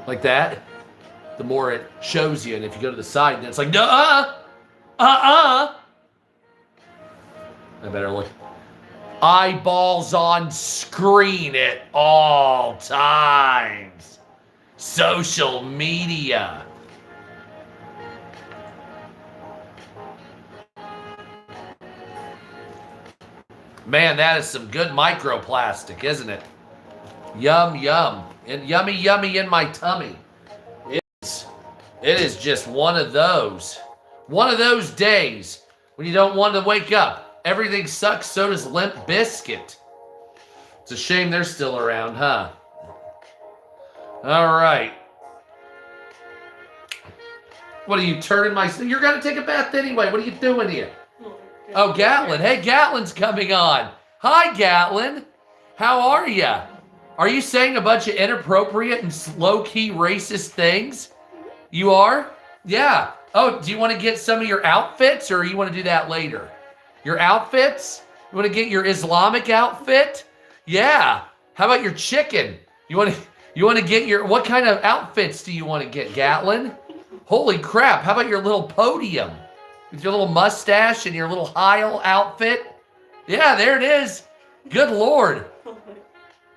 like that, the more it shows you. And if you go to the side, then it's like, I better look. Eyeballs on screen at all times. Social media. Man, that is some good microplastic, isn't it? Yum, yum. And yummy, yummy in my tummy. It is just one of those days when you don't want to wake up. Everything sucks, so does Limp Bizkit. It's a shame they're still around, huh? All right. What are you turning my... You're going to take a bath anyway. What are you doing here? Oh, Gatlin. Hey, Gatlin's coming on. Hi, Gatlin. How are you? Are you saying a bunch of inappropriate and low-key racist things? You are? Yeah. Oh, do you want to get some of your outfits, or you want to do that later? Your outfits? You want to get your Islamic outfit? Yeah. How about your chicken? You want to get your... What kind of outfits do you want to get, Gatlin? Holy crap. How about your little podium? With your little mustache and your little Heil outfit? Yeah, there it is. Good Lord.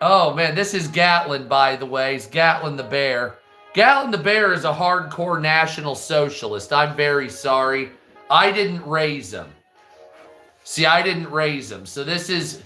Oh, man, this is Gatlin, by the way. It's Gatlin the Bear. Gatlin the Bear is a hardcore National Socialist. I'm very sorry. I didn't raise him. See, I didn't raise him. So this is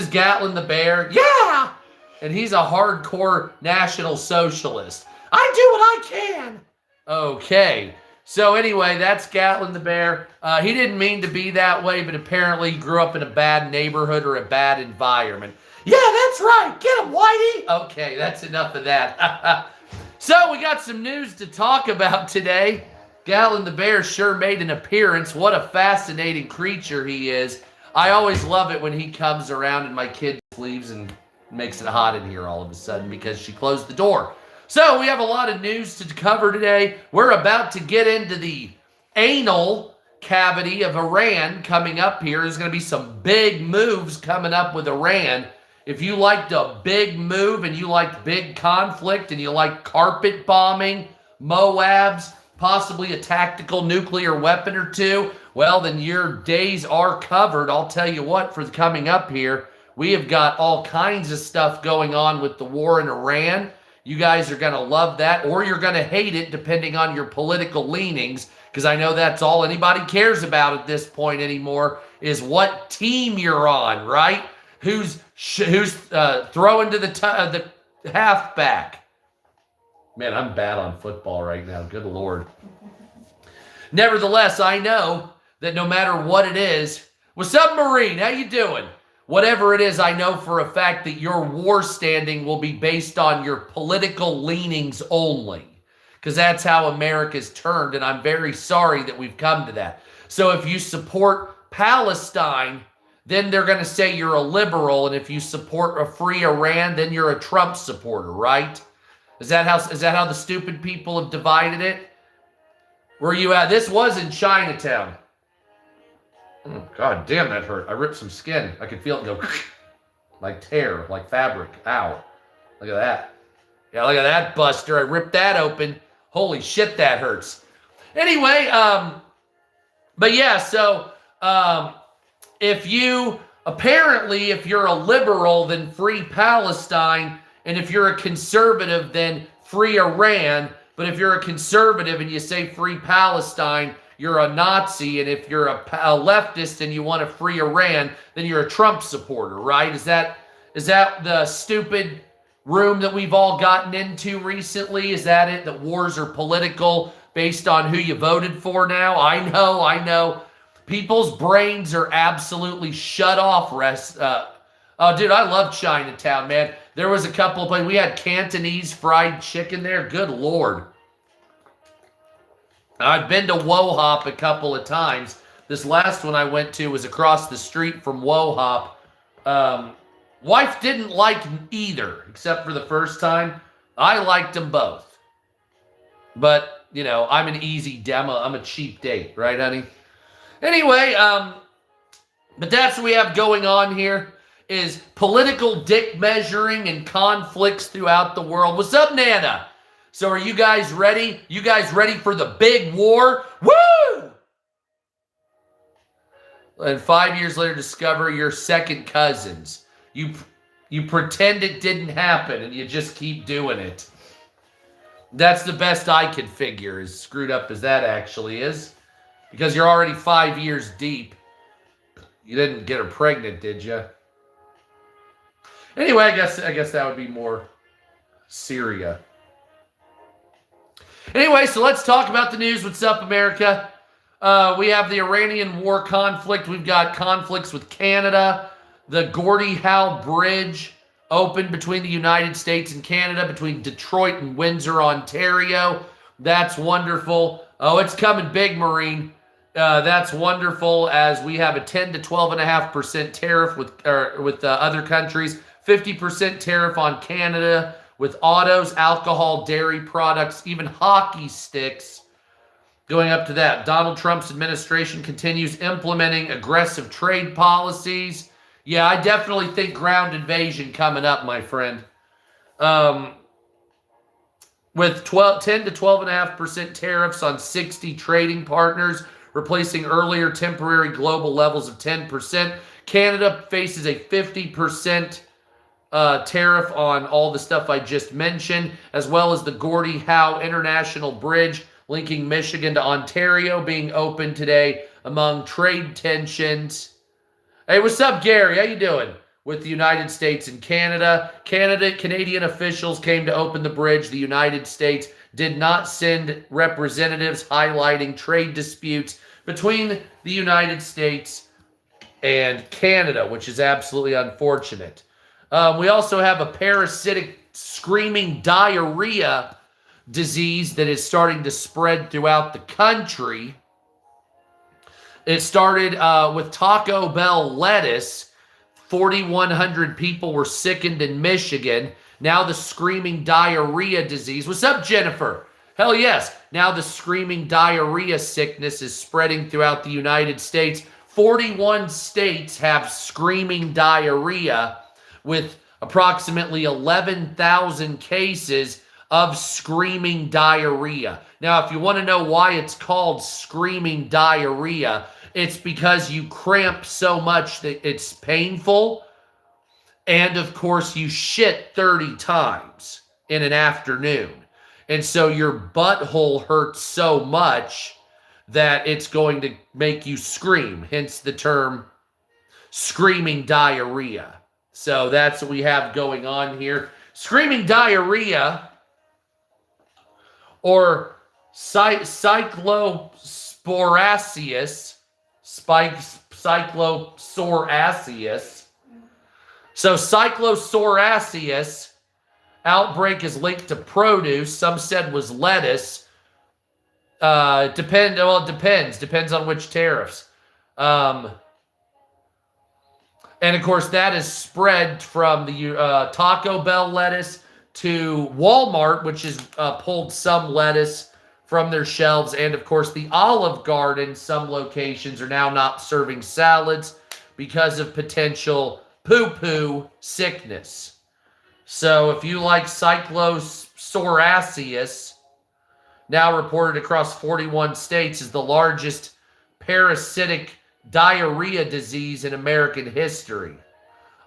Gatlin the Bear. Yeah! And he's a hardcore National Socialist. I do what I can. Okay. So anyway, that's Gatlin the Bear. He didn't mean to be that way, but apparently he grew up in a bad neighborhood or a bad environment. Yeah, that's right. Get him, Whitey. Okay, that's enough of that. So we got some news to talk about today. Gatlin the Bear sure made an appearance. What a fascinating creature he is. I always love it when he comes around and my kid leaves and makes it hot in here all of a sudden because she closed the door. So we have a lot of news to cover today. We're about to get into the anal cavity of Iran coming up here. There's going to be some big moves coming up with Iran. If you liked a big move and you liked big conflict and you like carpet bombing, Moabs, possibly a tactical nuclear weapon or two, well, then your days are covered. I'll tell you what, for coming up here, we have got all kinds of stuff going on with the war in Iran. You guys are going to love that, or you're going to hate it, depending on your political leanings, because I know that's all anybody cares about at this point anymore, is what team you're on, right? Who's throwing to the halfback. Man, I'm bad on football right now. Good Lord. Nevertheless, I know that no matter what it is, what's up, Marine? How you doing? Whatever it is, I know for a fact that your war standing will be based on your political leanings only, because that's how America's turned, and I'm very sorry that we've come to that. So if you support Palestine, then they're going to say you're a liberal, and if you support a free Iran, then you're a Trump supporter, right? Is that how the stupid people have divided it? Where you at? This was in Chinatown. Oh, God damn, that hurt. I ripped some skin. I could feel it go like tear, like fabric. Ow. Look at that. Yeah, look at that, Buster. I ripped that open. Holy shit, that hurts. Anyway, but yeah, so if you're a liberal, then free Palestine. And if you're a conservative, then free Iran. But if you're a conservative and you say free Palestine, you're a Nazi. And if you're a leftist and you want to free Iran, then you're a Trump supporter, right? Is that the stupid room that we've all gotten into recently? Is that it? That wars are political based on who you voted for now? I know. People's brains are absolutely shut off. Oh, dude, I love Chinatown, man. There was a couple of places. We had Cantonese fried chicken there. Good Lord. I've been to Wohop a couple of times. This last one I went to was across the street from Wohop. Wife didn't like either, except for the first time. I liked them both. But, you know, I'm an easy demo. I'm a cheap date, right, honey? Anyway, but that's what we have going on here. is political dick measuring and conflicts throughout the world. What's up, Nana? So are you guys ready? You guys ready for the big war? Woo! And 5 years later, discover your second cousins. You pretend it didn't happen and you just keep doing it. That's the best I can figure, as screwed up as that actually is. Because you're already 5 years deep. You didn't get her pregnant, did you? Anyway, I guess that would be more Syria. Anyway, so let's talk about the news. What's up, America? We have the Iranian war conflict. We've got conflicts with Canada. The Gordie Howe Bridge opened between the United States and Canada, between Detroit and Windsor, Ontario. That's wonderful. Oh, it's coming big, Marine. That's wonderful, as we have a 10 to 12.5% tariff with other countries, 50% tariff on Canada with autos, alcohol, dairy products, even hockey sticks, going up to that. Donald Trump's administration continues implementing aggressive trade policies. Yeah, I definitely think ground invasion coming up, my friend. With 10 to 12.5% tariffs on 60 trading partners, replacing earlier temporary global levels of 10%. Canada faces a 50% tariff on all the stuff I just mentioned, as well as the Gordie Howe International Bridge linking Michigan to Ontario being open today among trade tensions. Hey, what's up, Gary? How you doing? With the United States and Canada. Canadian officials came to open the bridge. The United States did not send representatives, highlighting trade disputes between the United States and Canada, which is absolutely unfortunate. We also have a parasitic screaming diarrhea disease that is starting to spread throughout the country. It started with Taco Bell lettuce. 4,100 people were sickened in Michigan. Now the screaming diarrhea disease. What's up, Jennifer? Hell yes. Now the screaming diarrhea sickness is spreading throughout the United States. 41 states have screaming diarrhea, with approximately 11,000 cases of screaming diarrhea. Now, if you want to know why it's called screaming diarrhea, it's because you cramp so much that it's painful. And of course, you shit 30 times in an afternoon. And so your butthole hurts so much that it's going to make you scream, hence the term screaming diarrhea. So that's what we have going on here. Screaming diarrhea, or cyclosporaceus, cyclosoraceus. So cyclosoraceus outbreak is linked to produce. Some said was lettuce. It depends. Depends on which tariffs. And of course, that is spread from the Taco Bell lettuce to Walmart, which has pulled some lettuce from their shelves. And of course, the Olive Garden, some locations are now not serving salads because of potential poo-poo sickness. So if you like cyclosoraceus, now reported across 41 states, is the largest parasitic diarrhea disease in American history.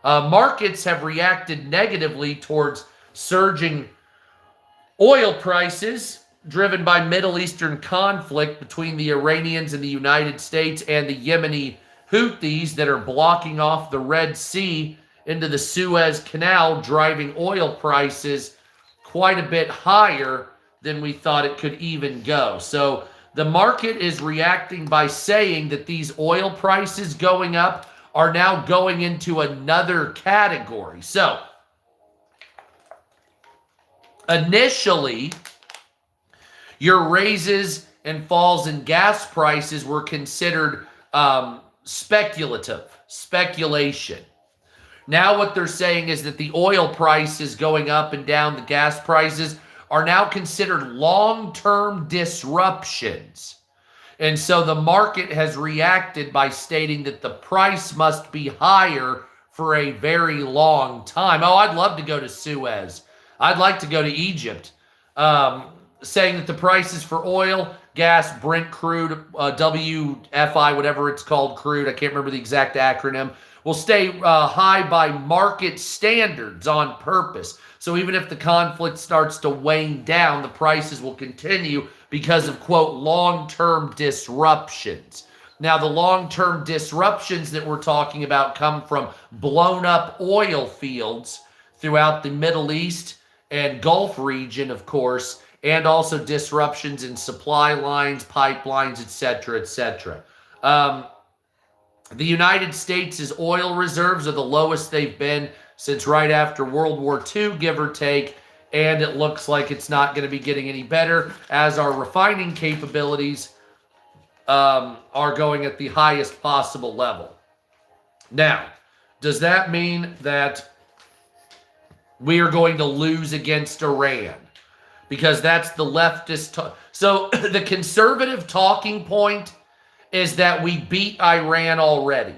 Markets have reacted negatively towards surging oil prices driven by Middle Eastern conflict between the Iranians and the United States and the Yemeni Houthis that are blocking off the Red Sea into the Suez Canal, driving oil prices quite a bit higher than we thought it could even go. So the market is reacting by saying that these oil prices going up are now going into another category. So initially, your raises and falls in gas prices were considered speculation. Now what they're saying is that the oil prices going up and down, the gas prices, are now considered long-term disruptions. And so the market has reacted by stating that the price must be higher for a very long time. Oh, I'd love to go to Suez. I'd like to go to Egypt. Saying that the prices for oil, gas, Brent crude, WFI, whatever it's called, crude, I can't remember the exact acronym, will stay high by market standards on purpose. So even if the conflict starts to wane down, the prices will continue because of, quote, long-term disruptions. Now, the long-term disruptions that we're talking about come from blown-up oil fields throughout the Middle East and Gulf region, of course, and also disruptions in supply lines, pipelines, etc., etc. The United States' oil reserves are the lowest they've been since right after World War II, give or take, and it looks like it's not going to be getting any better as our refining capabilities are going at the highest possible level. Now, does that mean that we are going to lose against Iran? Because that's the leftist. So the conservative talking point is that we beat Iran already.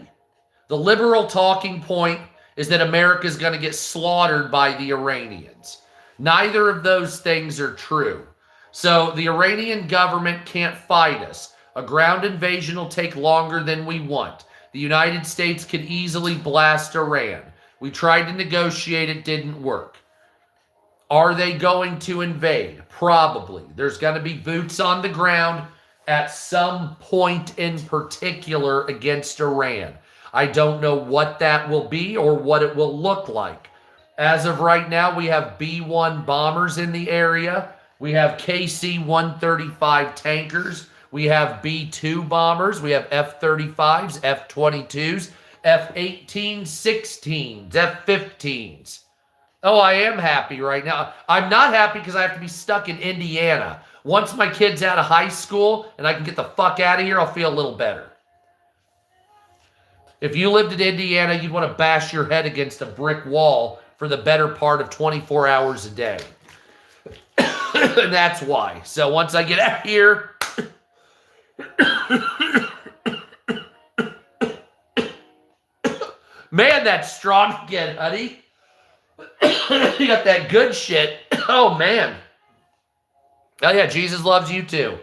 The liberal talking point is that America is going to get slaughtered by the Iranians. Neither of those things are true. So the Iranian government can't fight us. A ground invasion will take longer than we want. The United States could easily blast Iran. We tried to negotiate, it didn't work. Are they going to invade? Probably. There's going to be boots on the ground at some point in particular against Iran. I don't know what that will be or what it will look like. As of right now, we have B-1 bombers in the area. We have KC-135 tankers. We have B-2 bombers. We have F-35s, F-22s, F-18, 16s, F-15s. Oh, I am happy right now. I'm not happy because I have to be stuck in Indiana. Once my kid's out of high school and I can get the fuck out of here, I'll feel a little better. If you lived in Indiana, you'd want to bash your head against a brick wall for the better part of 24 hours a day. And that's why. So once I get out here... Man, that's strong again, honey. You got that good shit. Oh, man. Oh, yeah, Jesus loves you too.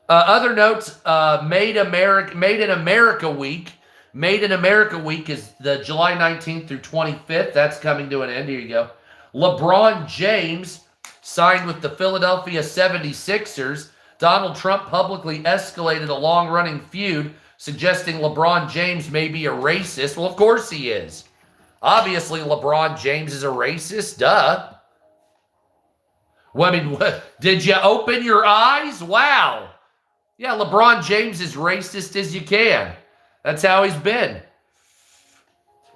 Other notes, Made in America Week. Made in America Week is the July 19th through 25th. That's coming to an end. Here you go. LeBron James signed with the Philadelphia 76ers. Donald Trump publicly escalated a long-running feud, suggesting LeBron James may be a racist. Well, of course he is. Obviously, LeBron James is a racist. Duh. Well, I mean, did you open your eyes? Wow. Yeah, LeBron James is racist as you can. That's how he's been.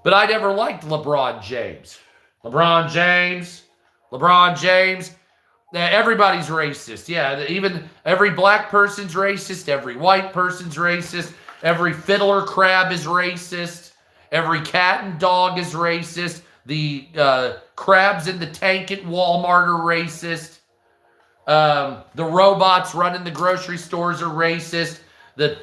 But I never liked LeBron James. LeBron James. Everybody's racist. Yeah, even every black person's racist. Every white person's racist. Every fiddler crab is racist. Every cat and dog is racist. The crabs in the tank at Walmart are racist. The robots running the grocery stores are racist. The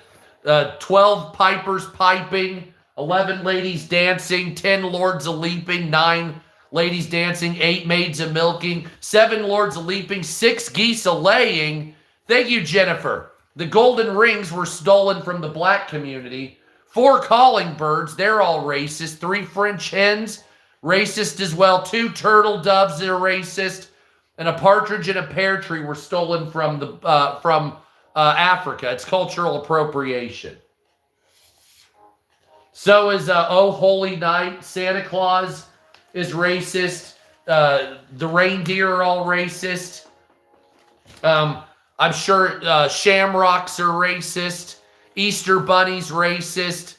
12 pipers piping, 11 ladies dancing, 10 lords a leaping, 9 ladies dancing, 8 maids a milking, 7 lords a leaping, 6 geese a laying. Thank you, Jennifer. The golden rings were stolen from the black community. 4 calling birds, they're all racist. 3 French hens, racist as well. 2 turtle doves that are racist. And a partridge and a pear tree were stolen from Africa. It's cultural appropriation. So is Oh Holy Night. Santa Claus is racist. The reindeer are all racist. I'm sure shamrocks are racist. Easter bunny's racist.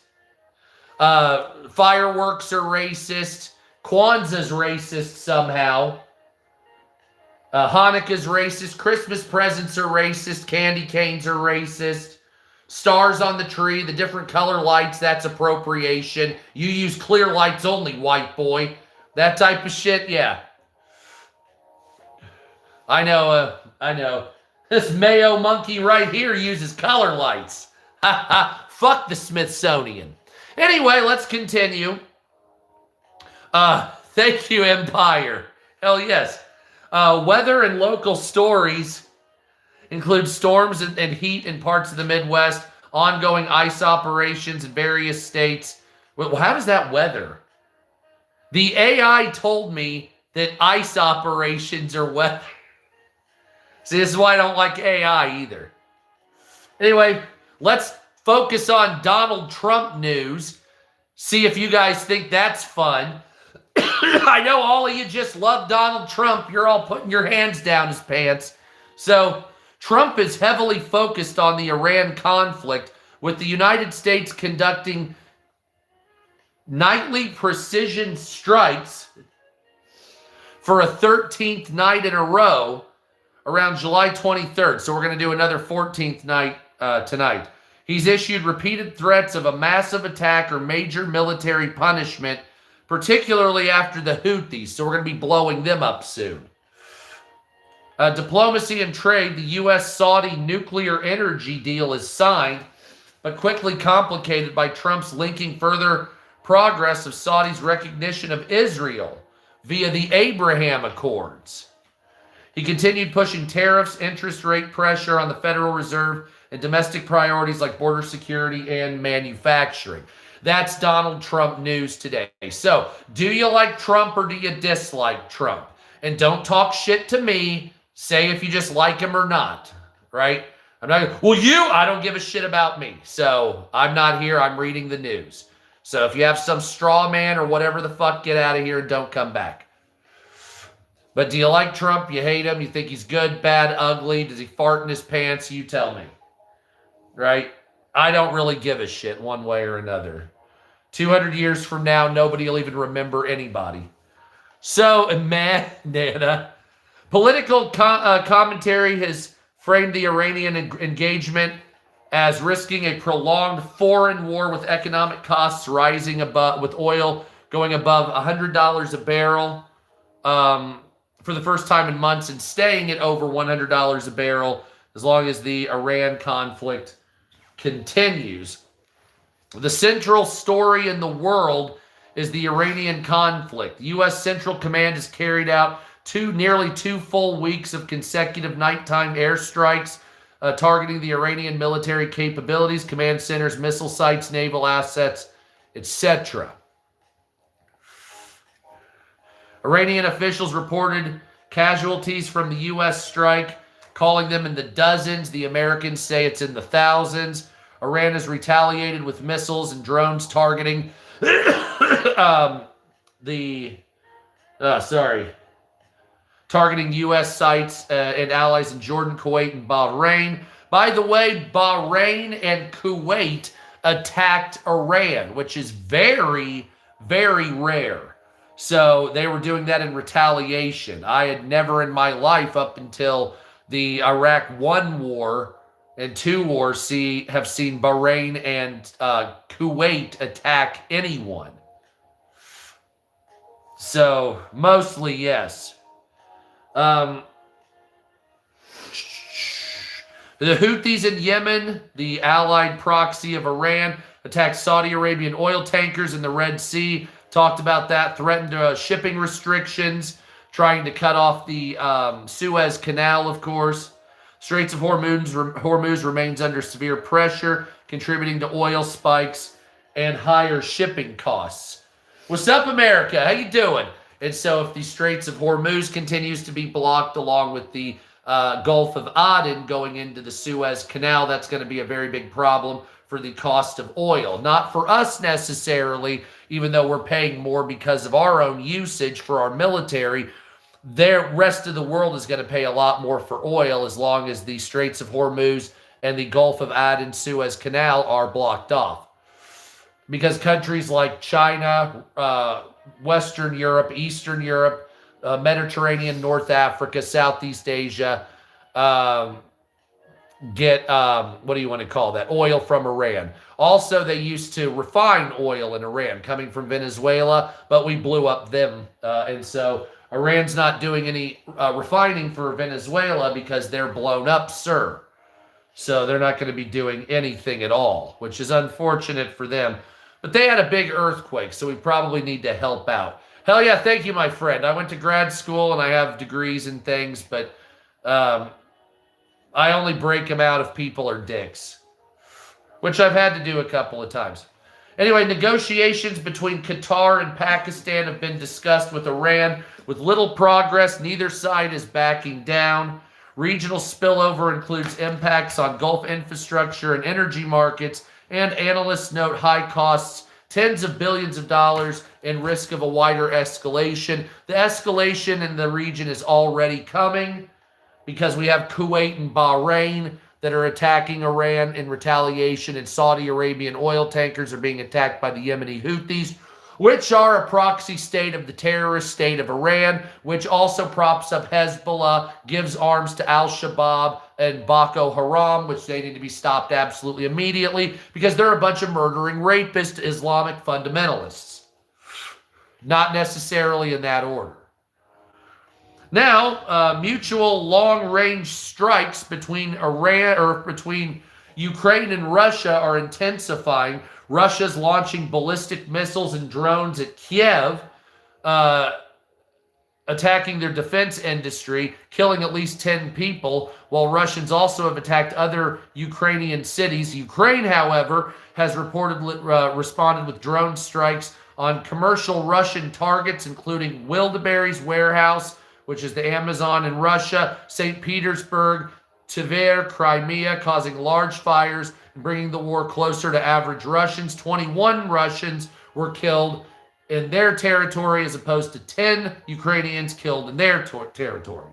Fireworks are racist. Kwanzaa's racist somehow. Hanukkah's racist. Christmas presents are racist. Candy canes are racist. Stars on the tree, the different color lights, that's appropriation. You use clear lights only, white boy. That type of shit, yeah. I know. This Mayo monkey right here uses color lights. Ha ha. Fuck the Smithsonian. Anyway, let's continue. Thank you, Empire. Hell yes. Weather and local stories include storms and heat in parts of the Midwest, ongoing ice operations in various states. Well, how does that weather? The AI told me that ice operations are weather. See, this is why I don't like AI either. Anyway, let's focus on Donald Trump news. See if you guys think that's fun. I know all of you just love Donald Trump. You're all putting your hands down his pants. So, Trump is heavily focused on the Iran conflict, with the United States conducting nightly precision strikes for a 13th night in a row around July 23rd. So we're going to do another 14th night tonight. He's issued repeated threats of a massive attack or major military punishment, particularly after the Houthis. So we're going to be blowing them up soon. Diplomacy and trade, the U.S.-Saudi nuclear energy deal is signed, but quickly complicated by Trump's linking further progress of Saudi's recognition of Israel via the Abraham Accords. He continued pushing tariffs, interest rate pressure on the Federal Reserve, and domestic priorities like border security and manufacturing. That's Donald Trump news today. So, do you like Trump or do you dislike Trump? And don't talk shit to me. Say if you just like him or not, right? I'm not, well, I don't give a shit about me. So, I'm not here. I'm reading the news. So, if you have some straw man or whatever the fuck, get out of here and don't come back. But do you like Trump? You hate him? You think he's good, bad, ugly? Does he fart in his pants? You tell me. Right? I don't really give a shit one way or another. 200 years from now, nobody will even remember anybody. So, Nana, political commentary has framed the Iranian engagement as risking a prolonged foreign war with economic costs rising above, with oil going above $100 a barrel for the first time in months and staying at over $100 a barrel as long as the Iran conflict continues. The central story in the world is the Iranian conflict. The U.S. Central Command has carried out nearly two full weeks of consecutive nighttime airstrikes targeting the Iranian military capabilities, command centers, missile sites, naval assets, etc. Iranian officials reported casualties from the U.S. strike, calling them in the dozens. The Americans say it's in the thousands. Iran has retaliated with missiles and drones targeting targeting U.S. sites and allies in Jordan, Kuwait, and Bahrain. By the way, Bahrain and Kuwait attacked Iran, which is very, very rare. So they were doing that in retaliation. I had never in my life, up until the Iraq 1 war and 2 wars, have seen Bahrain and Kuwait attack anyone. So mostly yes. The Houthis in Yemen, the allied proxy of Iran, attacked Saudi Arabian oil tankers in the Red Sea. Talked about that, threatened shipping restrictions, trying to cut off the Suez Canal, of course. Straits of Hormuz remains under severe pressure, contributing to oil spikes and higher shipping costs. What's up, America? How you doing? And so if the Straits of Hormuz continues to be blocked along with the Gulf of Aden going into the Suez Canal, that's going to be a very big problem for the cost of oil. Not for us necessarily, even though we're paying more because of our own usage for our military. The rest of the world is going to pay a lot more for oil as long as the Straits of Hormuz and the Gulf of Aden Suez Canal are blocked off. Because countries like China, Western Europe, Eastern Europe, Mediterranean, North Africa, Southeast Asia, get, what do you want to call that? Oil from Iran. Also, they used to refine oil in Iran coming from Venezuela, but we blew up them. And so Iran's not doing any refining for Venezuela because they're blown up, sir. So they're not going to be doing anything at all, which is unfortunate for them. But they had a big earthquake, so we probably need to help out. Hell yeah, thank you, my friend. I went to grad school and I have degrees and things, but I only break them out if people are dicks, which I've had to do a couple of times. Anyway, negotiations between Qatar and Pakistan have been discussed with Iran with little progress. Neither side is backing down. Regional spillover includes impacts on Gulf infrastructure and energy markets, and analysts note high costs, tens of billions of dollars, and risk of a wider escalation. The escalation in the region is already coming because we have Kuwait and Bahrain that are attacking Iran in retaliation, and Saudi Arabian oil tankers are being attacked by the Yemeni Houthis, which are a proxy state of the terrorist state of Iran, which also props up Hezbollah, gives arms to Al-Shabaab and Boko Haram, which they need to be stopped absolutely immediately because they're a bunch of murdering rapist Islamic fundamentalists. Not necessarily in that order. Now, mutual long-range strikes between Ukraine and Russia are intensifying. Russia's launching ballistic missiles and drones at Kiev, attacking their defense industry, killing at least 10 people, while Russians also have attacked other Ukrainian cities. Ukraine, however, has responded with drone strikes on commercial Russian targets, including Wildeberry's warehouse, which is the Amazon in Russia, St. Petersburg, Tver, Crimea, causing large fires and bringing the war closer to average Russians. 21 Russians were killed in their territory as opposed to 10 Ukrainians killed in their territory.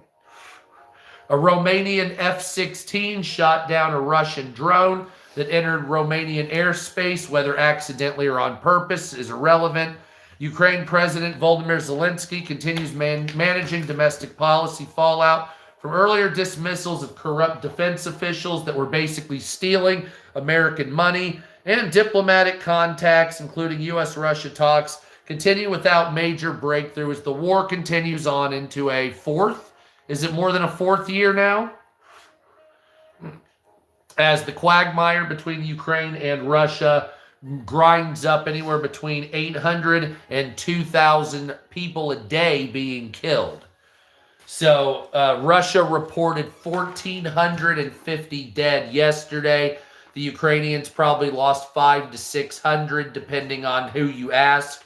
A Romanian F-16 shot down a Russian drone that entered Romanian airspace, whether accidentally or on purpose is irrelevant. Ukraine President Volodymyr Zelensky continues managing domestic policy fallout from earlier dismissals of corrupt defense officials that were basically stealing American money, and diplomatic contacts, including U.S.-Russia talks, continue without major breakthrough as the war continues on into a fourth. Is it more than a fourth year now? As the quagmire between Ukraine and Russia grinds up anywhere between 800 and 2,000 people a day being killed. So Russia reported 1,450 dead yesterday. The Ukrainians probably lost 500 to 600, depending on who you ask.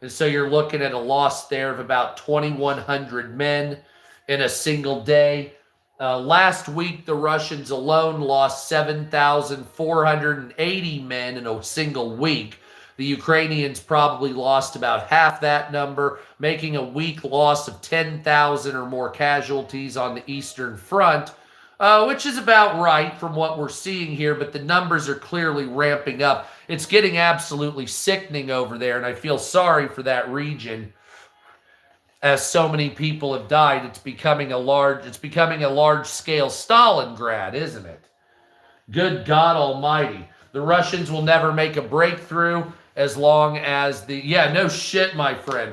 And so you're looking at a loss there of about 2,100 men in a single day. Last week, the Russians alone lost 7,480 men in a single week. The Ukrainians probably lost about half that number, making a week loss of 10,000 or more casualties on the Eastern Front, which is about right from what we're seeing here, but the numbers are clearly ramping up. It's getting absolutely sickening over there, and I feel sorry for that region. As so many people have died, it's becoming a large-scale Stalingrad, isn't it? Good God Almighty. The Russians will never make a breakthrough as long as no shit, my friend.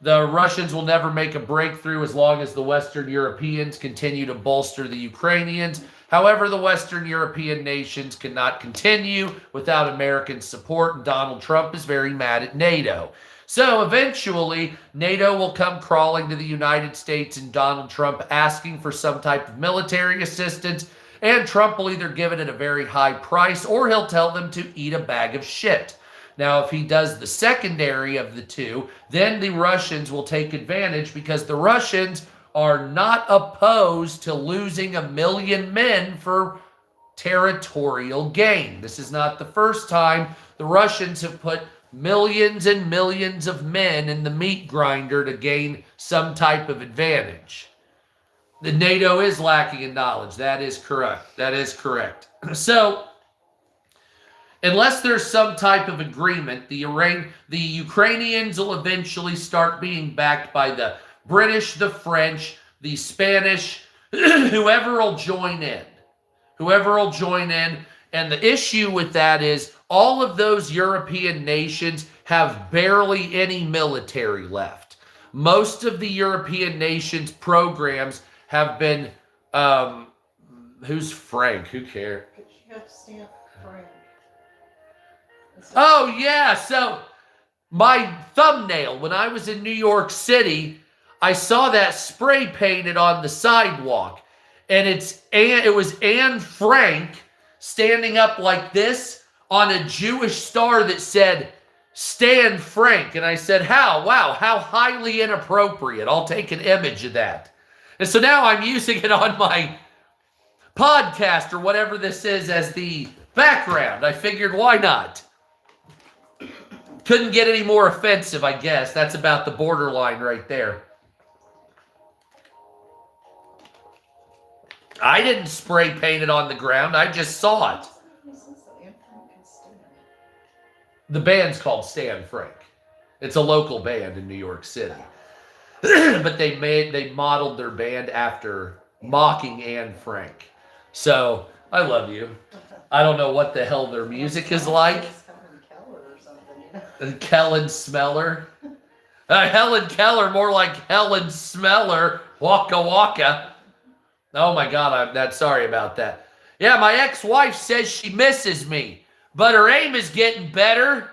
The Russians will never make a breakthrough as long as the Western Europeans continue to bolster the Ukrainians. However, the Western European nations cannot continue without American support, and Donald Trump is very mad at NATO. So eventually, NATO will come crawling to the United States and Donald Trump asking for some type of military assistance, and Trump will either give it at a very high price or he'll tell them to eat a bag of shit. Now, if he does the secondary of the two, then the Russians will take advantage because the Russians are not opposed to losing 1 million men for territorial gain. This is not the first time the Russians have put millions and millions of men in the meat grinder to gain some type of advantage. The NATO is lacking in knowledge. That is correct. That is correct. So, unless there's some type of agreement, the Ukrainians will eventually start being backed by the British, the French, the Spanish, whoever will join in. Whoever will join in. And the issue with that is all of those European nations have barely any military left. Most of the European nations' programs have been, who's Frank? Who cares? You have to stamp Frank. Oh, yeah. So my thumbnail, when I was in New York City, I saw that spray painted on the sidewalk. And it was Anne Frank standing up like this on a Jewish star that said, Stan Frank. And I said, wow, how highly inappropriate. I'll take an image of that. And so now I'm using it on my podcast or whatever this is as the background. I figured, why not? Couldn't get any more offensive, I guess. That's about the borderline right there. I didn't spray paint it on the ground. I just saw it. The band's called Stan Frank. It's a local band in New York City. But they modeled their band after mocking Anne Frank. So, I love you. I don't know what the hell their music is like. Kellen Smeller. Helen Keller, more like Helen Smeller. Waka waka. Oh my God, I'm sorry about that. Yeah, my ex-wife says she misses me, but her aim is getting better.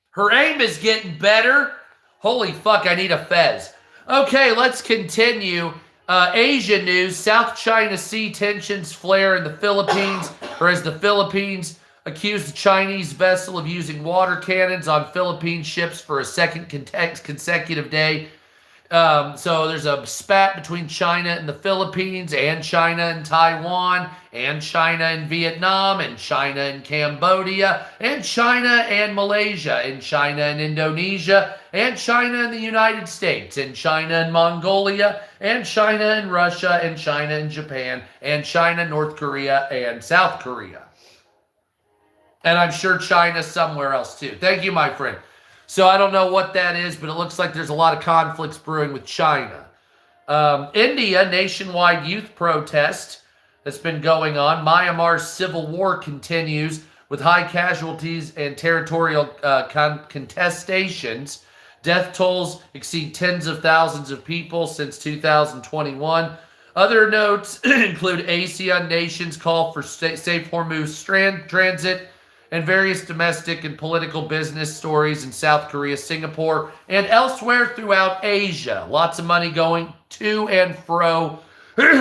Her aim is getting better. Holy fuck, I need a fez. Okay, let's continue. Asia news, South China Sea tensions flare in the Philippines, or as the Philippines accused the Chinese vessel of using water cannons on Philippine ships for a second consecutive day. So there's a spat between China and the Philippines, and China and Taiwan, and China and Vietnam, and China and Cambodia, and China and Malaysia, and China and Indonesia, and China and the United States, and China and Mongolia, and China and Russia, and China and Japan, and China, North Korea, and South Korea. And I'm sure China somewhere else too. Thank you, my friend. So I don't know what that is, but it looks like there's a lot of conflicts brewing with China. India, nationwide youth protest that's been going on. Myanmar's civil war continues with high casualties and territorial contestations. Death tolls exceed tens of thousands of people since 2021. Other notes include ASEAN nations call for safe Hormuz transit, and various domestic and political business stories in South Korea, Singapore, and elsewhere throughout Asia. Lots of money going to and fro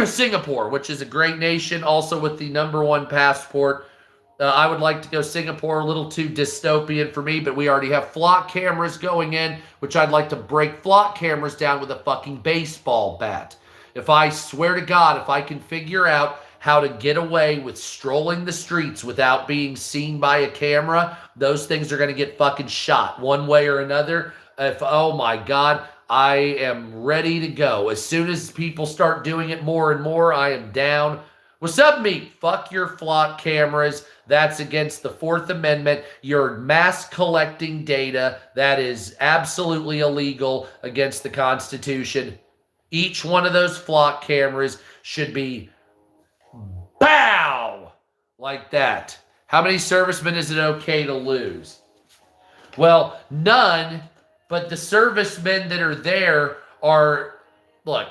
Singapore, which is a great nation, also with the #1 passport. I would like to go Singapore, a little too dystopian for me, but we already have flock cameras going in, which I'd like to break flock cameras down with a fucking baseball bat. If I swear to God, if I can figure out how to get away with strolling the streets without being seen by a camera, those things are going to get fucking shot one way or another. Oh my God, I am ready to go. As soon as people start doing it more and more, I am down. What's up, meat? Fuck your flock cameras. That's against the Fourth Amendment. You're mass collecting data. That is absolutely illegal against the Constitution. Each one of those flock cameras should be bow! Like that. How many servicemen is it okay to lose? Well, none, but the servicemen that are there are, look,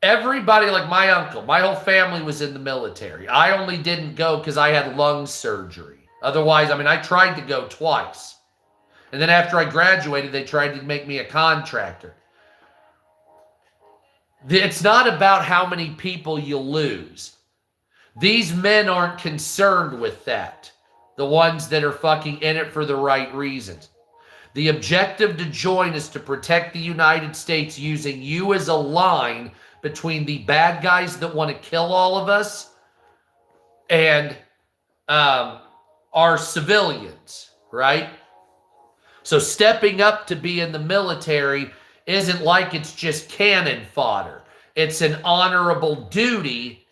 everybody, like my uncle, my whole family was in the military. I only didn't go because I had lung surgery. Otherwise, I tried to go twice. And then after I graduated, they tried to make me a contractor. It's not about how many people you lose. These men aren't concerned with that. The ones that are fucking in it for the right reasons. The objective to join is to protect the United States using you as a line between the bad guys that want to kill all of us and our civilians, right? So stepping up to be in the military isn't like it's just cannon fodder. It's an honorable duty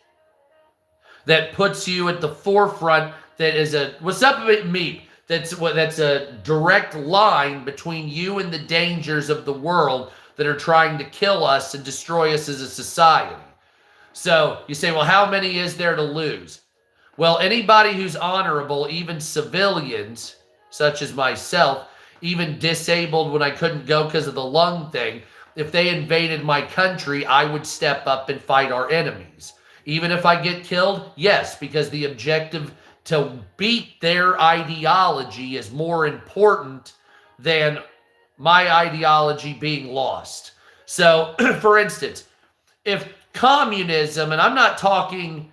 that puts you at the forefront. That is what's up with me? That's a direct line between you and the dangers of the world that are trying to kill us and destroy us as a society. So you say, well, how many is there to lose? Well, anybody who's honorable, even civilians, such as myself, even disabled when I couldn't go because of the lung thing, if they invaded my country, I would step up and fight our enemies. Even if I get killed, yes, because the objective to beat their ideology is more important than my ideology being lost. So, for instance, if communism, and I'm not talking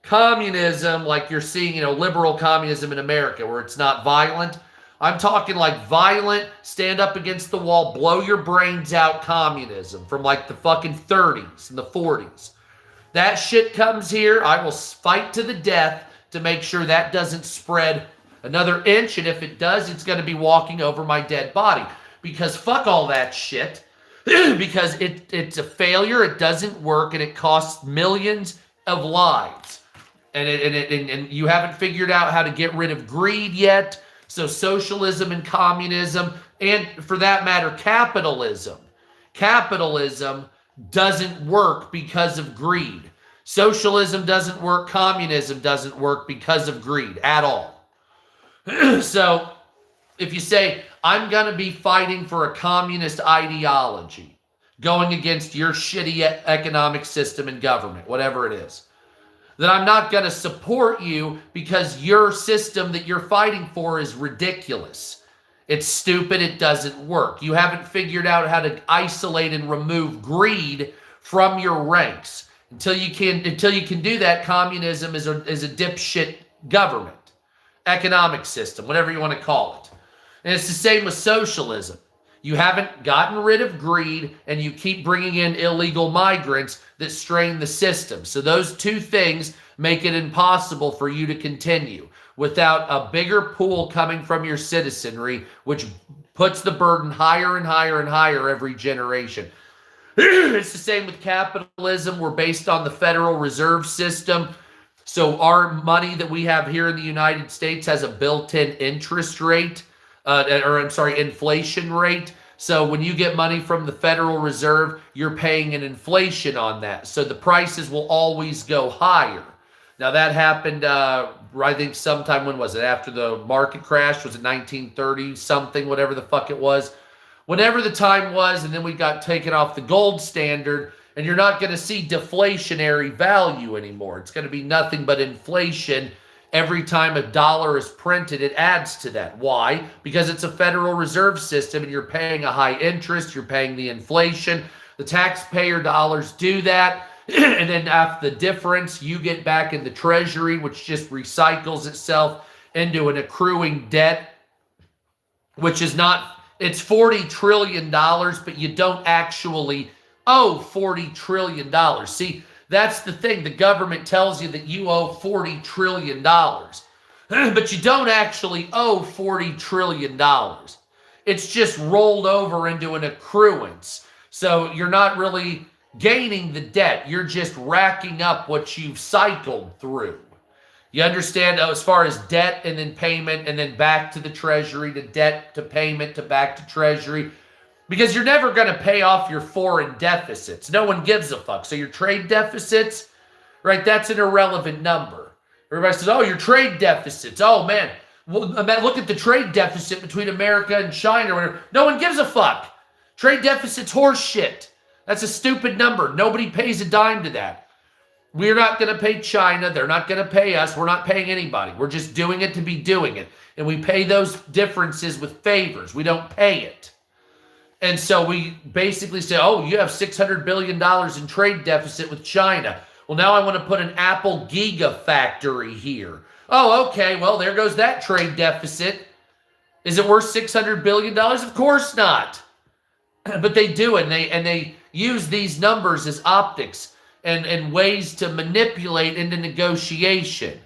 communism like you're seeing, liberal communism in America where it's not violent. I'm talking like violent, stand up against the wall, blow your brains out communism from like the fucking 30s and the 40s. That shit comes here, I will fight to the death to make sure that doesn't spread another inch, and if it does, it's going to be walking over my dead body. Because fuck all that shit. Because it's a failure, it doesn't work, and it costs millions of lives. And you haven't figured out how to get rid of greed yet. So socialism and communism, and for that matter, capitalism. Capitalism doesn't work because of greed. Socialism doesn't work, communism doesn't work because of greed at all. So if you say, I'm going to be fighting for a communist ideology, going against your shitty economic system and government, whatever it is, then I'm not going to support you because your system that you're fighting for is ridiculous. It's stupid. It doesn't work. You haven't figured out how to isolate and remove greed from your ranks. Until you can do that, communism is a dipshit government, economic system, whatever you want to call it. And it's the same with socialism. You haven't gotten rid of greed, and you keep bringing in illegal migrants that strain the system. So those two things make it impossible for you to continue without a bigger pool coming from your citizenry, which puts the burden higher and higher and higher every generation. It's the same with capitalism. We're based on the Federal Reserve System. So our money that we have here in the United States has a built-in interest rate. Inflation rate. So when you get money from the Federal Reserve, you're paying an inflation on that. So the prices will always go higher. Now that happened, I think sometime, when was it? After the market crash? Was it 1930 something, whatever the fuck it was? Whenever the time was, and then we got taken off the gold standard, and you're not going to see deflationary value anymore. It's going to be nothing but inflation. Every time a dollar is printed, it adds to that. Why? Because it's a Federal Reserve System, and you're paying a high interest, you're paying the inflation. The taxpayer dollars do that, and then after the difference, you get back in the Treasury, which just recycles itself into an accruing debt, which is not, it's $40 trillion, but you don't actually owe $40 trillion. See, that's the thing. The government tells you that you owe $40 trillion, but you don't actually owe $40 trillion. It's just rolled over into an accruance. So you're not really gaining the debt. You're just racking up what you've cycled through. You understand? As far as debt and then payment and then back to the Treasury, to debt to payment to back to Treasury. Because you're never going to pay off your foreign deficits. No one gives a fuck. So your trade deficits, right, that's an irrelevant number. Everybody says, oh, your trade deficits. Oh, man, well, look at the trade deficit between America and China. Or whatever. No one gives a fuck. Trade deficit's horse shit. That's a stupid number. Nobody pays a dime to that. We're not going to pay China. They're not going to pay us. We're not paying anybody. We're just doing it to be doing it. And we pay those differences with favors. We don't pay it. And so we basically say, oh, you have $600 billion in trade deficit with China. Well, now I want to put an Apple gigafactory here. Oh, okay, well, there goes that trade deficit. Is it worth $600 billion? Of course not. But they do, and they use these numbers as optics and ways to manipulate into negotiation.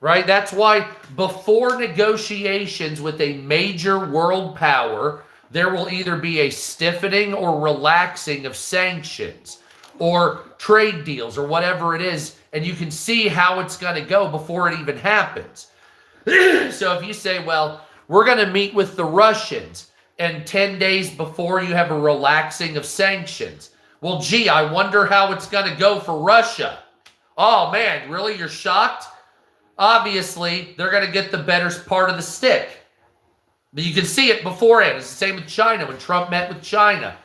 Right? That's why before negotiations with a major world power, there will either be a stiffening or relaxing of sanctions or trade deals or whatever it is, and you can see how it's going to go before it even happens. So if you say, well, we're going to meet with the Russians, and 10 days before you have a relaxing of sanctions, well, gee, I wonder how it's going to go for Russia. Oh, man, really? You're shocked? Obviously, they're going to get the better part of the stick. But you can see it beforehand. It's the same with China when Trump met with China.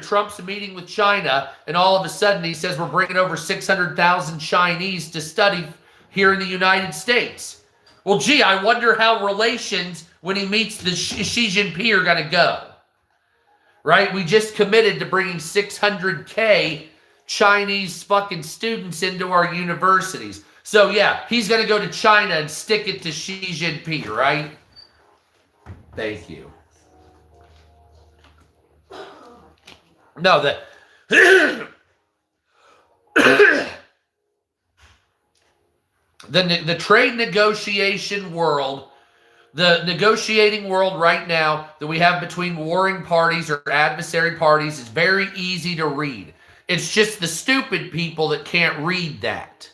Trump's meeting with China, and all of a sudden he says we're bringing over 600,000 Chinese to study here in the United States. Well, gee, I wonder how relations when he meets the Xi Jinping are going to go. Right? We just committed to bringing 600K Chinese fucking students into our universities. So, yeah, he's going to go to China and stick it to Xi Jinping, right? Thank you. No, the trade negotiation world, the negotiating world right now that we have between warring parties or adversary parties is very easy to read. It's just the stupid people that can't read that.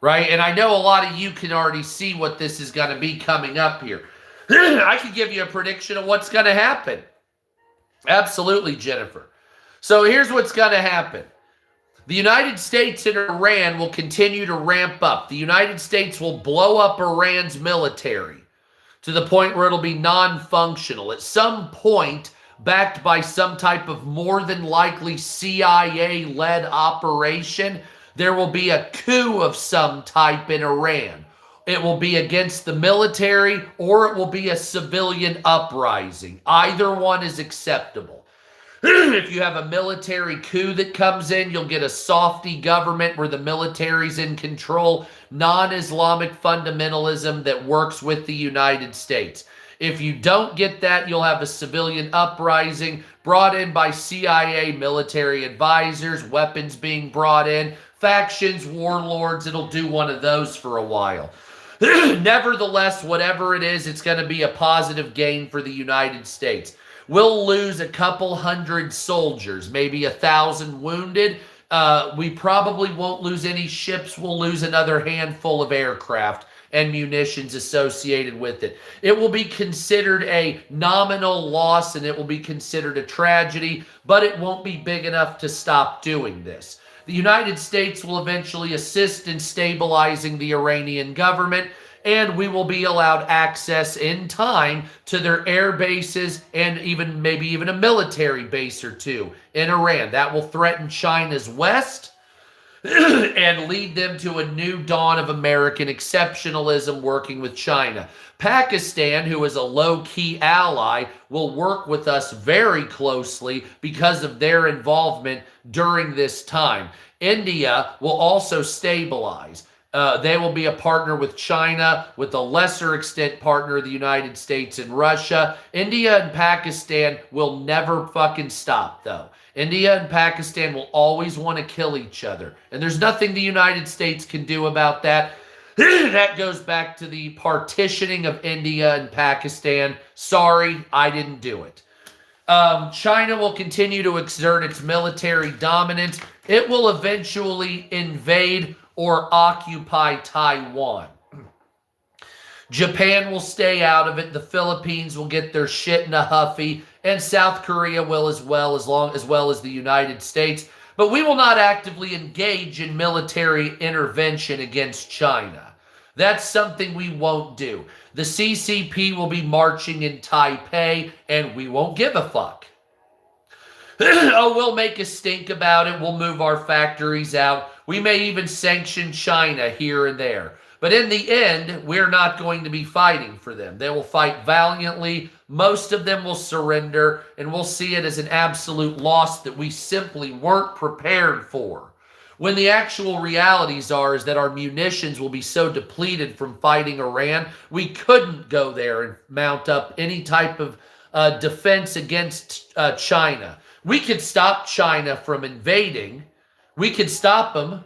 Right? And I know a lot of you can already see what this is going to be coming up here. I can give you a prediction of what's going to happen. Absolutely, Jennifer. So here's what's going to happen. The United States and Iran will continue to ramp up. The United States will blow up Iran's military to the point where it'll be non-functional. At some point, backed by some type of more than likely CIA-led operation, there will be a coup of some type in Iran. It will be against the military or it will be a civilian uprising. Either one is acceptable. If you have a military coup that comes in, you'll get a softy government where the military's in control, non-Islamic fundamentalism that works with the United States. If you don't get that, you'll have a civilian uprising brought in by CIA military advisors, weapons being brought in, factions, warlords. It'll do one of those for a while. Nevertheless, whatever it is, it's going to be a positive gain for the United States. We'll lose a couple hundred soldiers, maybe 1,000 wounded. We probably won't lose any ships. We'll lose another handful of aircraft and munitions associated with it. It will be considered a nominal loss and it will be considered a tragedy, but it won't be big enough to stop doing this. The United States will eventually assist in stabilizing the Iranian government, and we will be allowed access in time to their air bases and maybe even a military base or two in Iran. That will threaten China's west and lead them to a new dawn of American exceptionalism working with China. Pakistan, who is a low-key ally, will work with us very closely because of their involvement during this time. India will also stabilize. They will be a partner with China, with a lesser extent partner of the United States and Russia. India and Pakistan will never fucking stop, though. India and Pakistan will always want to kill each other. And there's nothing the United States can do about that. That goes back to the partitioning of India and Pakistan. Sorry, I didn't do it. China will continue to exert its military dominance. It will eventually invade or occupy Taiwan. Japan will stay out of it. The Philippines will get their shit in a huffy, and South Korea will as well as the United States. But we will not actively engage in military intervention against China. That's something we won't do. The CCP will be marching in Taipei, and we won't give a fuck. Oh, we'll make a stink about it. We'll move our factories out. We may even sanction China here and there. But in the end, we're not going to be fighting for them. They will fight valiantly. Most of them will surrender, and we'll see it as an absolute loss that we simply weren't prepared for. When the actual realities is that our munitions will be so depleted from fighting Iran, we couldn't go there and mount up any type of defense against China. We could stop China from invading. We could stop them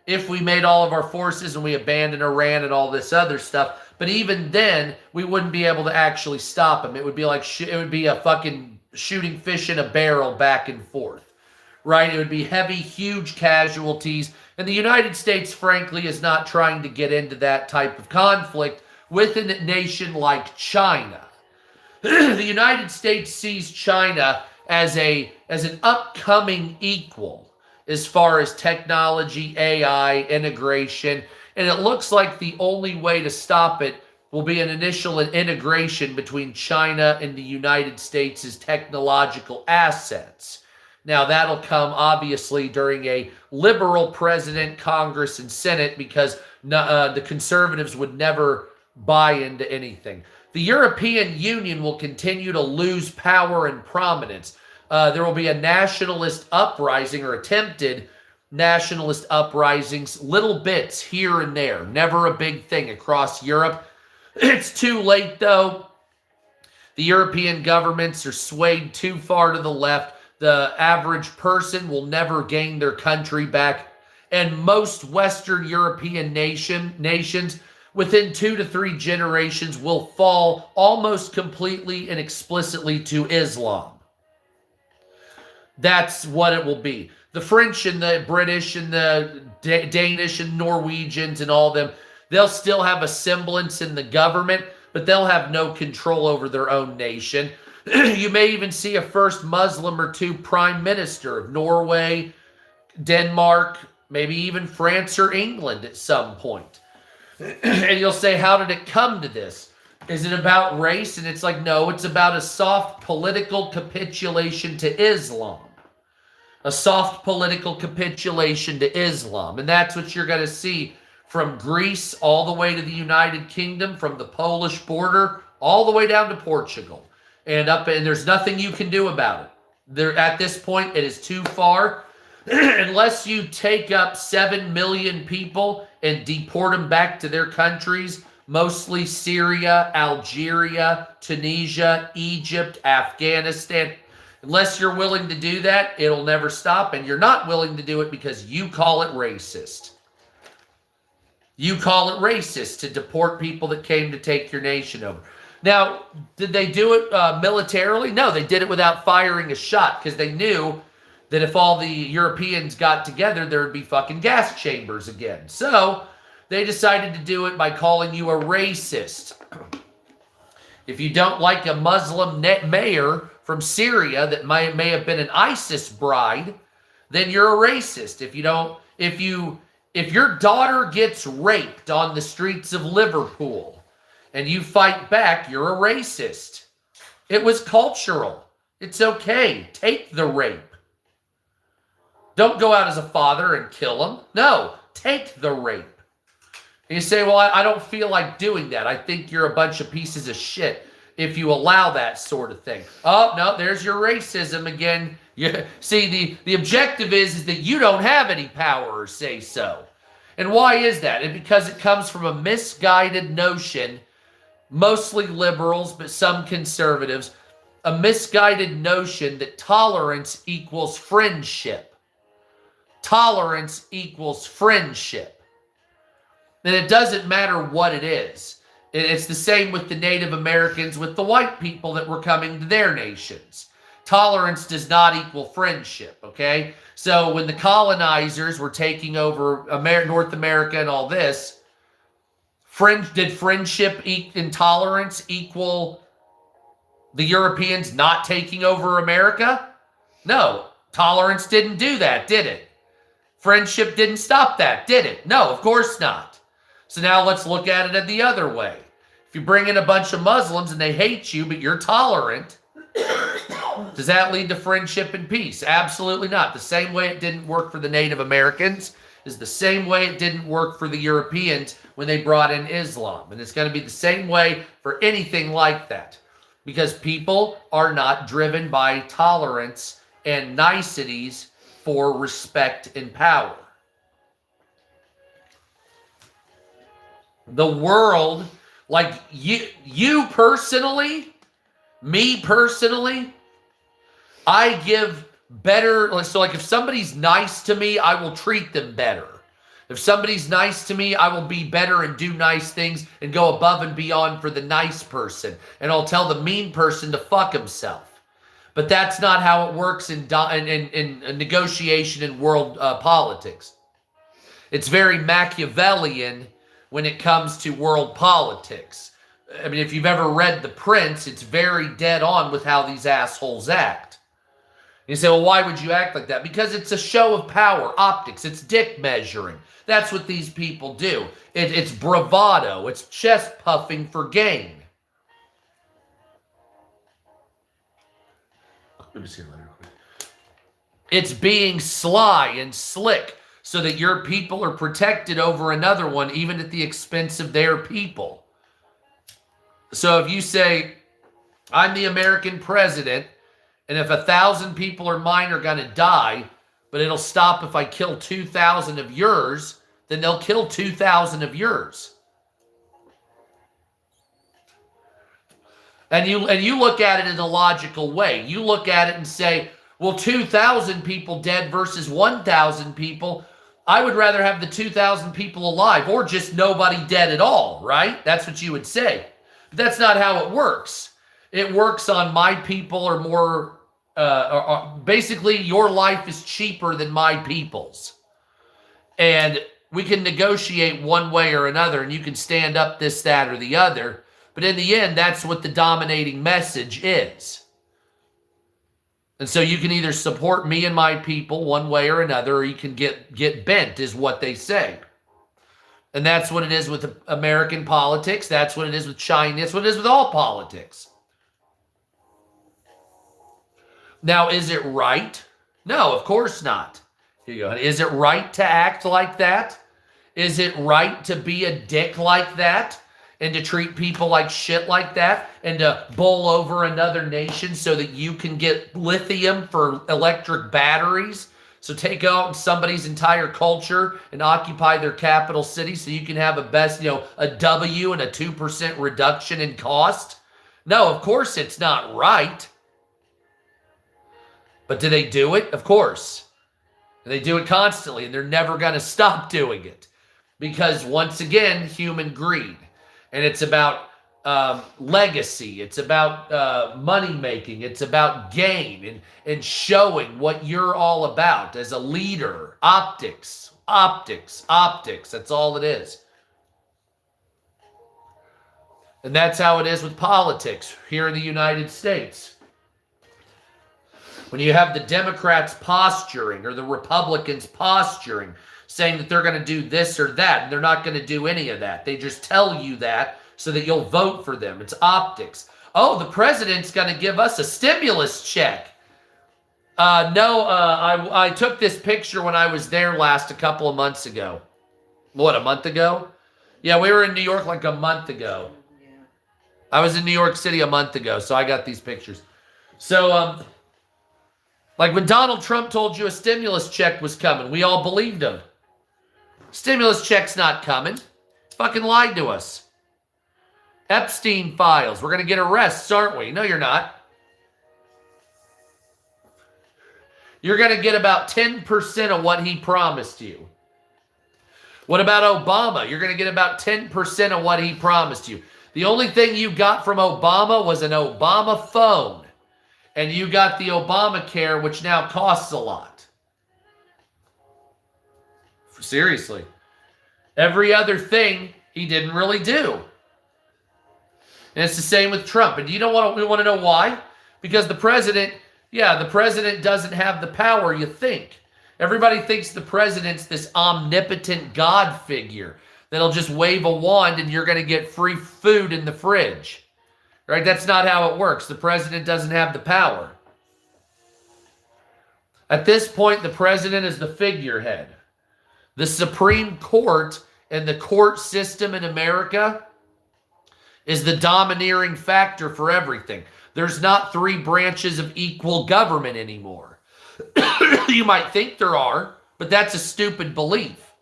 if we made all of our forces and we abandoned Iran and all this other stuff. But even then, we wouldn't be able to actually stop them. It would be like it would be a fucking shooting fish in a barrel back and forth. Right? It would be heavy, huge casualties. And the United States, frankly, is not trying to get into that type of conflict with a nation like China. The United States sees China as an upcoming equal as far as technology, AI, integration. And it looks like the only way to stop it will be an initial integration between China and the United States' technological assets. Now, that'll come obviously during a liberal president, Congress, and Senate because the conservatives would never buy into anything. The European Union will continue to lose power and prominence. There will be a nationalist uprising or attempted nationalist uprisings, little bits here and there, never a big thing across Europe. It's too late, though. The European governments are swayed too far to the left. The average person will never gain their country back. And most Western European nations, within 2 to 3 generations, will fall almost completely and explicitly to Islam. That's what it will be. The French and the British and the Danish and Norwegians and all them, they'll still have a semblance in the government, but they'll have no control over their own nation. You may even see a first Muslim or two prime minister of Norway, Denmark, maybe even France or England at some point. And you'll say, how did it come to this? Is it about race? And it's like, no, it's about a soft political capitulation to Islam. A soft political capitulation to Islam. And that's what you're going to see from Greece all the way to the United Kingdom, from the Polish border all the way down to Portugal. And there's nothing you can do about it. At this point, it is too far. Unless you take up 7 million people and deport them back to their countries, mostly Syria, Algeria, Tunisia, Egypt, Afghanistan. Unless you're willing to do that, it'll never stop. And you're not willing to do it because you call it racist. You call it racist to deport people that came to take your nation over. Now, did they do it militarily? No, they did it without firing a shot because they knew that if all the Europeans got together, there would be fucking gas chambers again. So they decided to do it by calling you a racist. If you don't like a Muslim mayor from Syria that may have been an ISIS bride, then you're a racist. If your daughter gets raped on the streets of Liverpool and you fight back, you're a racist. It was cultural. It's okay. Take the rape. Don't go out as a father and kill him. No, take the rape. And you say, well, I don't feel like doing that. I think you're a bunch of pieces of shit if you allow that sort of thing. Oh, no, there's your racism again. See, the objective is that you don't have any power or say so. And why is that? And because it comes from a misguided notion, mostly liberals, but some conservatives, a misguided notion that tolerance equals friendship. Tolerance equals friendship. And it doesn't matter what it is. It's the same with the Native Americans, with the white people that were coming to their nations. Tolerance does not equal friendship, okay? So when the colonizers were taking over North America and all this, did friendship and tolerance equal the Europeans not taking over America? No, tolerance didn't do that, did it? Friendship didn't stop that, did it? No, of course not. So now let's look at it the other way. If you bring in a bunch of Muslims and they hate you, but you're tolerant, does that lead to friendship and peace? Absolutely not. The same way it didn't work for the Native Americans is the same way it didn't work for the Europeans when they brought in Islam. And it's going to be the same way for anything like that. Because people are not driven by tolerance and niceties for respect and power. The world, like you personally, me personally, I give better. So like if somebody's nice to me, I will treat them better. If somebody's nice to me, I will be better and do nice things and go above and beyond for the nice person. And I'll tell the mean person to fuck himself. But that's not how it works in negotiation in world politics. It's very Machiavellian when it comes to world politics. I mean, if you've ever read The Prince, it's very dead on with how these assholes act. You say, well, why would you act like that? Because it's a show of power, optics. It's dick measuring. That's what these people do. It's bravado. It's chest puffing for gain. Let me see later. It's being sly and slick so that your people are protected over another one, even at the expense of their people. So if you say, I'm the American president, and if 1,000 people or mine are going to die, but it'll stop if I kill 2,000 of yours, then they'll kill 2,000 of yours. And you look at it in a logical way. You look at it and say, well, 2,000 people dead versus 1,000 people. I would rather have the 2,000 people alive or just nobody dead at all, right? That's what you would say. But that's not how it works. It works on my people or more, basically your life is cheaper than my people's. And we can negotiate one way or another, and you can stand up this, that, or the other. But in the end, that's what the dominating message is. And so you can either support me and my people one way or another, or you can get bent, is what they say. And that's what it is with American politics. That's what it is with China. That's what it is with all politics. Now, is it right? No, of course not. Here you go. Is it right to act like that? Is it right to be a dick like that? And to treat people like shit like that? And to bowl over another nation so that you can get lithium for electric batteries? So take out somebody's entire culture and occupy their capital city so you can have a W and a 2% reduction in cost? No, of course it's not right. But do they do it? Of course. They do it constantly, and they're never going to stop doing it. Because once again, human greed. And it's about legacy. It's about money making. It's about gain and showing what you're all about as a leader. Optics, optics, optics. That's all it is. And that's how it is with politics here in the United States. When you have the Democrats posturing or the Republicans posturing, saying that they're going to do this or that, and they're not going to do any of that. They just tell you that so that you'll vote for them. It's optics. Oh, the president's going to give us a stimulus check. I took this picture when I was there last a couple of months ago. What, a month ago? Yeah, we were in New York like a month ago. I was in New York City a month ago, so I got these pictures. So, like when Donald Trump told you a stimulus check was coming, we all believed him. Stimulus check's not coming. Fucking lied to us. Epstein files. We're going to get arrests, aren't we? No, you're not. You're going to get about 10% of what he promised you. What about Obama? You're going to get about 10% of what he promised you. The only thing you got from Obama was an Obama phone. And you got the Obamacare, which now costs a lot. Seriously. Every other thing he didn't really do. And it's the same with Trump. And you don't want to know why? Because the president doesn't have the power you think. Everybody thinks the president's this omnipotent God figure that'll just wave a wand and you're going to get free food in the fridge. Right? That's not how it works. The president doesn't have the power. At this point, the president is the figurehead. The Supreme Court and the court system in America is the domineering factor for everything. There's not three branches of equal government anymore. You might think there are, but that's a stupid belief.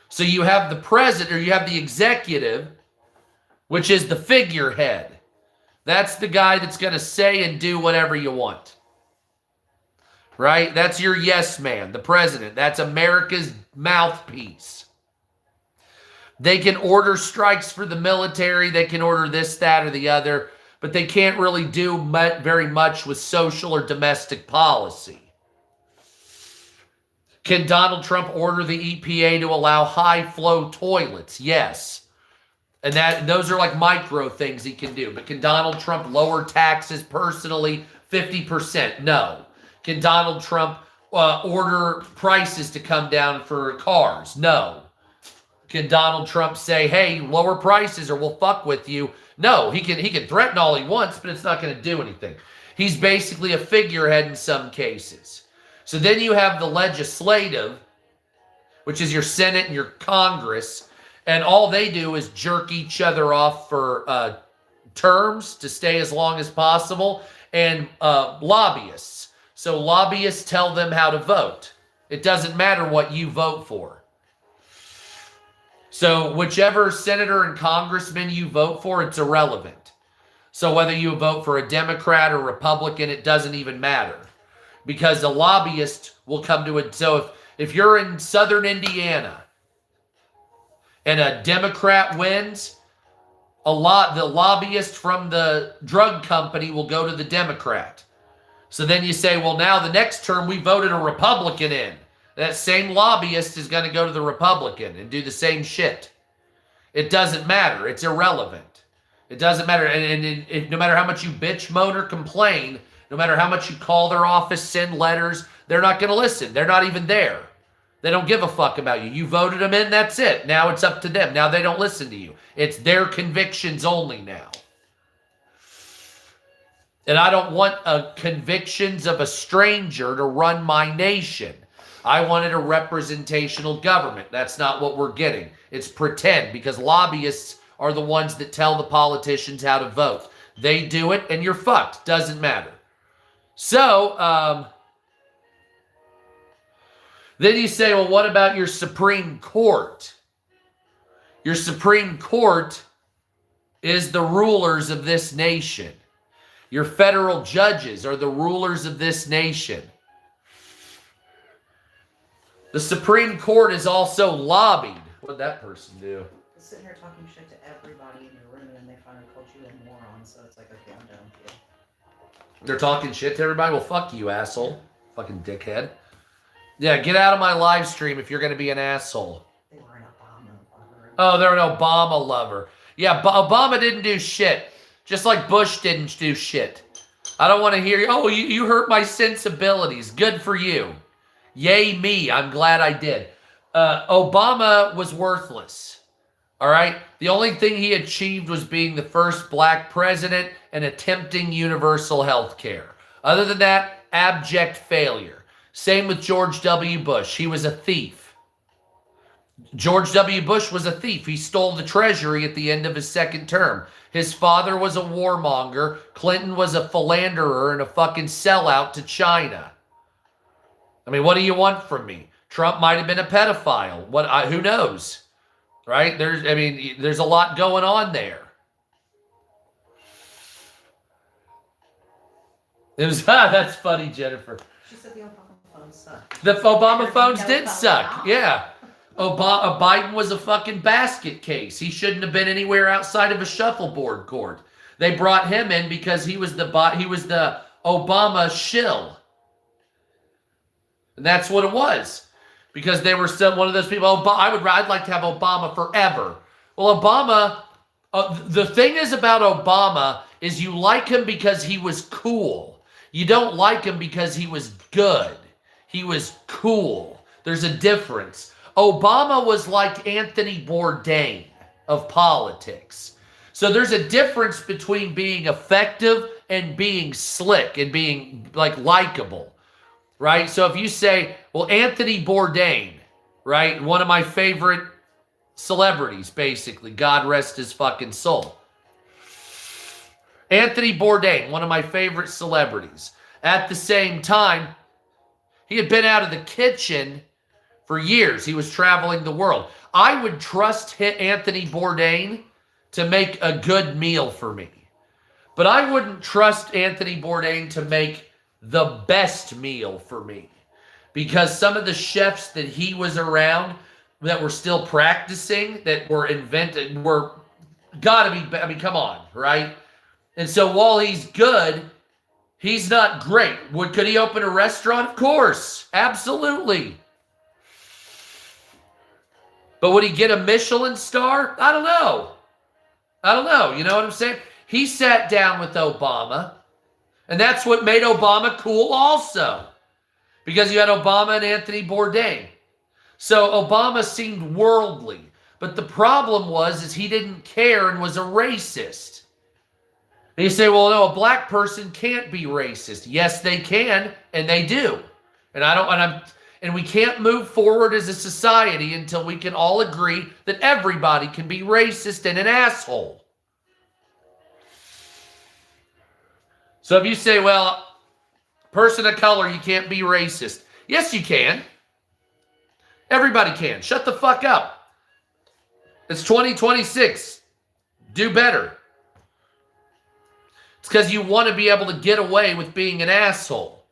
So you have the president, or you have the executive, which is the figurehead. That's the guy that's going to say and do whatever you want. Right? That's your yes man, the president. That's America's mouthpiece. They can order strikes for the military. They can order this, that, or the other. But they can't really do very much with social or domestic policy. Can Donald Trump order the EPA to allow high-flow toilets? Yes. And those are like micro things he can do. But can Donald Trump lower taxes personally 50%? No. Can Donald Trump order prices to come down for cars? No. Can Donald Trump say, hey, lower prices or we'll fuck with you? No, he can threaten all he wants, but it's not going to do anything. He's basically a figurehead in some cases. So then you have the legislative, which is your Senate and your Congress, and all they do is jerk each other off for terms to stay as long as possible, and lobbyists. So lobbyists tell them how to vote. It doesn't matter what you vote for. So whichever senator and congressman you vote for, it's irrelevant. So whether you vote for a Democrat or Republican, it doesn't even matter. Because the lobbyist will come to it. So if you're in southern Indiana and a Democrat wins, the lobbyist from the drug company will go to the Democrat. So then you say, well, now the next term we voted a Republican in. That same lobbyist is going to go to the Republican and do the same shit. It doesn't matter. It's irrelevant. It doesn't matter. And no matter how much you bitch, moan, or complain, no matter how much you call their office, send letters, they're not going to listen. They're not even there. They don't give a fuck about you. You voted them in, that's it. Now it's up to them. Now they don't listen to you. It's their convictions only now. And I don't want convictions of a stranger to run my nation. I wanted a representational government. That's not what we're getting. It's pretend, because lobbyists are the ones that tell the politicians how to vote. They do it and you're fucked. Doesn't matter. So, then you say, well, what about your Supreme Court? Your Supreme Court is the rulers of this nation. Your federal judges are the rulers of this nation. The Supreme Court is also lobbied. What did that person do? Sitting here talking shit to everybody in your room, and they finally called you a moron, so it's like, okay, I'm done with you. They're talking shit to everybody? Well, fuck you, asshole. Fucking dickhead. Yeah, get out of my live stream if you're going to be an asshole. They were an Obama lover. Oh, they're an Obama lover. Yeah, Obama didn't do shit. Just like Bush didn't do shit. I don't want to hear you. Oh, you hurt my sensibilities. Good for you. Yay me. I'm glad I did. Obama was worthless. All right? The only thing he achieved was being the first black president and attempting universal health care. Other than that, abject failure. Same with George W. Bush. He was a thief. George W. Bush was a thief. He stole the treasury at the end of his second term. His father was a warmonger. Clinton was a philanderer and a fucking sellout to China. I mean, what do you want from me? Trump might have been a pedophile. Who knows? Right? There's a lot going on there. That's funny, Jennifer. She said the Obama phones suck. The Obama phones did suck. Yeah. Biden was a fucking basket case. He shouldn't have been anywhere outside of a shuffleboard court. They brought him in because he was the Obama shill. And that's what it was. Because they were still one of those people, I'd like to have Obama forever. Well, Obama, the thing is about Obama is you like him because he was cool. You don't like him because he was good. He was cool. There's a difference. Obama was like Anthony Bourdain of politics. So there's a difference between being effective and being slick and being like likable, right? So if you say, well, Anthony Bourdain, right? One of my favorite celebrities, basically. God rest his fucking soul. Anthony Bourdain, one of my favorite celebrities. At the same time, he had been out of the kitchen for years. He was traveling the world. I would trust Anthony Bourdain to make a good meal for me. But I wouldn't trust Anthony Bourdain to make the best meal for me. Because some of the chefs that he was around that were still practicing, that were invented, were gotta be, come on, right? And so while he's good, he's not great. Could he open a restaurant? Of course. Absolutely. But would he get a Michelin star? I don't know. You know what I'm saying? He sat down with Obama And that's what made Obama cool also. Because you had Obama and Anthony Bourdain. So Obama seemed worldly. But the problem is he didn't care and was a racist. And you say, well, no, a black person can't be racist. Yes, they can, and they do. And we can't move forward as a society until we can all agree that everybody can be racist and an asshole. So if you say, well, person of color, you can't be racist. Yes, you can. Everybody can. Shut the fuck up. It's 2026. Do better. It's because you want to be able to get away with being an asshole.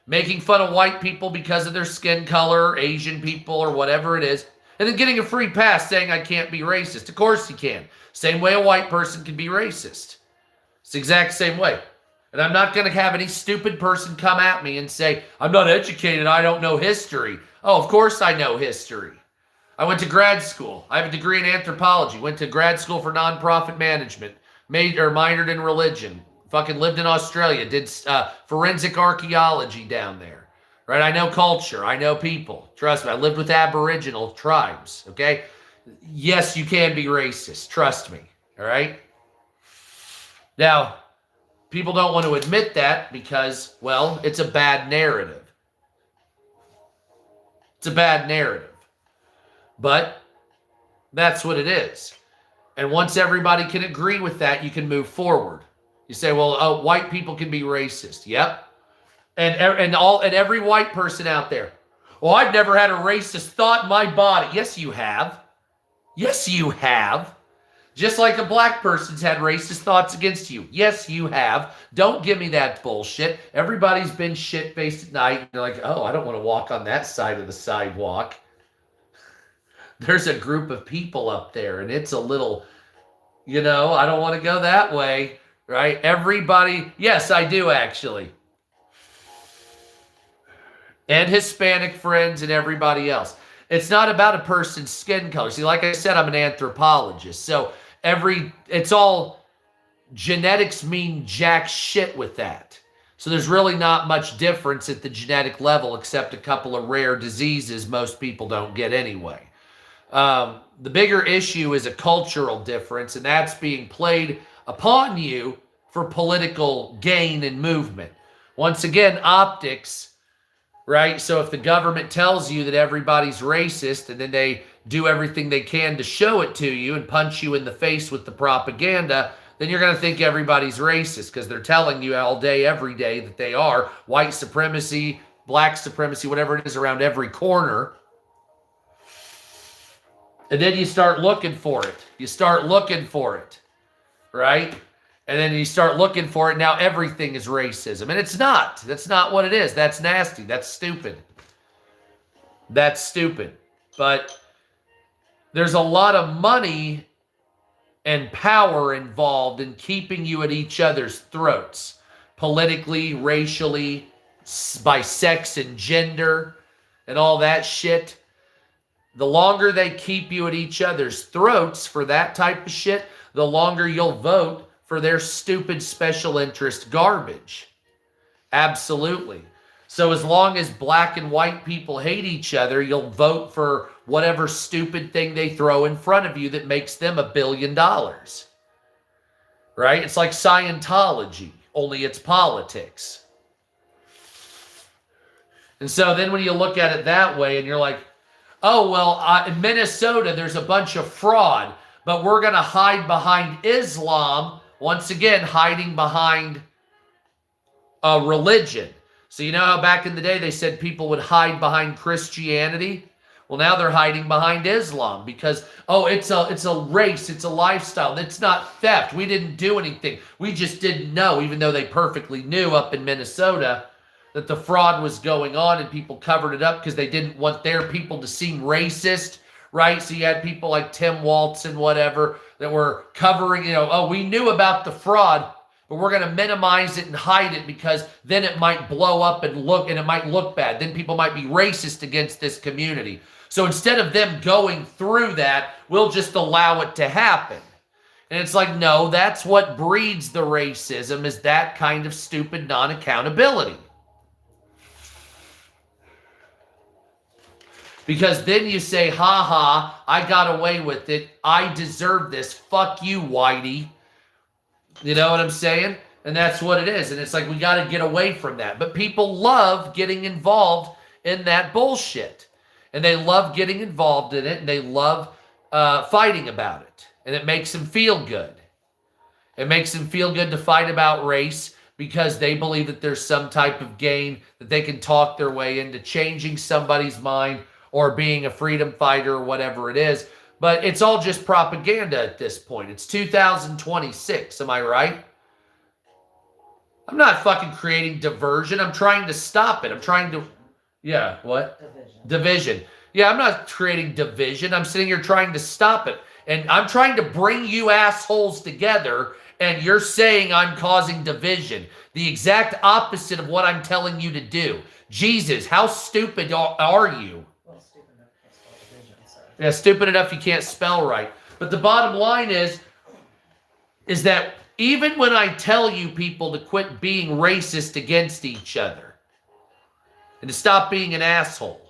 Making fun of white people because of their skin color, Asian people, or whatever it is. And then getting a free pass saying I can't be racist. Of course you can. Same way a white person can be racist. It's the exact same way. And I'm not going to have any stupid person come at me and say, I'm not educated, I don't know history. Oh, of course I know history. I went to grad school. I have a degree in anthropology. Went to grad school for nonprofit management. Minored in religion. Fucking lived in Australia. Did forensic archaeology down there. Right? I know culture. I know people. Trust me. I lived with Aboriginal tribes. Okay? Yes, you can be racist. Trust me. All right? Now, people don't want to admit that because, well, it's a bad narrative. It's a bad narrative. But that's what it is. And once everybody can agree with that, you can move forward. You say, well, white people can be racist. Yep. And every white person out there. Well, I've never had a racist thought in my body. Yes, you have. Yes, you have. Just like a black person's had racist thoughts against you. Yes, you have. Don't give me that bullshit. Everybody's been shit-faced at night. And they're like, oh, I don't want to walk on that side of the sidewalk. There's a group of people up there, and it's a little, I don't want to go that way, right? Everybody, yes, I do actually. And Hispanic friends and everybody else. It's not about a person's skin color. See, like I said, I'm an anthropologist. So it's all genetics mean jack shit with that. So there's really not much difference at the genetic level except a couple of rare diseases most people don't get anyway. The bigger issue is a cultural difference, and that's being played upon you for political gain and movement. Once again, optics, right? So if the government tells you that everybody's racist and then they do everything they can to show it to you and punch you in the face with the propaganda, then you're going to think everybody's racist because they're telling you all day, every day that they are. White supremacy, black supremacy, whatever it is around every corner. And then you start looking for it. You start looking for it, right? And then you start looking for it. Now everything is racism. And it's not. That's not what it is. That's nasty. That's stupid. That's stupid. But there's a lot of money and power involved in keeping you at each other's throats. Politically, racially, by sex and gender, and all that shit. The longer they keep you at each other's throats for that type of shit, the longer you'll vote for their stupid special interest garbage. Absolutely. So as long as black and white people hate each other, you'll vote for whatever stupid thing they throw in front of you that makes them $1 billion. Right? It's like Scientology, only it's politics. And so then when you look at it that way and you're like, oh, well, in Minnesota, there's a bunch of fraud, but we're going to hide behind Islam, once again, hiding behind a religion. So you know how back in the day they said people would hide behind Christianity? Well, now they're hiding behind Islam because, oh, it's a race, it's a lifestyle. It's not theft. We didn't do anything. We just didn't know, even though they perfectly knew up in Minnesota that the fraud was going on and people covered it up because they didn't want their people to seem racist, right? So you had people like Tim Walz and whatever that were covering, oh, we knew about the fraud, but we're going to minimize it and hide it because then it might blow up and it might look bad. Then people might be racist against this community. So instead of them going through that, we'll just allow it to happen. And it's like, no, that's what breeds the racism, is that kind of stupid non-accountability. Because then you say, ha ha, I got away with it. I deserve this. Fuck you, Whitey. You know what I'm saying? And that's what it is. And it's like, we got to get away from that. But people love getting involved in that bullshit. And they love getting involved in it. And they love fighting about it. And it makes them feel good. It makes them feel good to fight about race because they believe that there's some type of gain that they can talk their way into changing somebody's mind or being a freedom fighter or whatever it is. But it's all just propaganda at this point. It's 2026, am I right? I'm not fucking creating diversion. I'm trying to stop it. I'm trying to... Yeah, what? Division. Yeah, I'm not creating division. I'm sitting here trying to stop it. And I'm trying to bring you assholes together, and you're saying I'm causing division. The exact opposite of what I'm telling you to do. Jesus, how stupid are you? Well, stupid enough you can't spell division, so. Yeah, stupid enough you can't spell right. But the bottom line is that even when I tell you people to quit being racist against each other and to stop being an asshole,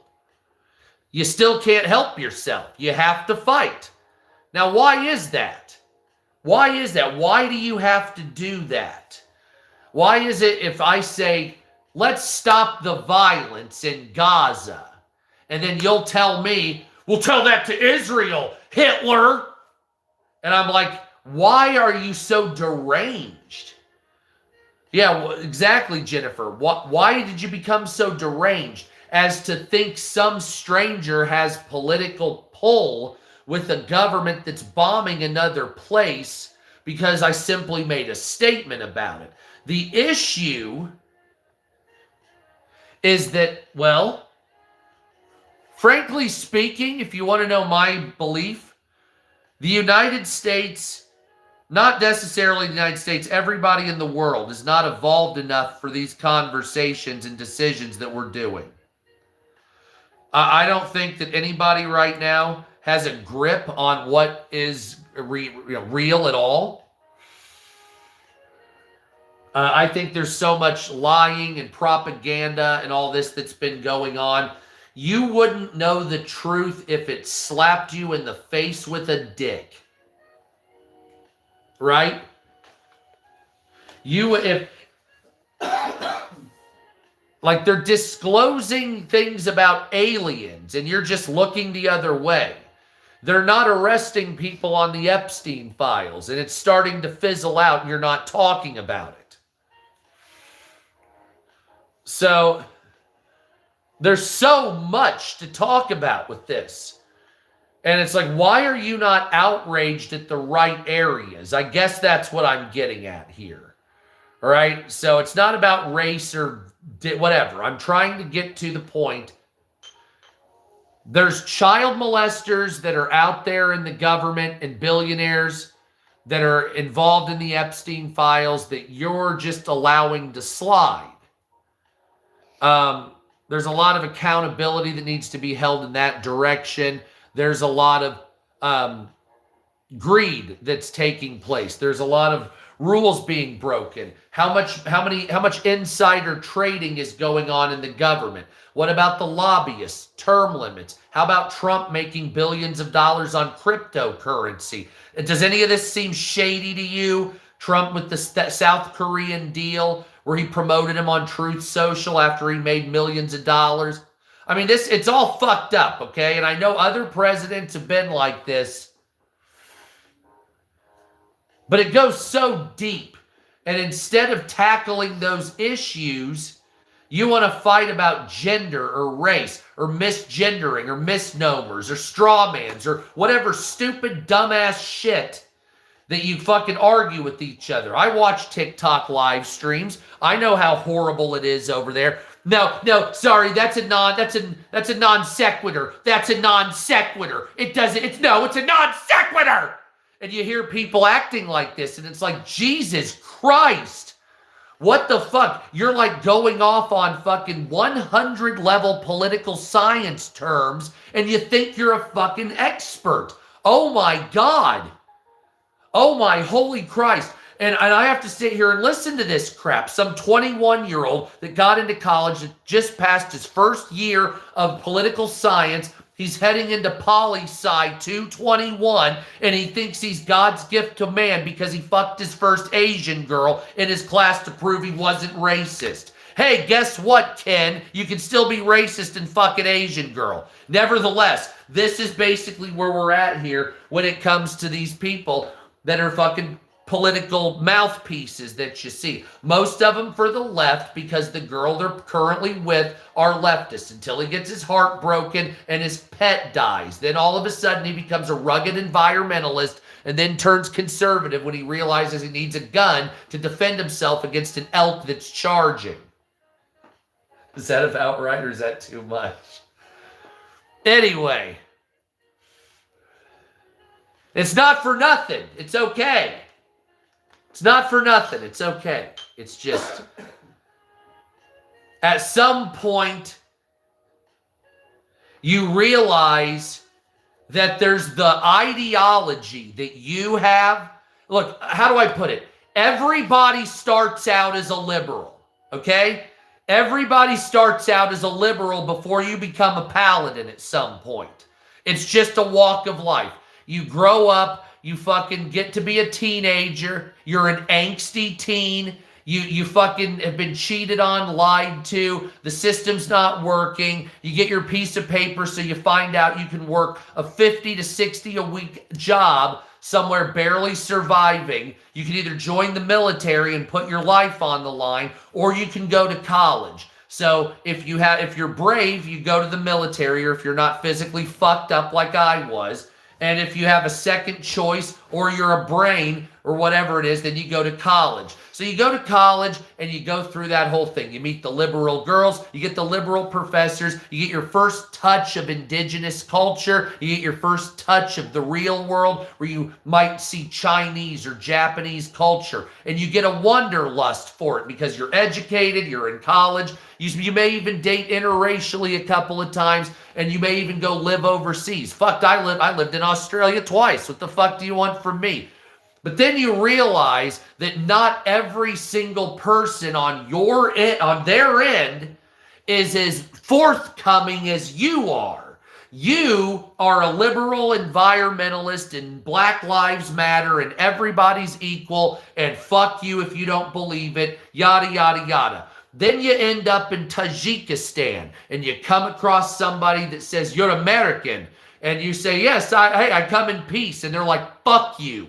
you still can't help yourself. You have to fight. Now, why is that? Why is that? Why do you have to do that? Why is it if I say, let's stop the violence in Gaza, and then you'll tell me, we'll tell that to Israel, Hitler. And I'm like, why are you so deranged? Yeah, well, exactly, Jennifer. Why did you become so deranged as to think some stranger has political pull with a government that's bombing another place because I simply made a statement about it? The issue is that, well, frankly speaking, if you want to know my belief, the United States, not necessarily the United States, everybody in the world is not evolved enough for these conversations and decisions that we're doing. I don't think that anybody right now has a grip on what is real at all. I think there's so much lying and propaganda and all this that's been going on. You wouldn't know the truth if it slapped you in the face with a dick. Right? Like they're disclosing things about aliens and you're just looking the other way. They're not arresting people on the Epstein files and it's starting to fizzle out and you're not talking about it. So there's so much to talk about with this. And it's like, why are you not outraged at the right areas? I guess that's what I'm getting at here. All right? So it's not about race or whatever. I'm trying to get to the point. There's child molesters that are out there in the government and billionaires that are involved in the Epstein files that you're just allowing to slide. There's a lot of accountability that needs to be held in that direction. There's a lot of greed that's taking place. There's a lot of rules being broken. How much insider trading is going on in the government? What about the lobbyists, term limits? How about Trump making billions of dollars on cryptocurrency? Does any of this seem shady to you? Trump with the South Korean deal where he promoted him on Truth Social after he made millions of dollars. I mean, it's all fucked up, okay? And I know other presidents have been like this. But it goes so deep. And instead of tackling those issues, you want to fight about gender or race or misgendering or misnomers or strawmans or whatever stupid, dumbass shit that you fucking argue with each other. I watch TikTok live streams. I know how horrible it is over there. No, sorry, that's a non sequitur. That's a non sequitur. It's a non sequitur. And you hear people acting like this, and it's like, Jesus Christ. What the fuck? You're like going off on fucking 100 level political science terms, and you think you're a fucking expert. Oh my God. Oh my holy Christ. And I have to sit here and listen to this crap. Some 21-year-old that got into college, that just passed his first year of political science. He's heading into poli-sci 221, and he thinks he's God's gift to man because he fucked his first Asian girl in his class to prove he wasn't racist. Hey, guess what, Ken? You can still be racist and fuck an Asian girl. Nevertheless, this is basically where we're at here when it comes to these people that are fucking political mouthpieces that you see. Most of them for the left because the girl they're currently with are leftists until he gets his heart broken and his pet dies. Then all of a sudden he becomes a rugged environmentalist and then turns conservative when he realizes he needs a gun to defend himself against an elk that's charging. Is that about right or is that too much? Anyway, it's not for nothing. It's okay. It's not for nothing. It's okay. It's just, at some point, you realize that there's the ideology that you have. Look, how do I put it? Everybody starts out as a liberal, okay? Everybody starts out as a liberal before you become a paladin at some point. It's just a walk of life. You grow up, you fucking get to be a teenager, you're an angsty teen, you fucking have been cheated on, lied to, the system's not working, you get your piece of paper so you find out you can work a 50 to 60 a week job somewhere barely surviving. You can either join the military and put your life on the line, or you can go to college. So if you're brave, you go to the military, or if you're not physically fucked up like I was. And if you have a second choice or you're a brain or whatever it is, then you go to college. So you go to college and you go through that whole thing. You meet the liberal girls, you get the liberal professors, you get your first touch of indigenous culture, you get your first touch of the real world where you might see Chinese or Japanese culture. And you get a wanderlust for it because you're educated, you're in college, you may even date interracially a couple of times, and you may even go live overseas. Fuck, I lived in Australia twice. What the fuck do you want from me? But then you realize that not every single person on their end is as forthcoming as you are. You are a liberal environmentalist and Black Lives Matter and everybody's equal and fuck you if you don't believe it, yada, yada, yada. Then you end up in Tajikistan and you come across somebody that says you're American and you say, yes, I come in peace. And they're like, fuck you.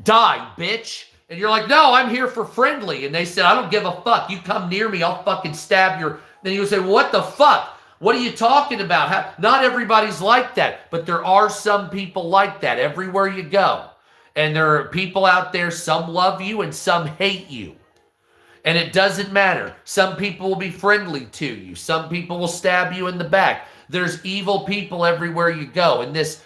Die, bitch. And you're like, no, I'm here for friendly. And they said, I don't give a fuck. You come near me, I'll fucking stab your... Then you say, what the fuck? What are you talking about? Not everybody's like that, but there are some people like that everywhere you go. And there are people out there, some love you and some hate you. And it doesn't matter. Some people will be friendly to you. Some people will stab you in the back. There's evil people everywhere you go. And this,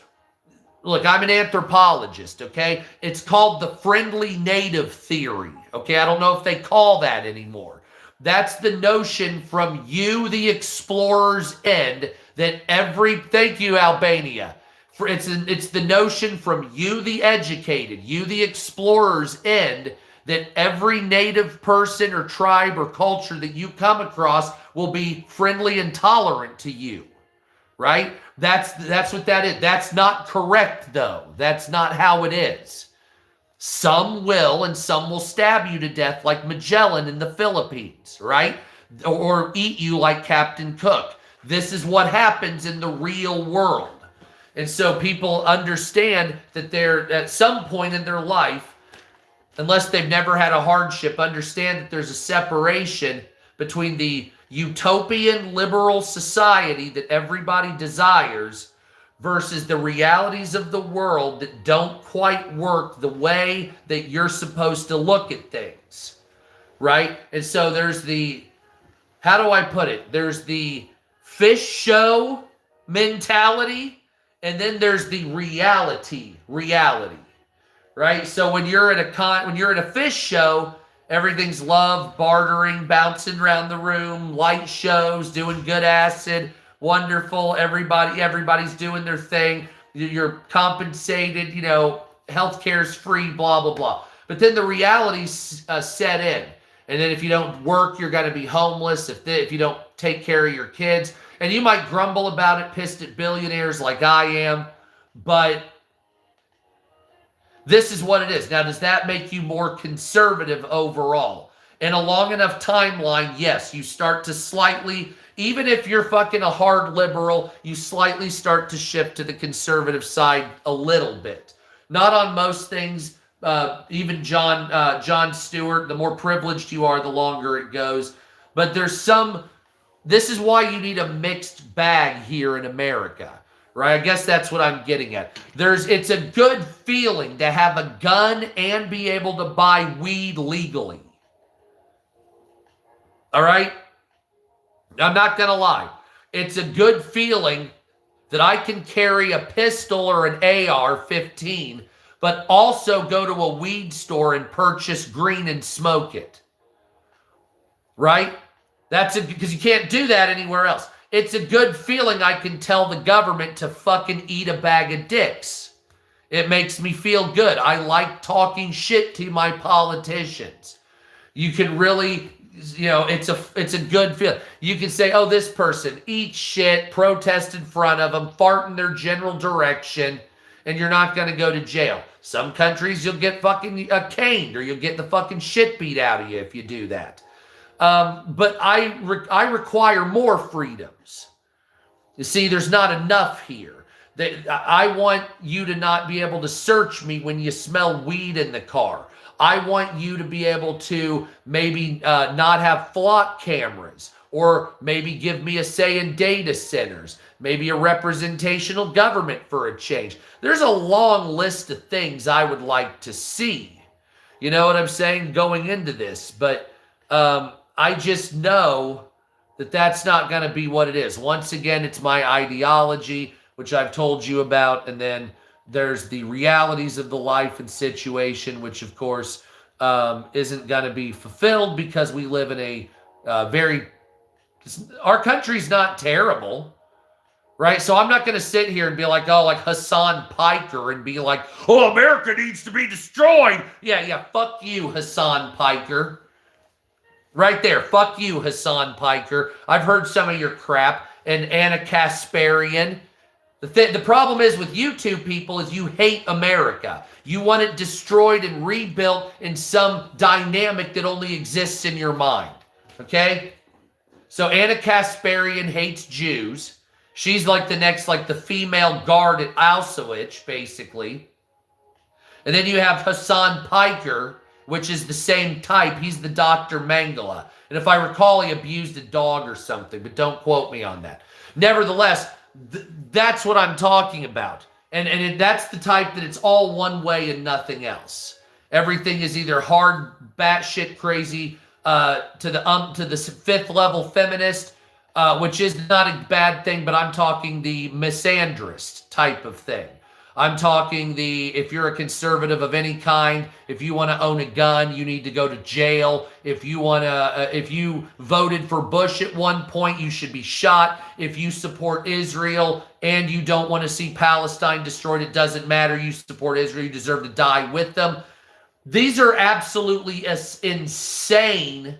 look, I'm an anthropologist, okay? It's called the friendly native theory, okay? I don't know if they call that anymore. That's the notion from you, the explorer's end, that thank you, Albania. It's the notion from you, the educated, you, the explorer's end, that every native person or tribe or culture that you come across will be friendly and tolerant to you, right? That's what that is. That's not correct, though. That's not how it is. Some will, and some will stab you to death like Magellan in the Philippines, right? Or eat you like Captain Cook. This is what happens in the real world. And so people understand that they're, at some point in their life, unless they've never had a hardship, understand that there's a separation between the utopian liberal society that everybody desires versus the realities of the world that don't quite work the way that you're supposed to look at things, right? And so there's the, how do I put it? There's the fish show mentality, and then there's the reality. Right? So when you're at a fish show, everything's love, bartering, bouncing around the room, light shows, doing good acid, wonderful. Everybody's doing their thing. You're compensated, healthcare is free, blah, blah, blah. But then the realities set in. And then if you don't work, you're going to be homeless. If you don't take care of your kids. And you might grumble about it, pissed at billionaires like I am. But this is what it is. Now, does that make you more conservative overall? In a long enough timeline, yes, you start to slightly, even if you're fucking a hard liberal, you slightly start to shift to the conservative side a little bit. Not on most things. Even John Stewart, the more privileged you are, the longer it goes. But there's this is why you need a mixed bag here in America, right? I guess that's what I'm getting at. It's a good feeling to have a gun and be able to buy weed legally. All right? I'm not going to lie. It's a good feeling that I can carry a pistol or an AR-15, but also go to a weed store and purchase green and smoke it. Right? Because you can't do that anywhere else. It's a good feeling I can tell the government to fucking eat a bag of dicks. It makes me feel good. I like talking shit to my politicians. You can really, it's a good feeling. You can say, oh, this person eats shit, protest in front of them, fart in their general direction, and you're not going to go to jail. Some countries you'll get fucking caned, or you'll get the fucking shit beat out of you if you do that. But I require more freedoms. You see, there's not enough here. I want you to not be able to search me when you smell weed in the car. I want you to be able to maybe not have flock cameras, or maybe give me a say in data centers, maybe a representational government for a change. There's a long list of things I would like to see. You know what I'm saying? Going into this. But I just know that that's not going to be what it is. Once again, it's my ideology, which I've told you about. And then there's the realities of the life and situation, which, of course, isn't going to be fulfilled because we live in a our country's not terrible, right? So I'm not going to sit here and be like, oh, like Hassan Piker, and be like, oh, America needs to be destroyed. Yeah, fuck you, Hassan Piker. Right there, fuck you, Hassan Piker. I've heard some of your crap. And Anna Kasparian. The problem is with you two people is you hate America. You want it destroyed and rebuilt in some dynamic that only exists in your mind. Okay? So Anna Kasparian hates Jews. She's like the next, like the female guard at Auschwitz, basically. And then you have Hassan Piker, which is the same type. He's the Dr. Mengele. And if I recall, he abused a dog or something, but don't quote me on that. Nevertheless, that's what I'm talking about. And that's the type that it's all one way and nothing else. Everything is either hard, batshit crazy, to the fifth level feminist, which is not a bad thing, but I'm talking the misandrist type of thing. I'm talking if you're a conservative of any kind, if you want to own a gun, you need to go to jail. If you voted for Bush at one point, you should be shot. If you support Israel and you don't want to see Palestine destroyed, it doesn't matter. You support Israel, you deserve to die with them. These are absolutely insane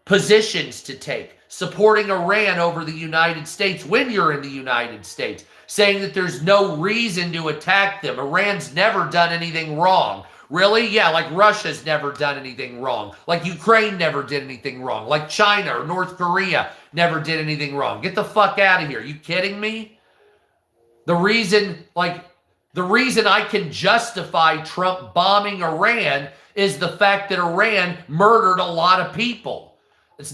positions to take. Supporting Iran over the United States when you're in the United States. Saying that there's no reason to attack them. Iran's never done anything wrong. Really? Yeah, like Russia's never done anything wrong. Like Ukraine never did anything wrong. Like China or North Korea never did anything wrong. Get the fuck out of here. You kidding me? The reason I can justify Trump bombing Iran is the fact that Iran murdered a lot of people.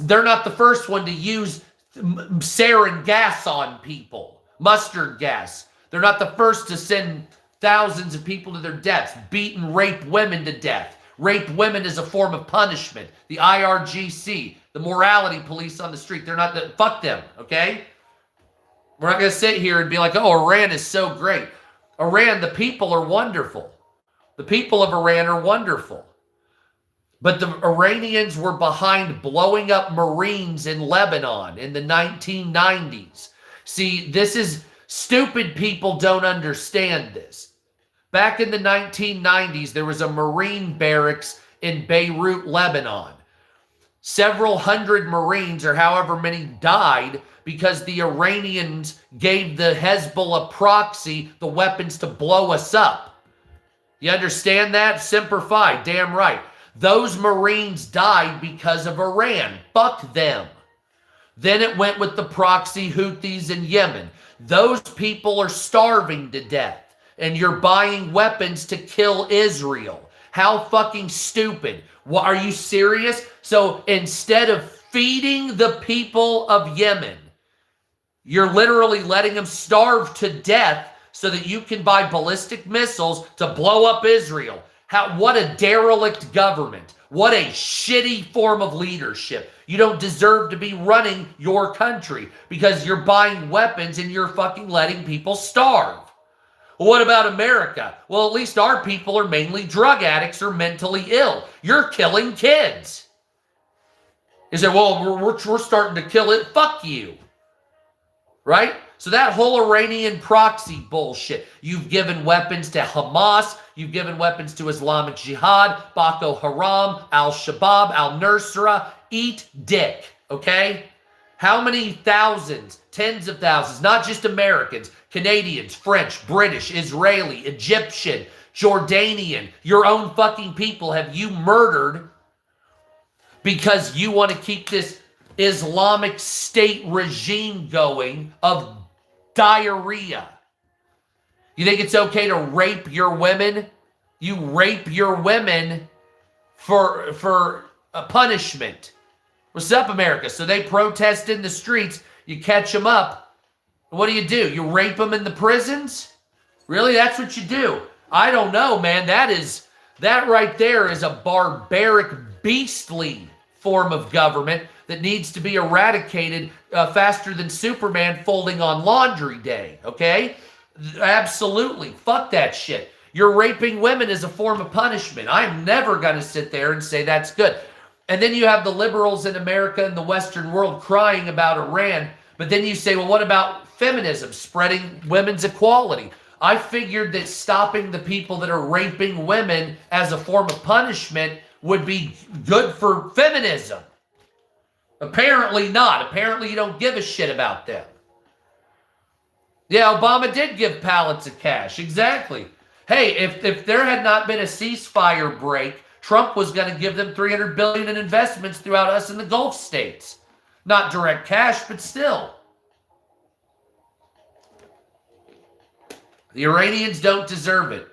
They're not the first one to use sarin gas on people. Mustard gas. They're not the first to send thousands of people to their deaths, beat and rape women to death. Rape women is a form of punishment. The IRGC, the morality police on the street, fuck them, okay? We're not going to sit here and be like, oh, Iran is so great. Iran, the people are wonderful. The people of Iran are wonderful. But the Iranians were behind blowing up Marines in Lebanon in the 1990s. See, stupid people don't understand this. Back in the 1990s, there was a Marine barracks in Beirut, Lebanon. Several hundred Marines, or however many, died because the Iranians gave the Hezbollah proxy the weapons to blow us up. You understand that? Semper Fi, damn right. Those Marines died because of Iran. Fuck them. Then it went with the proxy Houthis in Yemen. Those people are starving to death, and you're buying weapons to kill Israel. How fucking stupid. What, are you serious? So instead of feeding the people of Yemen, you're literally letting them starve to death so that you can buy ballistic missiles to blow up Israel. What a derelict government. What a shitty form of leadership. You don't deserve to be running your country because you're buying weapons and you're fucking letting people starve. Well, what about America? Well, at least our people are mainly drug addicts or mentally ill. You're killing kids. You say, well, we're starting to kill it. Fuck you. Right? So that whole Iranian proxy bullshit. You've given weapons to Hamas. You've given weapons to Islamic Jihad, Boko Haram, Al-Shabaab, Al-Nusra. Eat dick, okay? How many thousands, tens of thousands, not just Americans, Canadians, French, British, Israeli, Egyptian, Jordanian, your own fucking people have you murdered because you want to keep this Islamic State regime going of diarrhea? You think it's okay to rape your women? You rape your women for a punishment. What's up, America? So they protest in the streets. You catch them up. What do? You rape them in the prisons? Really? That's what you do? I don't know, man. That right there is a barbaric, beastly form of government that needs to be eradicated faster than Superman folding on laundry day, okay? Absolutely. Fuck that shit. You're raping women as a form of punishment. I'm never going to sit there and say that's good. And then you have the liberals in America and the Western world crying about Iran. But then you say, well, what about feminism, spreading women's equality? I figured that stopping the people that are raping women as a form of punishment would be good for feminism. Apparently not. Apparently you don't give a shit about them. Yeah, Obama did give pallets of cash. Exactly. Hey, if there had not been a ceasefire break, Trump was going to give them $300 billion in investments throughout us in the Gulf states. Not direct cash, but still. The Iranians don't deserve it.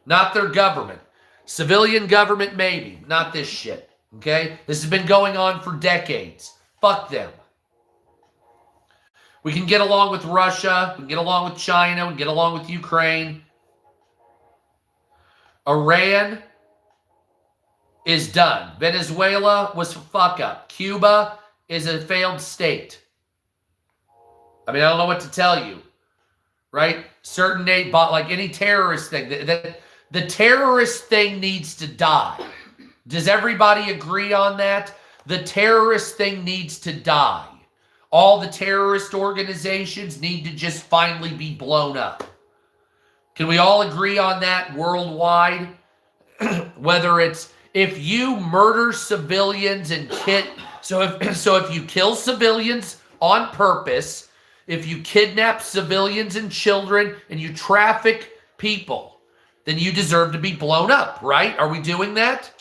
Not their government. Civilian government, maybe. Not this shit. Okay? This has been going on for decades. Fuck them. We can get along with Russia. We can get along with China. We can get along with Ukraine. Iran is done. Venezuela was a fuck up. Cuba is a failed state. I mean, I don't know what to tell you. Right? Certain name, like any terrorist thing. The terrorist thing needs to die. Does everybody agree on that? The terrorist thing needs to die. All the terrorist organizations need to just finally be blown up. Can we all agree on that worldwide? Whether it's if you murder civilians and so if you kill civilians on purpose, if you kidnap civilians and children and you traffic people, then you deserve to be blown up, right? Are we doing that?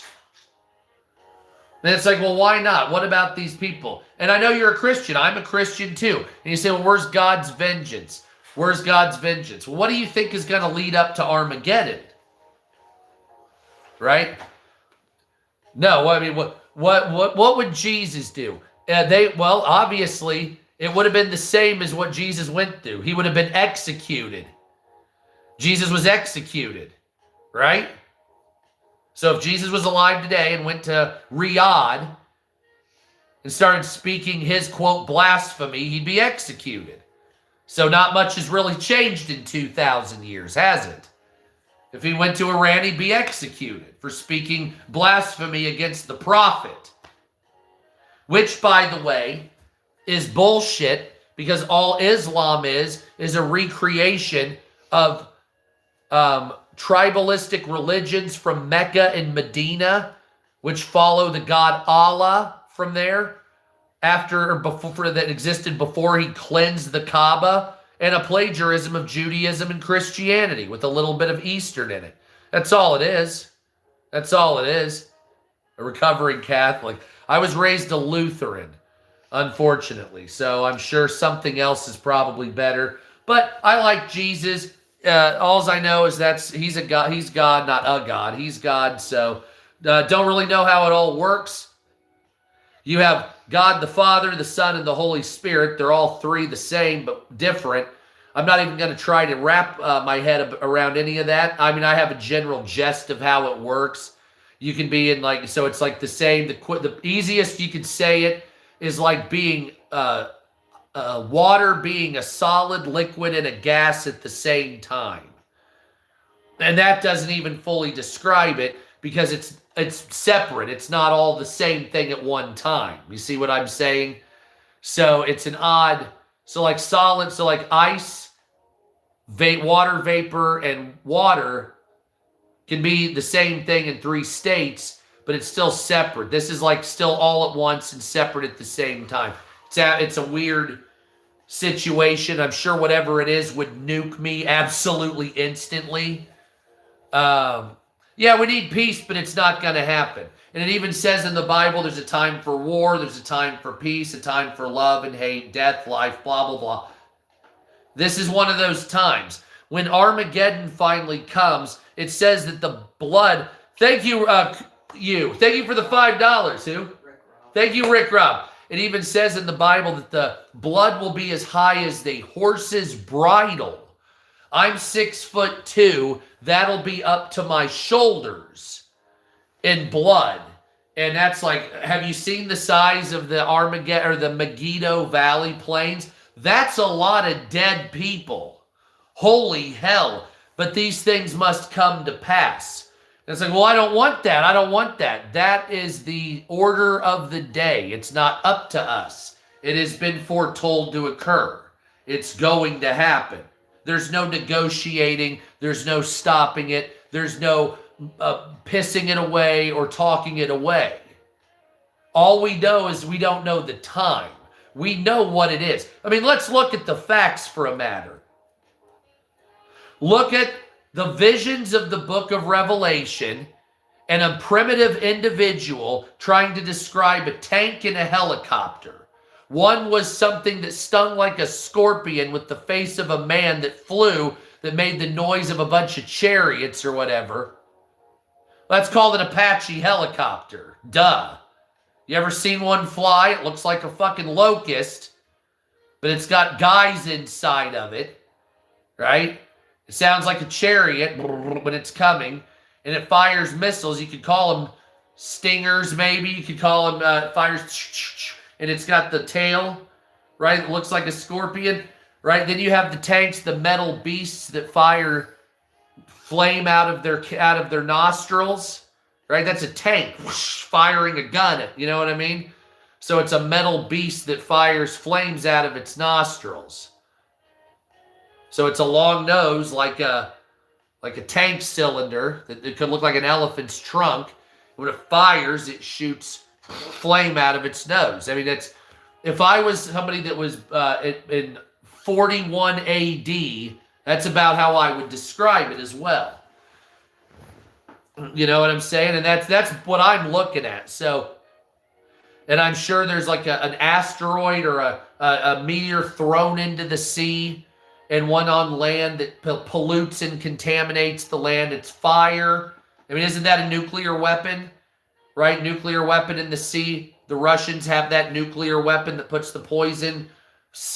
And it's like, well, why not? What about these people? And I know you're a Christian. I'm a Christian too. And you say, well, where's God's vengeance? Where's God's vengeance? Well, what do you think is going to lead up to Armageddon? Right? No, I mean, what would Jesus do? Well, obviously, it would have been the same as what Jesus went through. He would have been executed. Jesus was executed, right? So if Jesus was alive today and went to Riyadh and started speaking his, quote, blasphemy, he'd be executed. So not much has really changed in 2,000 years, has it? If he went to Iran, he'd be executed for speaking blasphemy against the prophet. Which, by the way, is bullshit, because all Islam is a recreation of tribalistic religions from Mecca and Medina, which follow the god Allah from there, after or before that existed before he cleansed the Kaaba, and a plagiarism of Judaism and Christianity with a little bit of Eastern in it. That's all it is. That's all it is. A recovering Catholic. I was raised a Lutheran, unfortunately, so I'm sure something else is probably better. But I like Jesus. All I know is he's a God. He's God, not a God. He's God. So don't really know how it all works. You have God the Father, the Son, and the Holy Spirit. They're all three the same, but different. I'm not even going to try to wrap my head around any of that. I mean, I have a general gist of how it works. You can be in so it's like the same. The easiest you could say it is like being water being a solid, liquid, and a gas at the same time. And that doesn't even fully describe it because it's separate. It's not all the same thing at one time. You see what I'm saying? So it's an odd, so like solid, so like ice, water vapor, and water can be the same thing in three states, but it's still separate. This is like still all at once and separate at the same time. It's a weird situation. I'm sure whatever it is would nuke me absolutely instantly. Yeah, we need peace, but it's not going to happen. And it even says in the Bible, there's a time for war, there's a time for peace, a time for love and hate, death, life, blah, blah, blah. This is one of those times. When Armageddon finally comes, it says that the blood, thank you for the $5, who? Thank you, Rick Rob. It even says in the Bible that the blood will be as high as the horse's bridle. I'm 6'2". That'll be up to my shoulders in blood. And that's like, have you seen the size of the Armageddon or the Megiddo Valley plains? That's a lot of dead people. Holy hell. But these things must come to pass. And it's like, well, I don't want that. I don't want that. That is the order of the day. It's not up to us. It has been foretold to occur. It's going to happen. There's no negotiating. There's no stopping it. There's no pissing it away or talking it away. All we know is we don't know the time. We know what it is. I mean, let's look at the facts for a matter. Look at the visions of the book of Revelation and a primitive individual trying to describe a tank and a helicopter. One was something that stung like a scorpion with the face of a man that flew, that made the noise of a bunch of chariots or whatever. That's called an Apache helicopter. Duh. You ever seen one fly? It looks like a fucking locust, but it's got guys inside of it, right? It sounds like a chariot when it's coming, and it fires missiles. You could call them stingers, maybe. You could call them fires, and it's got the tail, right? It looks like a scorpion, right? Then you have the tanks, the metal beasts that fire flame out of their nostrils, right? That's a tank firing a gun. You know what I mean? So it's a metal beast that fires flames out of its nostrils. So it's a long nose like a tank cylinder that it could look like an elephant's trunk. When it fires, it shoots flame out of its nose. I mean, if I was somebody that was in 41 AD, that's about how I would describe it as well. You know what I'm saying? And that's what I'm looking at. So, and I'm sure there's like an asteroid or a meteor thrown into the sea and one on land that pollutes and contaminates the land. It's fire. I mean, isn't that a nuclear weapon? Right? Nuclear weapon in the sea. The Russians have that nuclear weapon that puts the poison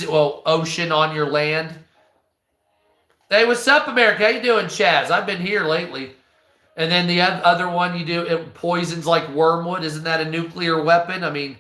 ocean on your land. Hey, what's up, America? How you doing, Chaz? I've been here lately. And then the other one you do, it poisons like wormwood. Isn't that a nuclear weapon? I mean,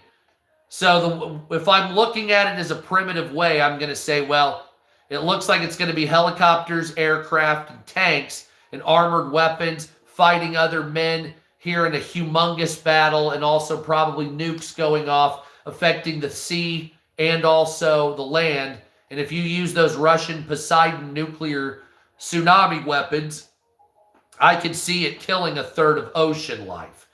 so if I'm looking at it as a primitive way, I'm going to say, well, it looks like it's going to be helicopters, aircraft, and tanks, and armored weapons fighting other men here in a humongous battle, and also probably nukes going off, affecting the sea and also the land. And if you use those Russian Poseidon nuclear tsunami weapons, I could see it killing a third of ocean life.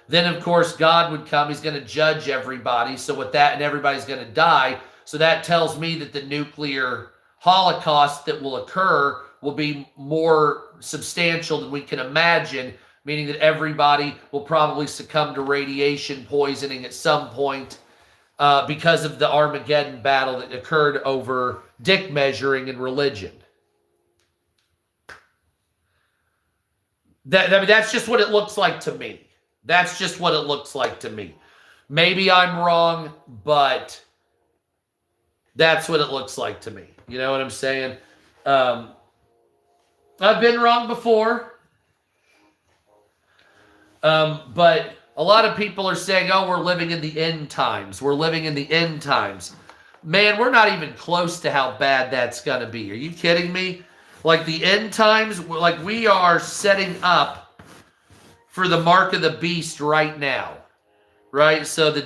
Then, of course, God would come. He's going to judge everybody. So with that, and everybody's going to die. So that tells me that the nuclear holocaust that will occur will be more substantial than we can imagine, meaning that everybody will probably succumb to radiation poisoning at some point because of the Armageddon battle that occurred over dick measuring and religion. That's just what it looks like to me. That's just what it looks like to me. Maybe I'm wrong, but that's what it looks like to me. You know what I'm saying? I've been wrong before. But a lot of people are saying, oh, we're living in the end times. We're living in the end times. Man, we're not even close to how bad that's going to be. Are you kidding me? Like the end times, like we are setting up for the mark of the beast right now. Right? So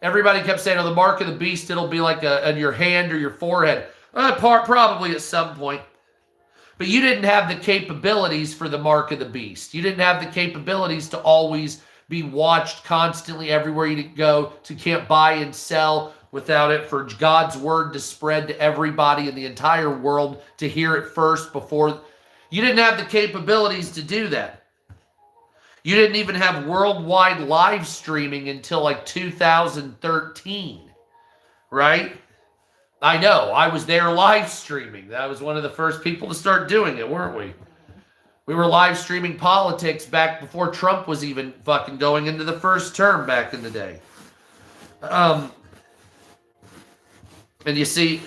everybody kept saying, oh, the mark of the beast, it'll be like on your hand or your forehead. Probably at some point. But you didn't have the capabilities for the mark of the beast. You didn't have the capabilities to always be watched constantly everywhere you go, to can't buy and sell without it, for God's word to spread to everybody in the entire world, to hear it first before. You didn't have the capabilities to do that. You didn't even have worldwide live streaming until like 2013, right? I know, I was there live streaming. That was one of the first people to start doing it, weren't we? We were live streaming politics back before Trump was even fucking going into the first term back in the day. And you see,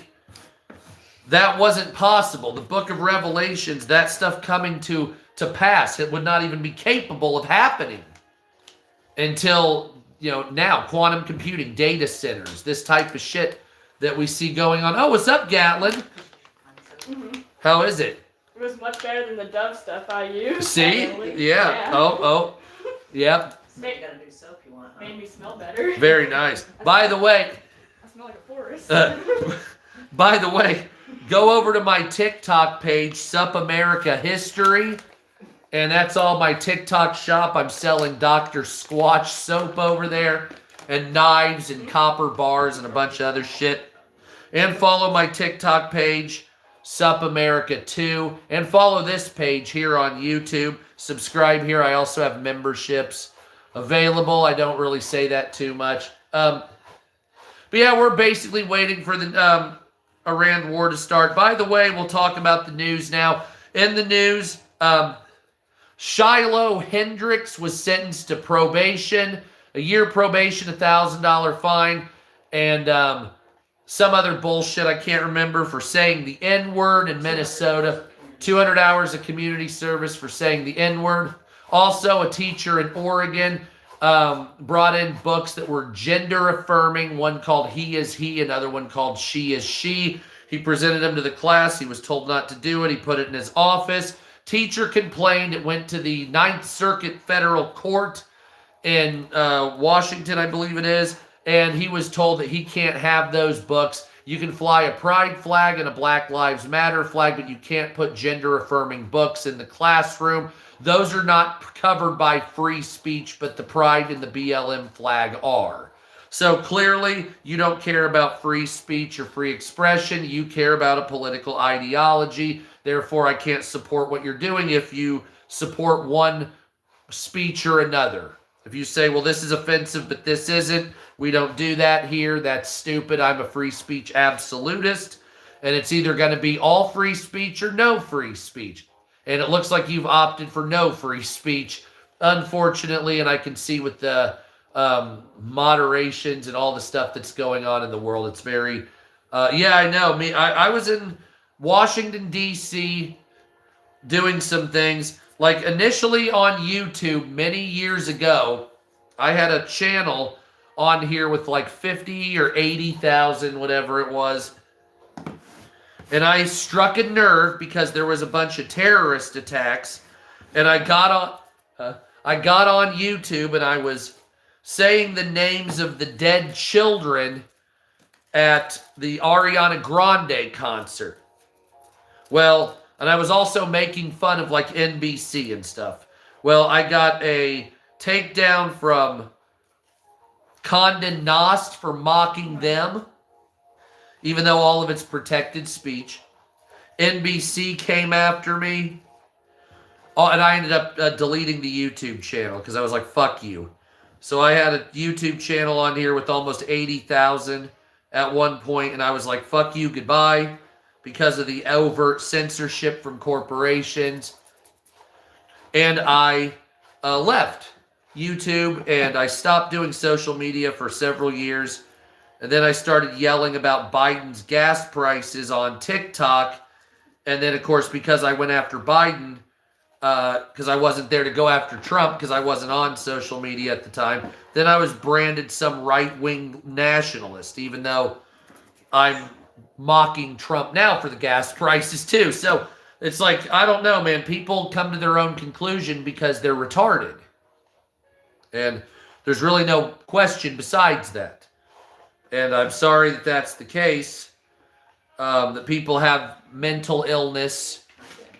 that wasn't possible. The book of Revelations, that stuff coming to pass, it would not even be capable of happening until, now, quantum computing, data centers, this type of shit that we see going on. Oh, what's up, Gatlin? Mm-hmm. How is it? It was much better than the Dove stuff I used. See? Yeah. Oh. Yep. You gotta do soap you want, huh? Made me smell better. Very nice. By the way, I smell like a forest. Go over to my TikTok page, Sup America History, and that's all my TikTok shop. I'm selling Dr. Squatch soap over there, and knives and copper bars and a bunch of other shit. And follow my TikTok page, Sup America 2, and follow this page here on YouTube. Subscribe here. I also have memberships available. I don't really say that too much. But yeah, we're basically waiting for the Iran war to start. By the way, we'll talk about the news now. In the news, Shiloh Hendricks was sentenced to probation, a year probation, $1,000 fine, and some other bullshit I can't remember for saying the N-word in Minnesota. 200 hours of community service for saying the N-word. Also, a teacher in Oregon brought in books that were gender affirming. One called He Is He, another one called She Is She. He presented them to the class. He was told not to do it. He put it in his office. Teacher complained. It went to the 9th Circuit Federal Court in Washington, I believe it is. And he was told that he can't have those books. You can fly a pride flag and a Black Lives Matter flag, but you can't put gender-affirming books in the classroom. Those are not covered by free speech, but the pride and the BLM flag are. So clearly, you don't care about free speech or free expression. You care about a political ideology. Therefore, I can't support what you're doing if you support one speech or another. If you say, well, this is offensive, but this isn't, we don't do that here, that's stupid, I'm a free speech absolutist, and it's either going to be all free speech or no free speech. And it looks like you've opted for no free speech, unfortunately, and I can see with the moderations and all the stuff that's going on in the world, it's very, yeah, I know. I was in Washington, D.C., doing some things. Like initially on YouTube many years ago, I had a channel on here with like 50 or 80,000, whatever it was. And I struck a nerve because there was a bunch of terrorist attacks. And I got on YouTube and I was saying the names of the dead children at the Ariana Grande concert. Well, And I was also making fun of like NBC and stuff. Well, I got a takedown from Condé Nast for mocking them, even though all of it's protected speech. NBC came after me. Oh, and I ended up deleting the YouTube channel because I was like, fuck you. So I had a YouTube channel on here with almost 80,000 at one point, and I was like, fuck you, goodbye, because of the overt censorship from corporations. And I left YouTube, and I stopped doing social media for several years. And then I started yelling about Biden's gas prices on TikTok. And then, of course, because I went after Biden, because I wasn't there to go after Trump, because I wasn't on social media at the time, then I was branded some right-wing nationalist, even though I'm mocking Trump now for the gas prices too. So it's like, I don't know, man. People come to their own conclusion because they're retarded. And there's really no question besides that. And I'm sorry that that's the case, that people have mental illness,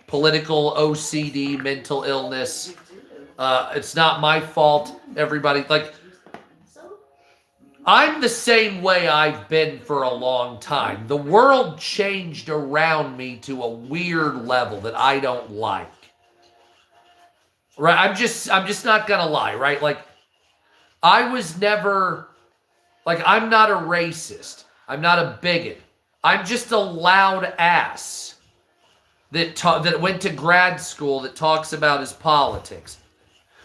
political OCD, mental illness. It's not my fault. Everybody, like, I'm the same way I've been for a long time. The world changed around me to a weird level that I don't like. Right? I'm just not gonna lie, right? Like, I was never, like, I'm not a racist. I'm not a bigot. I'm just a loud ass that went to grad school that talks about his politics.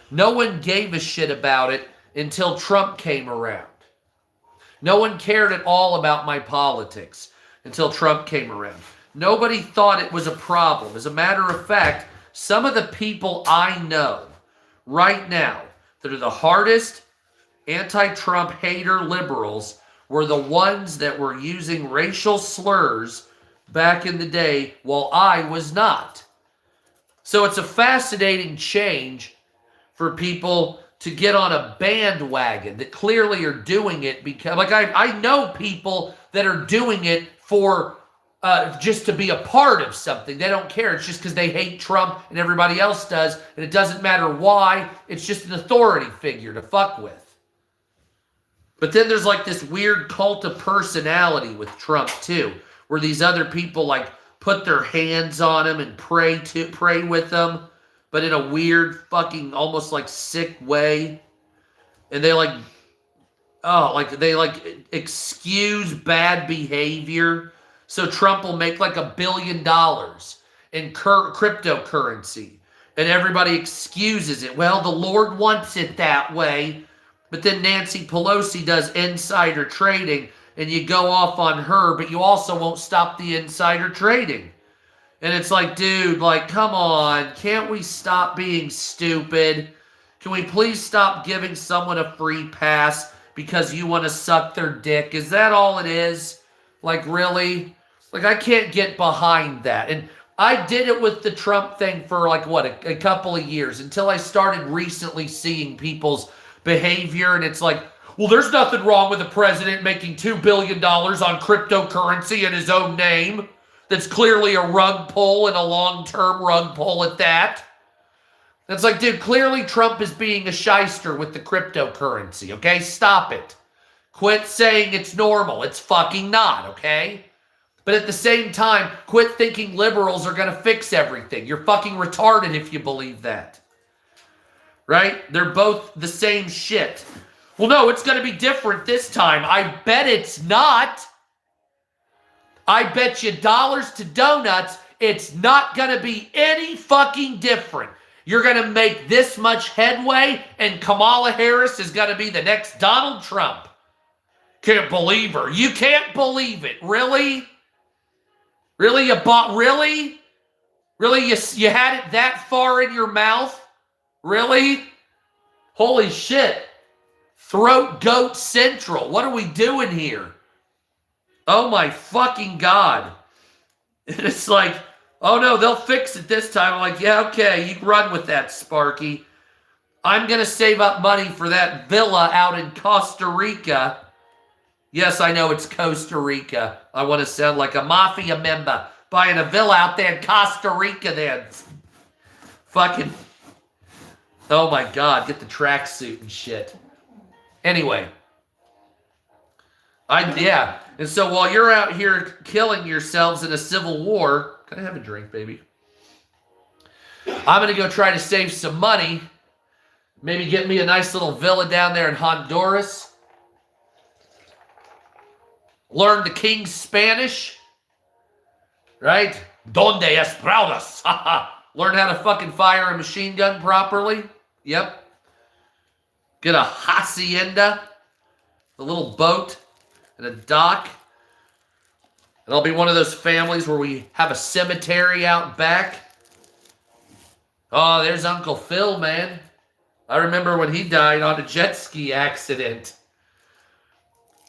No one gave a shit about it until Trump came around. No one cared at all about my politics until Trump came around. Nobody thought it was a problem. As a matter of fact, some of the people I know right now that are the hardest anti-Trump hater liberals were the ones that were using racial slurs back in the day while I was not. So it's a fascinating change for people to get on a bandwagon that clearly are doing it because, like, I know people that are doing it for just to be a part of something. They don't care. It's just because they hate Trump and everybody else does, and it doesn't matter why. It's just an authority figure to fuck with. But then there's like this weird cult of personality with Trump too, where these other people like put their hands on him and pray with them, but in a weird fucking almost like sick way. And they they excuse bad behavior. So Trump will make like $1 billion in cryptocurrency, and everybody excuses it. Well, the Lord wants it that way. But then Nancy Pelosi does insider trading, and you go off on her, but you also won't stop the insider trading. And it's like, dude, like, come on. Can't we stop being stupid? Can we please stop giving someone a free pass because you want to suck their dick? Is that all it is? Like, really? Like, I can't get behind that. And I did it with the Trump thing for, like, what, a couple of years until I started recently seeing people's behavior, and it's like, well, there's nothing wrong with the president making $2 billion on cryptocurrency in his own name. That's clearly a rug pull, and a long-term rug pull at that. It's like, dude, clearly Trump is being a shyster with the cryptocurrency, okay? Stop it. Quit saying it's normal. It's fucking not, okay? But at the same time, quit thinking liberals are going to fix everything. You're fucking retarded if you believe that. Right? They're both the same shit. Well, no, it's going to be different this time. I bet it's not. I bet you dollars to donuts it's not going to be any fucking different. You're going to make this much headway, and Kamala Harris is going to be the next Donald Trump. Can't believe her. You can't believe it. Really? Really? Really? Really? You had it that far in your mouth? Really? Holy shit. Throat Goat Central. What are we doing here? Oh my fucking God. And it's like, oh no, they'll fix it this time. I'm like, yeah, okay, you can run with that, Sparky. I'm going to save up money for that villa out in Costa Rica. Yes, I know it's Costa Rica. I want to sound like a mafia member. Buying a villa out there in Costa Rica then. Fucking, oh my God, get the tracksuit and shit. Anyway. Yeah. And so while you're out here killing yourselves in a civil war, can I have a drink, baby? I'm going to go try to save some money. Maybe get me a nice little villa down there in Honduras. Learn the king's Spanish. Right? Donde espraudas? Learn how to fucking fire a machine gun properly. Yep. Get a hacienda. A little boat. And a dock. And I'll be one of those families where we have a cemetery out back. Oh, there's Uncle Phil, man. I remember when he died on a jet ski accident.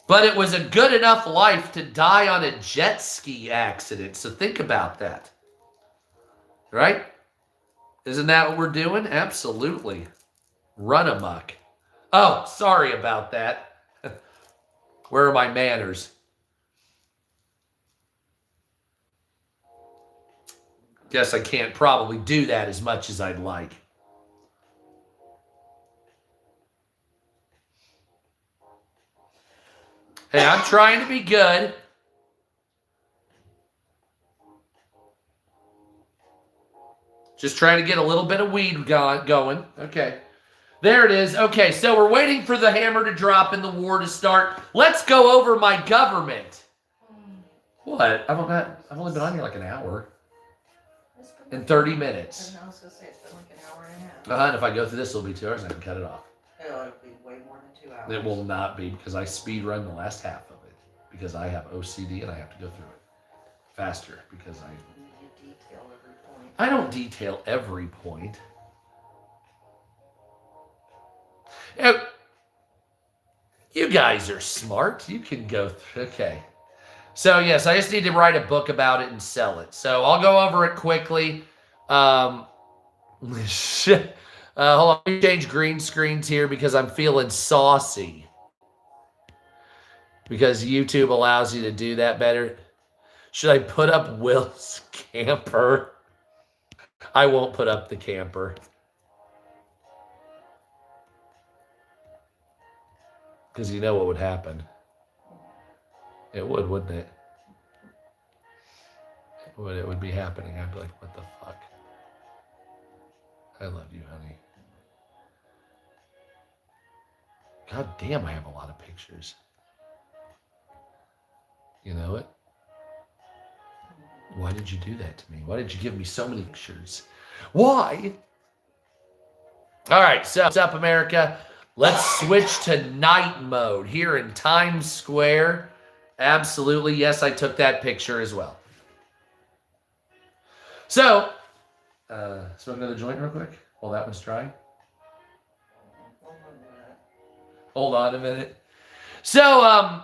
But it was a good enough life to die on a jet ski accident. So think about that. Right? Isn't that what we're doing? Absolutely. Run amok. Oh, sorry about that. Where are my manners? Guess I can't probably do that as much as I'd like. Hey, I'm trying to be good. Just trying to get a little bit of weed going. Okay. There it is. Okay, so we're waiting for the hammer to drop and the war to start. Let's go over my government. What? I've only been on here like an hour. In 30 minutes. I was going to say it's been like an hour and a half. And if I go through this, it'll be 2 hours and I can cut it off. It'll be way more than 2 hours. It will not be because I speed run the last half of it because I have OCD and I have to go through it faster because You detail every point. I don't detail every point. You guys are smart. You can go through. Okay. So, yes, I just need to write a book about it and sell it. So, I'll go over it quickly. Hold on. Let me change green screens here because I'm feeling saucy. Because YouTube allows you to do that better. Should I put up Will's camper? I won't put up the camper. Because you know what would happen. It would, wouldn't it? It would be happening. I'd be like, what the fuck? I love you, honey. God damn, I have a lot of pictures. You know it? Why did you do that to me? Why did you give me so many pictures? Why? All right, so what's up, America? Let's switch to night mode here in Times Square. Absolutely, yes, I took that picture as well. So, smoke another joint real quick while that one's drying. Hold on a minute. So,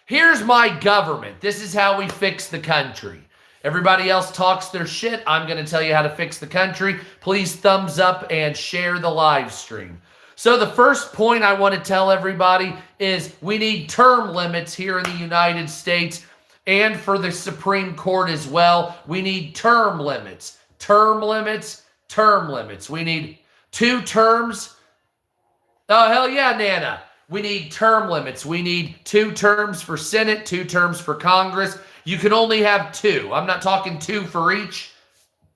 here's my government. This is how we fix the country. Everybody else talks their shit. I'm going to tell you how to fix the country. Please thumbs up and share the live stream. So the first point I want to tell everybody is we need term limits here in the United States and for the Supreme Court as well. We need term limits. Term limits. Term limits. We need 2 terms. Oh, hell yeah, Nana. We need term limits. We need 2 terms for Senate, 2 terms for Congress. You can only have 2. I'm not talking 2 for each.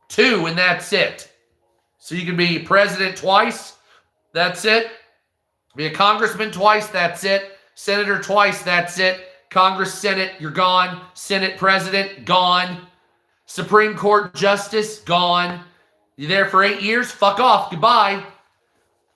2 and that's it. So you can be president twice. That's it. Be a congressman twice. That's it. Senator twice. That's it. Congress, Senate, you're gone. Senate president, gone. Supreme Court justice, gone. You there for 8 years? Fuck off. Goodbye.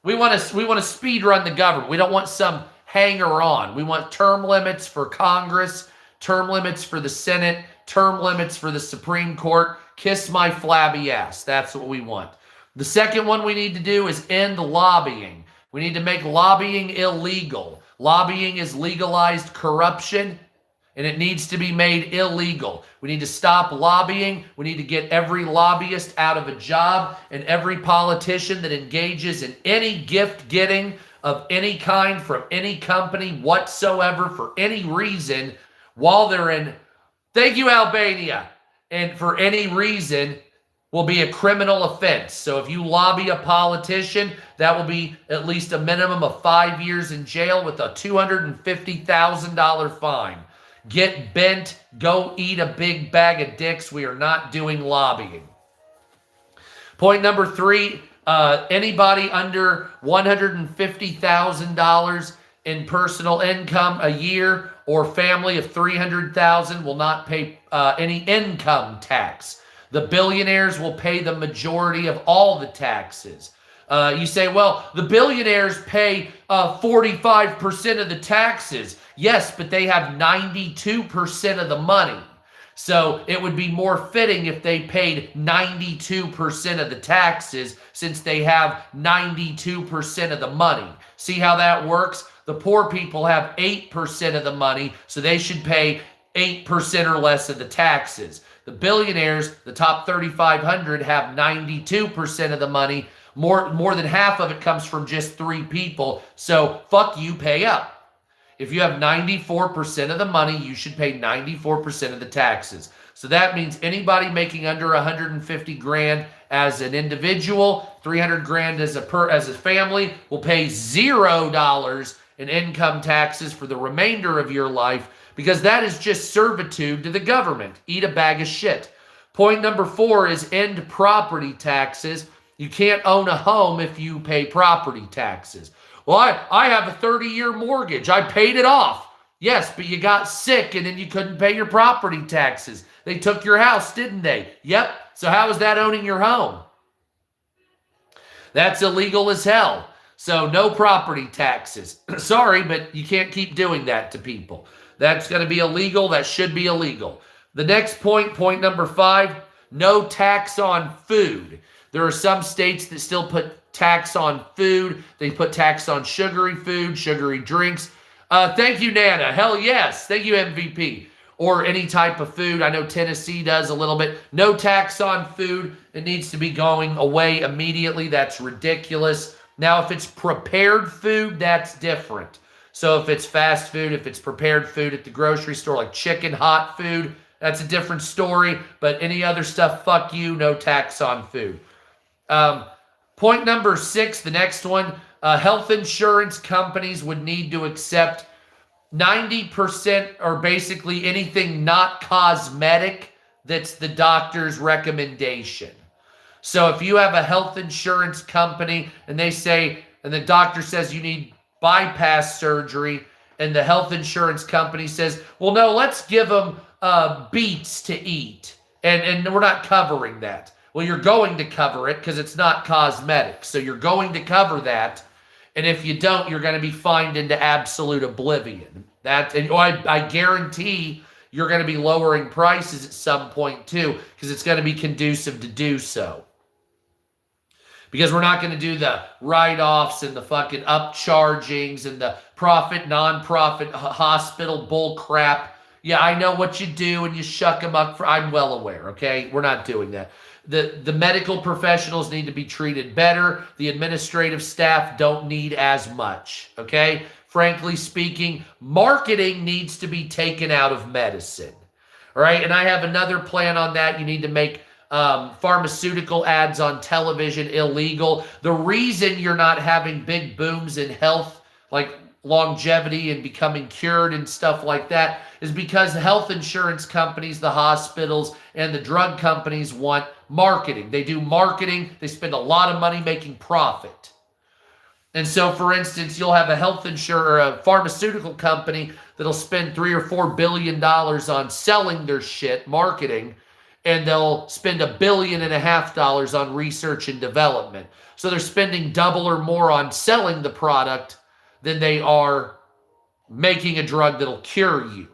We want to speed run the government. We don't want some hanger on. We want term limits for Congress, term limits for the Senate, term limits for the Supreme Court. Kiss my flabby ass. That's what we want. The second one we need to do is end lobbying. We need to make lobbying illegal. Lobbying is legalized corruption, and it needs to be made illegal. We need to stop lobbying. We need to get every lobbyist out of a job and every politician that engages in any gift getting of any kind from any company whatsoever for any reason while they're in. Thank you, Albania. and for any reason will be a criminal offense. So if you lobby a politician, that will be at least a minimum of 5 years in jail with a $250,000 fine. Get bent, go eat a big bag of dicks. We are not doing lobbying. Point number 3, anybody under $150,000 in personal income a year or family of $300,000 will not pay any income tax. The billionaires will pay the majority of all the taxes. You say, well, the billionaires pay 45% of the taxes. Yes, but they have 92% of the money. So it would be more fitting if they paid 92% of the taxes since they have 92% of the money. See how that works? The poor people have 8% of the money, so they should pay 8% or less of the taxes. The billionaires, the top 3,500, have 92% of the money. More than half of it comes from just 3 people. So fuck you, pay up. If you have 94% of the money, you should pay 94% of the taxes. So that means anybody making under 150 grand as an individual, 300 grand as a family, will pay $0 in income taxes for the remainder of your life, because that is just servitude to the government. Eat a bag of shit. Point number 4 is end property taxes. You can't own a home if you pay property taxes. Well, I have a 30-year mortgage. I paid it off. Yes, but you got sick and then you couldn't pay your property taxes. They took your house, didn't they? Yep. So how is that owning your home? That's illegal as hell. So no property taxes. Sorry, but you can't keep doing that to people. That's going to be illegal. That should be illegal. The next point, point number 5, no tax on food. There are some states that still put tax on food. They put tax on sugary food, sugary drinks. Thank you, Nana. Hell yes. Thank you, MVP. Or any type of food. I know Tennessee does a little bit. No tax on food. It needs to be going away immediately. That's ridiculous. Now, if it's prepared food, that's different. So if it's fast food, if it's prepared food at the grocery store, like chicken, hot food, that's a different story. But any other stuff, fuck you, no tax on food. Point number 6, the next one, health insurance companies would need to accept 90% or basically anything not cosmetic that's the doctor's recommendation. So if you have a health insurance company and they say, and the doctor says you need bypass surgery, and the health insurance company says, well, no, let's give them beets to eat, and we're not covering that. Well, you're going to cover it because it's not cosmetic. So you're going to cover that. And if you don't, you're going to be fined into absolute oblivion. I guarantee you're going to be lowering prices at some point too, because it's going to be conducive to do so. Because we're not going to do the write-offs and the fucking upchargings and the profit, non-profit hospital bull crap. Yeah, I know what you do and you shuck them up. I'm well aware, okay? We're not doing that. The medical professionals need to be treated better. The administrative staff don't need as much, okay? Frankly speaking, marketing needs to be taken out of medicine, all right? And I have another plan on that. You need to make pharmaceutical ads on television illegal. The reason you're not having big booms in health, like longevity and becoming cured and stuff like that, is because the health insurance companies, the hospitals, and the drug companies want marketing. They do marketing. They spend a lot of money making profit. And so, for instance, you'll have a health insurer, a pharmaceutical company that'll spend $3 or $4 billion on selling their shit, marketing, and they'll spend $1.5 billion on research and development. So they're spending double or more on selling the product than they are making a drug that'll cure you.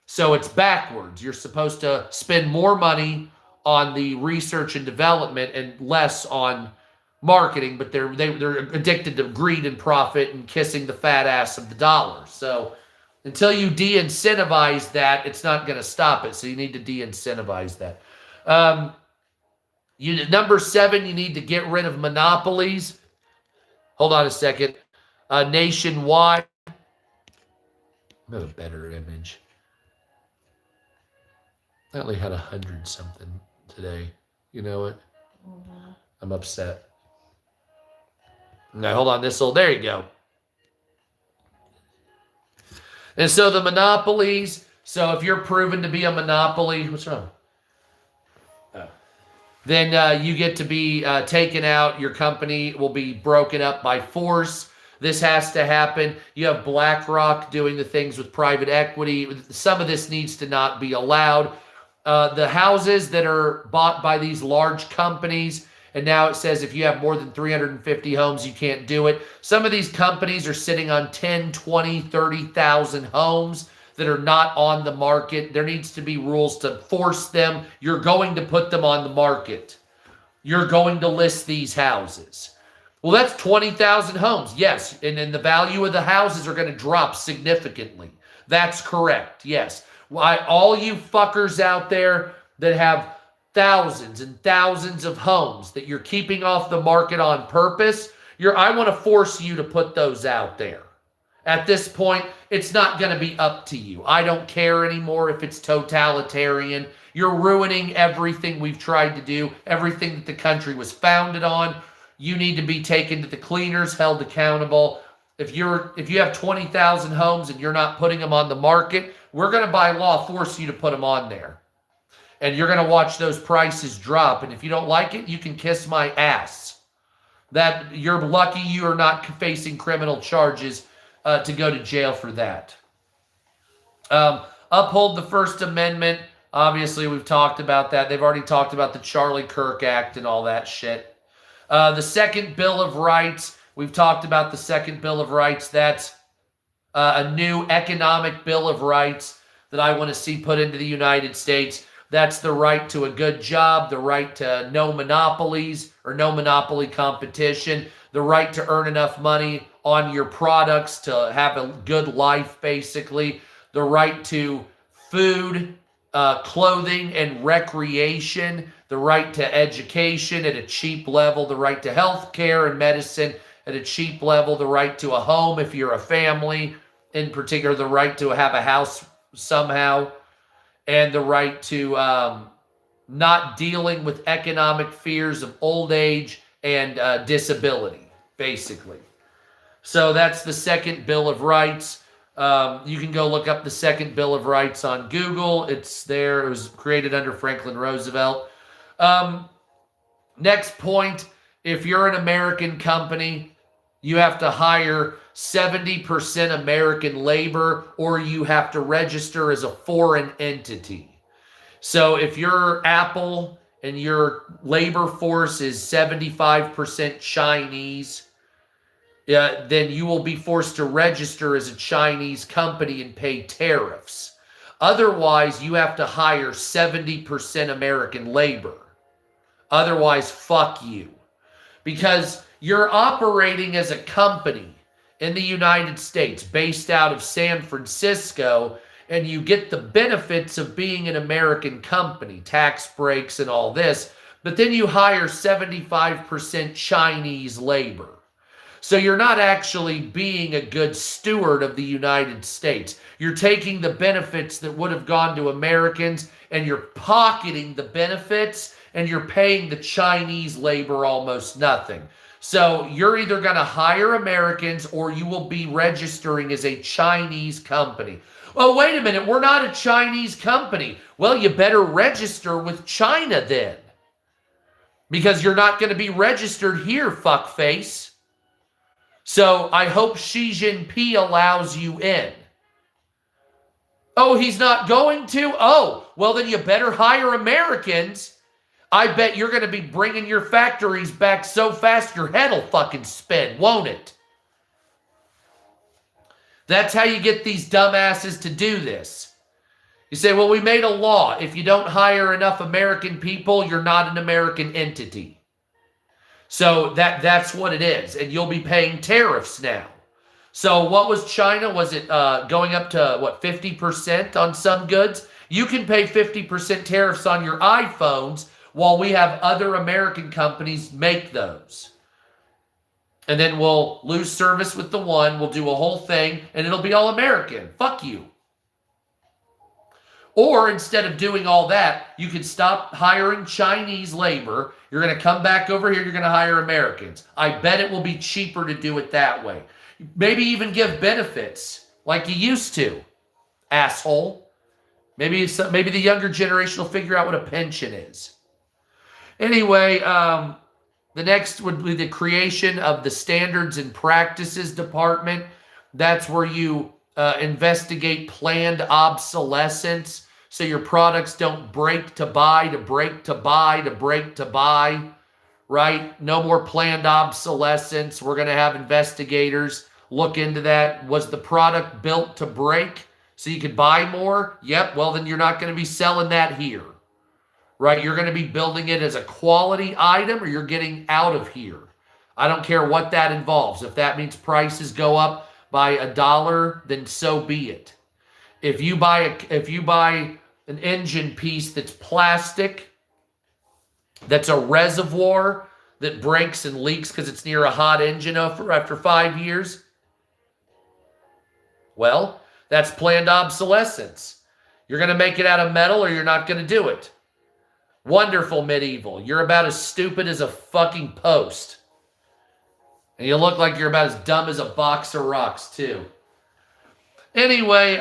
So it's backwards. You're supposed to spend more money on the research and development and less on marketing, but they're addicted to greed and profit and kissing the fat ass of the dollar. So until you de-incentivize that, it's not going to stop it. So you need to de-incentivize that. Number 7, you need to get rid of monopolies. Hold on a second. Nationwide. I have a better image. I only had 100 something today. You know what? I'm upset. Now hold on, there you go. And so the monopolies, so if you're proven to be a monopoly, what's wrong? Oh. Then you get to be taken out. Your company will be broken up by force. This has to happen. You have BlackRock doing the things with private equity. Some of this needs to not be allowed. The houses that are bought by these large companies, and now it says if you have more than 350 homes, you can't do it. Some of these companies are sitting on 10, 20, 30,000 homes that are not on the market. There needs to be rules to force them. You're going to put them on the market. You're going to list these houses. Well, that's 20,000 homes. Yes, and then the value of the houses are going to drop significantly. That's correct. Yes. Why, all you fuckers out there that have thousands and thousands of homes that you're keeping off the market on purpose, I want to force you to put those out there. At this point, it's not going to be up to you. I don't care anymore if it's totalitarian. You're ruining everything we've tried to do, everything that the country was founded on. You need to be taken to the cleaners, held accountable. If you have 20,000 homes and you're not putting them on the market, we're going to by law force you to put them on there. And you're going to watch those prices drop. And if you don't like it, you can kiss my ass. That you're lucky you are not facing criminal charges to go to jail for that. Uphold the First Amendment. Obviously, we've talked about that. They've already talked about the Charlie Kirk Act and all that shit. The Second Bill of Rights. We've talked about the Second Bill of Rights. That's a new economic Bill of Rights that I want to see put into the United States. That's the right to a good job, the right to no monopolies or no monopoly competition, the right to earn enough money on your products to have a good life, basically, the right to food, clothing, and recreation, the right to education at a cheap level, the right to health care and medicine at a cheap level, the right to a home if you're a family, in particular, the right to have a house somehow, and the right to not dealing with economic fears of old age and disability, basically. So that's the Second Bill of Rights. You can go look up the Second Bill of Rights on Google. It's there. It was created under Franklin Roosevelt. Next point, if you're an American company, you have to hire 70% American labor, or you have to register as a foreign entity. So if you're Apple and your labor force is 75% Chinese, then you will be forced to register as a Chinese company and pay tariffs. Otherwise, you have to hire 70% American labor. Otherwise, fuck you. Because you're operating as a company in the United States based out of San Francisco, and you get the benefits of being an American company, tax breaks and all this, but then you hire 75% Chinese labor. So you're not actually being a good steward of the United States. You're taking the benefits that would have gone to Americans, and you're pocketing the benefits, and you're paying the Chinese labor almost nothing. So you're either going to hire Americans or you will be registering as a Chinese company. Oh, wait a minute, we're not a Chinese company. Well, you better register with China then. Because you're not going to be registered here, fuckface. So I hope Xi Jinping allows you in. Oh, he's not going to? Oh, well then you better hire Americans. I bet you're going to be bringing your factories back so fast your head will fucking spin, won't it? That's how you get these dumbasses to do this. You say, well, we made a law. If you don't hire enough American people, you're not an American entity. So that's what it is. And you'll be paying tariffs now. So what was China? Was it going up to, what, 50% on some goods? You can pay 50% tariffs on your iPhones while we have other American companies make those. And then we'll lose service with the one, we'll do a whole thing, and it'll be all American. Fuck you. Or instead of doing all that, you could stop hiring Chinese labor. You're going to come back over here. You're going to hire Americans. I bet it will be cheaper to do it that way. Maybe even give benefits like you used to, asshole. Maybe the younger generation will figure out what a pension is. Anyway, the next would be the creation of the Standards and Practices Department. That's where you investigate planned obsolescence, so your products don't break to buy, to break to buy, to break to buy, right? No more planned obsolescence. We're going to have investigators look into that. Was the product built to break so you could buy more? Yep. Well, then you're not going to be selling that here, right? You're going to be building it as a quality item, or you're getting out of here. I don't care what that involves. If that means prices go up by $1, then so be it. If you buy an engine piece that's plastic, that's a reservoir that breaks and leaks because it's near a hot engine after 5 years, well, that's planned obsolescence. You're going to make it out of metal, or you're not going to do it. Wonderful, Medieval. You're about as stupid as a fucking post. And you look like you're about as dumb as a box of rocks, too. Anyway,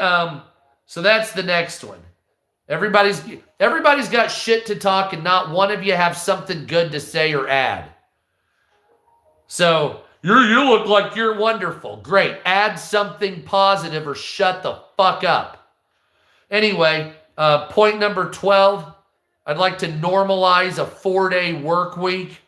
so that's the next one. Everybody's got shit to talk, and not one of you have something good to say or add. So, you look like you're wonderful. Great. Add something positive or shut the fuck up. Anyway, point number 12, I'd like to normalize a 4-day work week.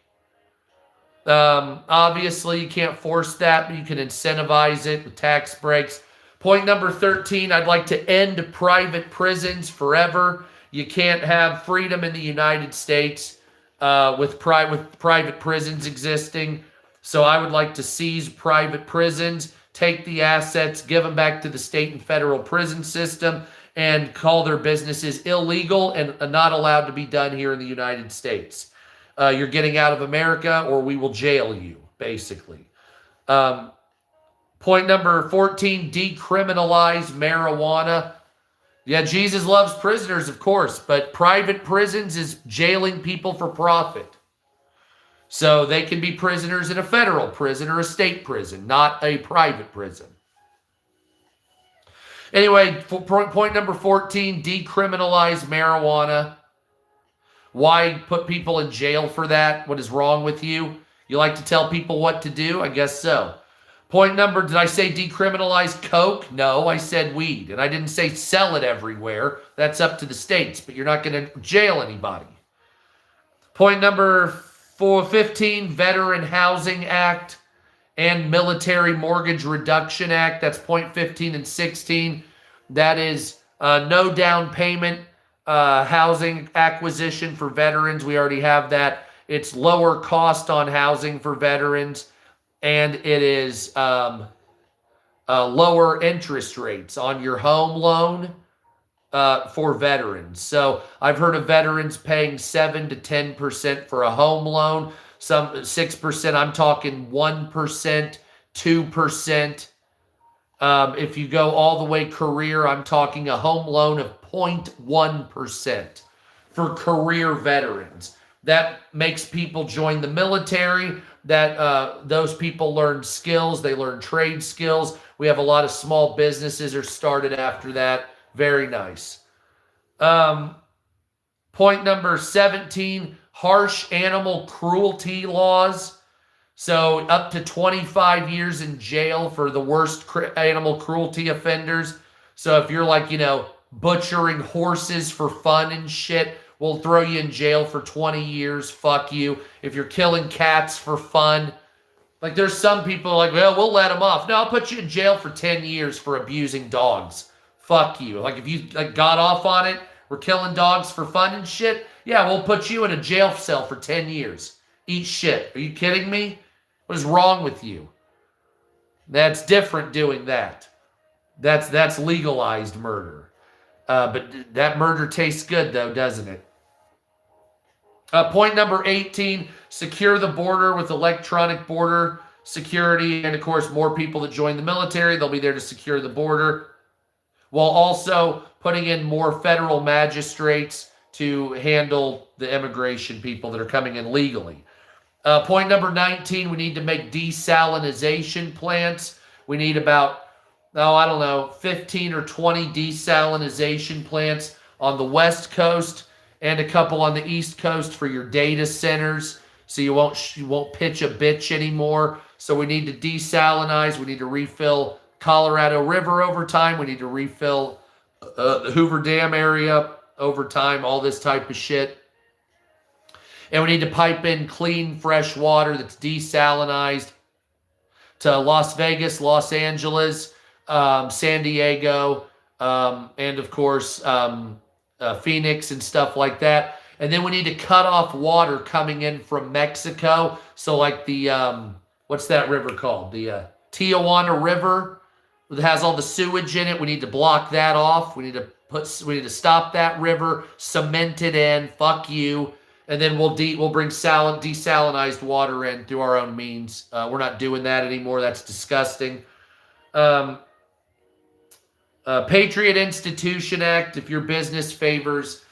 Obviously, you can't force that, but you can incentivize it with tax breaks. Point number 13, I'd like to end private prisons forever. You can't have freedom in the United States with private prisons existing. So I would like to seize private prisons, take the assets, give them back to the state and federal prison system, and call their businesses illegal and not allowed to be done here in the United States. You're getting out of America, or we will jail you, basically. Point number 14, decriminalize marijuana. Yeah, Jesus loves prisoners, of course, but private prisons is jailing people for profit. So they can be prisoners in a federal prison or a state prison, not a private prison. Anyway, point number 14, decriminalize marijuana. Why put people in jail for that? What is wrong with you? You like to tell people what to do? I guess so. Point number, did I say decriminalize coke? No, I said weed. And I didn't say sell it everywhere. That's up to the states, but you're not going to jail anybody. Point number 15, Veteran Housing Act and Military Mortgage Reduction Act. That's point 15 and 16. That is no down payment housing acquisition for veterans. We already have that. It's lower cost on housing for veterans, and it is lower interest rates on your home loan for veterans. So I've heard of veterans paying 7 to 10% for a home loan, some 6%. I'm talking 1%, 2%. If you go all the way career, I'm talking a home loan of 0.1% for career veterans. That makes people join the military. That those people learn skills. They learn trade skills. We have a lot of small businesses are started after that. Very nice. Point number 17, harsh animal cruelty laws. So up to 25 years in jail for the worst animal cruelty offenders. So if you're like, butchering horses for fun and shit, we'll throw you in jail for 20 years. Fuck you. If you're killing cats for fun, like there's some people like, well, we'll let them off. No, I'll put you in jail for 10 years for abusing dogs. Fuck you. Like if you got off on it, we're killing dogs for fun and shit. Yeah, we'll put you in a jail cell for 10 years. Eat shit. Are you kidding me? What is wrong with you? That's different doing that. That's legalized murder. But that murder tastes good though, doesn't it? Point number 18, secure the border with electronic border security. And of course, more people that join the military, they'll be there to secure the border. while also putting in more federal magistrates to handle the immigration people that are coming in legally. Point number 19, we need to make desalinization plants. We need about, 15 or 20 desalinization plants on the West Coast and a couple on the East Coast for your data centers. So you won't pitch a bitch anymore. So we need to desalinize. We need to refill Colorado River over time. We need to refill the Hoover Dam area over time, all this type of shit. And we need to pipe in clean, fresh water that's desalinized to Las Vegas, Los Angeles, San Diego, and of course, Phoenix and stuff like that. And then we need to cut off water coming in from Mexico. So like the, what's that river called? The Tijuana River that has all the sewage in it. We need to block that off. We need to stop that river, cement it in, fuck you. And then we'll bring desalinized water in through our own means. We're not doing that anymore. That's disgusting. Patriot Institution Act, if your business favors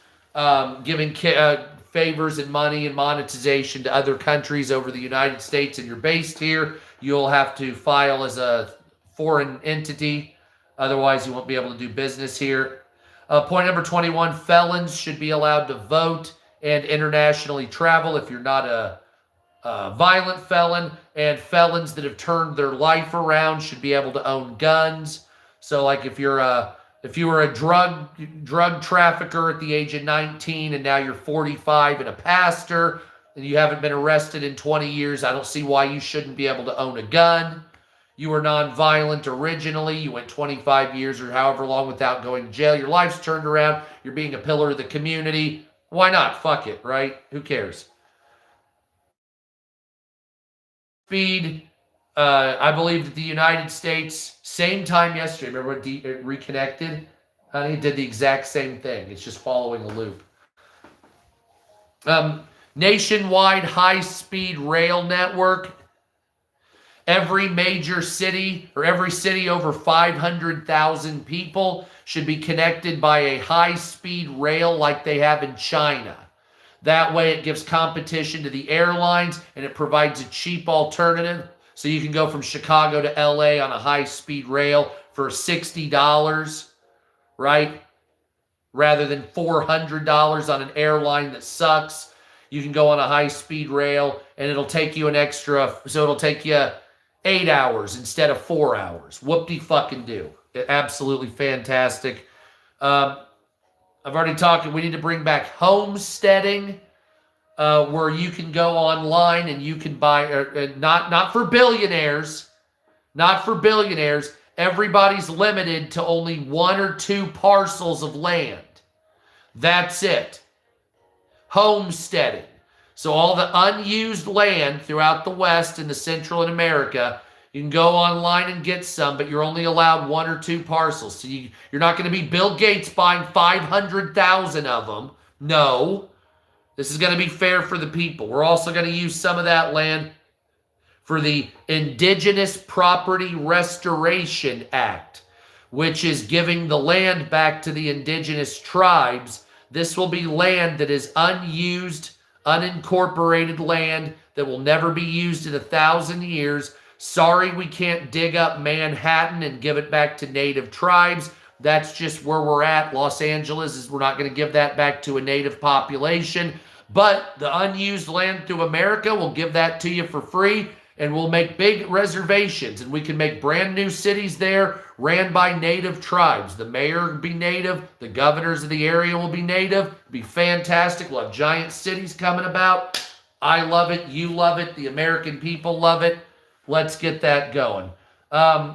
giving favors and money and monetization to other countries over the United States and you're based here, you'll have to file as a foreign entity. Otherwise, you won't be able to do business here. Point number 21, felons should be allowed to vote and internationally travel if you're not a violent felon, and felons that have turned their life around should be able to own guns. So like if you were a drug trafficker at the age of 19 and now you're 45 and a pastor and you haven't been arrested in 20 years, I don't see why you shouldn't be able to own a gun. You were nonviolent originally, you went 25 years or however long without going to jail, your life's turned around, you're being a pillar of the community. Why not? Fuck it, right? Who cares? Speed, I believe that the United States, same time yesterday, remember when Reconnected? Honey, did the exact same thing. It's just following a loop. Nationwide high-speed rail network. Every major city or every city over 500,000 people should be connected by a high-speed rail like they have in China. That way it gives competition to the airlines and it provides a cheap alternative. So you can go from Chicago to LA on a high-speed rail for $60, right? Rather than $400 on an airline that sucks. You can go on a high-speed rail and it'll take you it'll take you 8 hours instead of 4 hours. Whoop-de-fucking-do. Absolutely fantastic. I've already talked, we need to bring back homesteading, where you can go online and you can buy, not for billionaires, everybody's limited to only 1 or 2 parcels of land. That's it. Homesteading. So all the unused land throughout the West and the Central and America, you can go online and get some, but you're only allowed 1 or 2 parcels. So you're not going to be Bill Gates buying 500,000 of them. No. This is going to be fair for the people. We're also going to use some of that land for the Indigenous Property Restoration Act, which is giving the land back to the indigenous tribes. This will be land that is unused, unincorporated land that will never be used in 1,000 years. Sorry, we can't dig up Manhattan and give it back to native tribes. That's just where we're at. Los Angeles we're not going to give that back to a native population. But the unused land through America, we'll give that to you for free. And we'll make big reservations. And we can make brand new cities there ran by native tribes. The mayor will be native. The governors of the area will be native. It'll be fantastic. We'll have giant cities coming about. I love it. You love it. The American people love it. Let's get that going.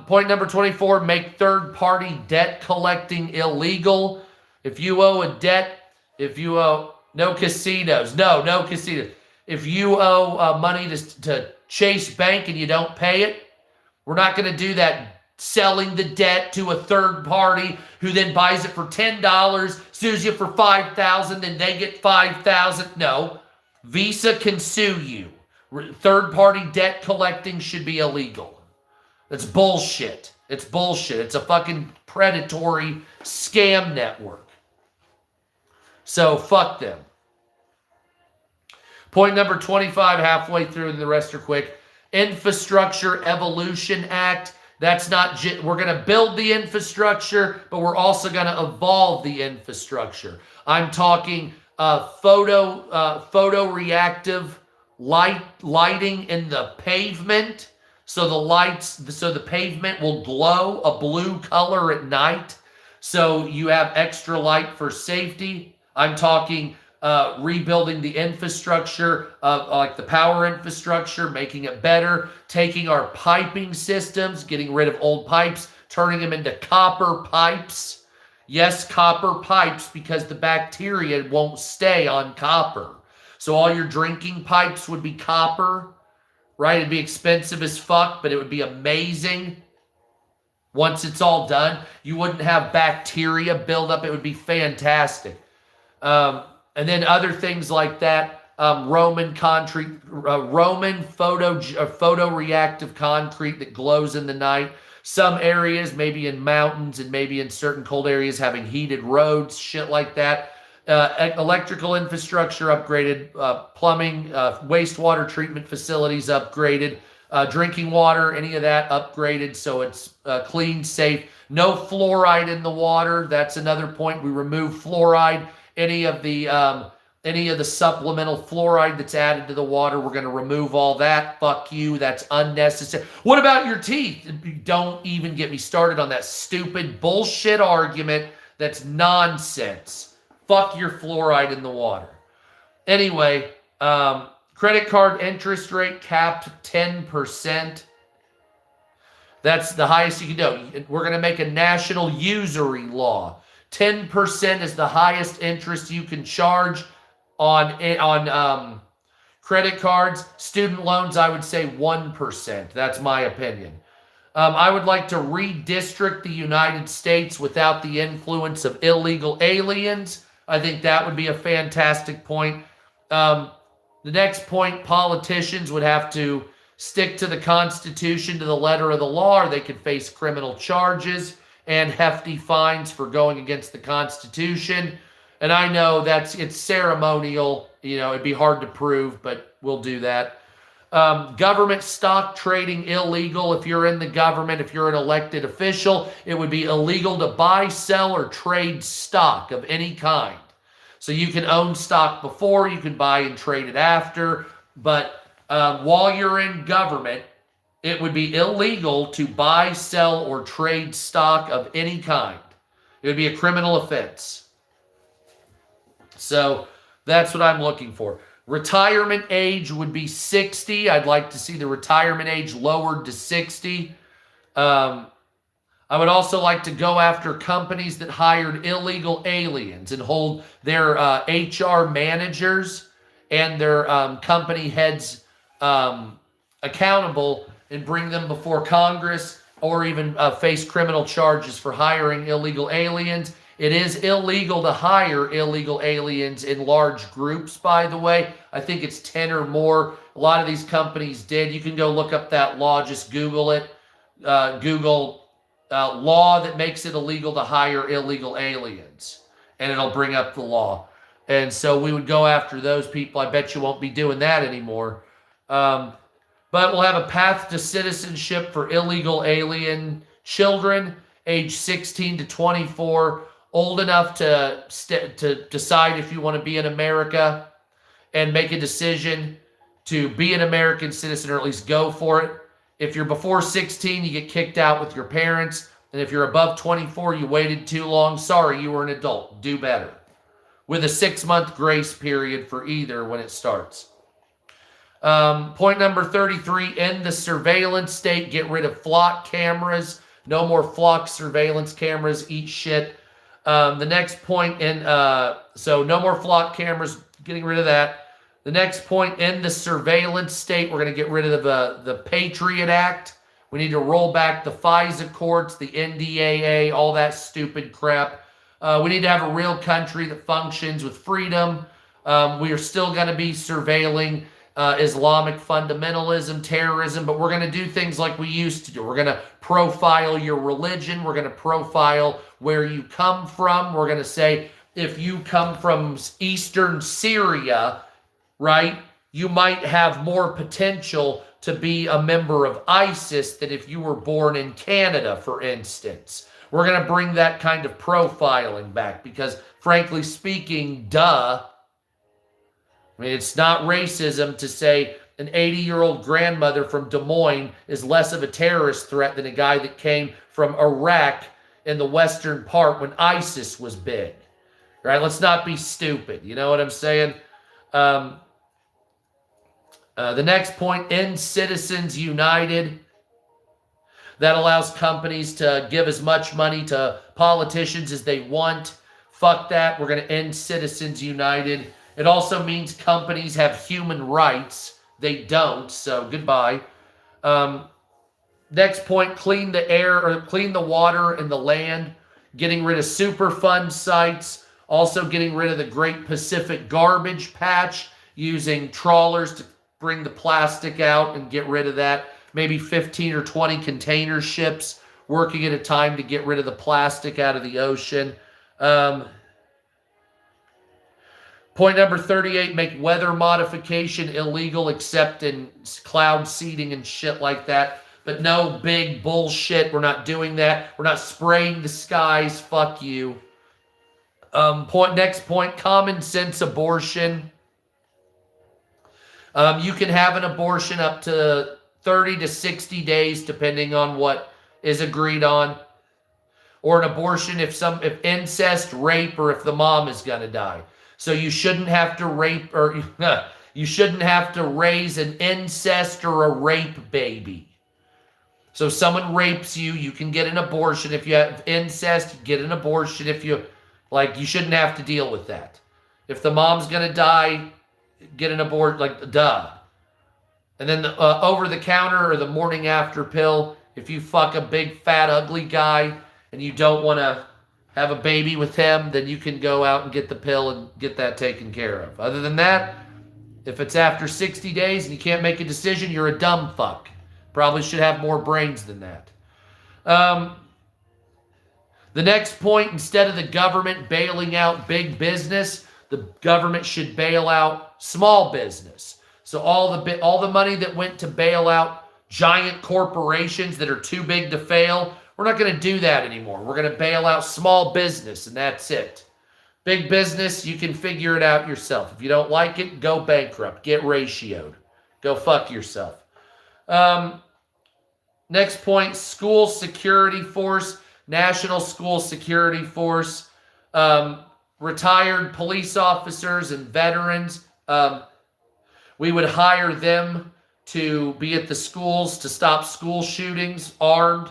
Point number 24, make third-party debt collecting illegal. If you owe a debt, no casinos. No casinos. If you owe money to Chase Bank and you don't pay it, we're not going to do that. Selling the debt to a third party who then buys it for $10, sues you for $5,000, then they get $5,000. No. Visa can sue you. Third-party debt collecting should be illegal. That's bullshit. It's bullshit. It's a fucking predatory scam network. So fuck them. Point number 25, halfway through, and the rest are quick. Infrastructure Evolution Act. That's not, we're going to build the infrastructure, but we're also going to evolve the infrastructure. I'm talking photoreactive lighting in the pavement. So the pavement will glow a blue color at night. So you have extra light for safety. I'm talking rebuilding the infrastructure, like the power infrastructure, making it better, taking our piping systems, getting rid of old pipes, turning them into copper pipes. Yes, copper pipes, because the bacteria won't stay on copper. So all your drinking pipes would be copper, right? It'd be expensive as fuck, but it would be amazing. Once it's all done, you wouldn't have bacteria build up. It would be fantastic. And then other things like that, Roman photoreactive concrete that glows in the night. Some areas, maybe in mountains and maybe in certain cold areas, having heated roads, shit like that. Electrical infrastructure upgraded, plumbing, wastewater treatment facilities upgraded, drinking water, any of that upgraded so it's clean, safe. No fluoride in the water. That's another point. We remove fluoride. Any of the supplemental fluoride that's added to the water, we're going to remove all that. Fuck you. That's unnecessary. What about your teeth? Don't even get me started on that stupid bullshit argument. That's nonsense. Fuck your fluoride in the water. Anyway, credit card interest rate capped 10%. That's the highest you can do. We're going to make a national usury law. 10% is the highest interest you can charge on credit cards. Student loans, I would say 1%. That's my opinion. I would like to redistrict the United States without the influence of illegal aliens. I think that would be a fantastic point. The next point, politicians would have to stick to the Constitution, to the letter of the law, or they could face criminal charges and hefty fines for going against the Constitution. And I know it's ceremonial. You know, it'd be hard to prove, but we'll do that. Government stock trading illegal. If you're in the government, if you're an elected official, it would be illegal to buy, sell, or trade stock of any kind. So you can own stock before, you can buy and trade it after, but while you're in government, it would be illegal to buy, sell, or trade stock of any kind. It would be a criminal offense. So that's what I'm looking for. Retirement age would be 60. I'd like to see the retirement age lowered to 60. I would also like to go after companies that hired illegal aliens and hold their HR managers and their company heads accountable and bring them before Congress, or even face criminal charges for hiring illegal aliens. It is illegal to hire illegal aliens in large groups, by the way. I think it's 10 or more. A lot of these companies did. You can go look up that law. Just Google it. Google law that makes it illegal to hire illegal aliens, and it'll bring up the law. And so we would go after those people. I bet you won't be doing that anymore. But we'll have a path to citizenship for illegal alien children, age 16 to 24, old enough to decide if you want to be in America and make a decision to be an American citizen, or at least go for it. If you're before 16, you get kicked out with your parents. And if you're above 24, you waited too long. Sorry, you were an adult. Do better. With a 6-month grace period for either when it starts. Point number 33, end the surveillance state. Get rid of flock cameras. No more flock surveillance cameras. Eat shit. The next point, so no more flock cameras. Getting rid of that. The next point, end the surveillance state. We're going to get rid of the Patriot Act. We need to roll back the FISA courts, the NDAA, all that stupid crap. We need to have a real country that functions with freedom. We are still going to be surveilling Islamic fundamentalism, terrorism, but we're going to do things like we used to do. We're going to profile your religion. We're going to profile where you come from. We're going to say, if you come from Eastern Syria, right, you might have more potential to be a member of ISIS than if you were born in Canada, for instance. We're going to bring that kind of profiling back because, frankly speaking, duh. I mean, it's not racism to say an 80-year-old grandmother from Des Moines is less of a terrorist threat than a guy that came from Iraq in the western part when ISIS was big. Right? Let's not be stupid. You know what I'm saying? The next point, end Citizens United. That allows companies to give as much money to politicians as they want. Fuck that. We're going to end Citizens United. It also means companies have human rights. They don't, so goodbye. Next point, clean the air or clean the water and the land. Getting rid of Superfund sites. Also getting rid of the Great Pacific Garbage Patch. Using trawlers to bring the plastic out and get rid of that. Maybe 15 or 20 container ships working at a time to get rid of the plastic out of the ocean. Point number 38, make weather modification illegal except in cloud seeding and shit like that. But no big bullshit. We're not doing that. We're not spraying the skies. Fuck you. Next point, common sense abortion. You can have an abortion up to 30 to 60 days, depending on what is agreed on. Or an abortion if incest, rape, or if the mom is going to die. So you shouldn't have to rape or you shouldn't have to raise an incest or a rape baby. So if someone rapes you, you can get an abortion. If you have incest, get an abortion. If you you shouldn't have to deal with that. If the mom's going to die, get an abortion, duh. And then the over-the-counter or the morning after pill, if you fuck a big, fat, ugly guy and you don't want to have a baby with him, then you can go out and get the pill and get that taken care of. Other than that, if it's after 60 days and you can't make a decision, you're a dumb fuck. Probably should have more brains than that. The next point, instead of the government bailing out big business, the government should bail out small business. So all the money that went to bail out giant corporations that are too big to fail, we're not going to do that anymore. We're going to bail out small business, and that's it. Big business, you can figure it out yourself. If you don't like it, go bankrupt. Get ratioed. Go fuck yourself. Next point, school security force, National School Security Force, retired police officers and veterans. We would hire them to be at the schools to stop school shootings armed.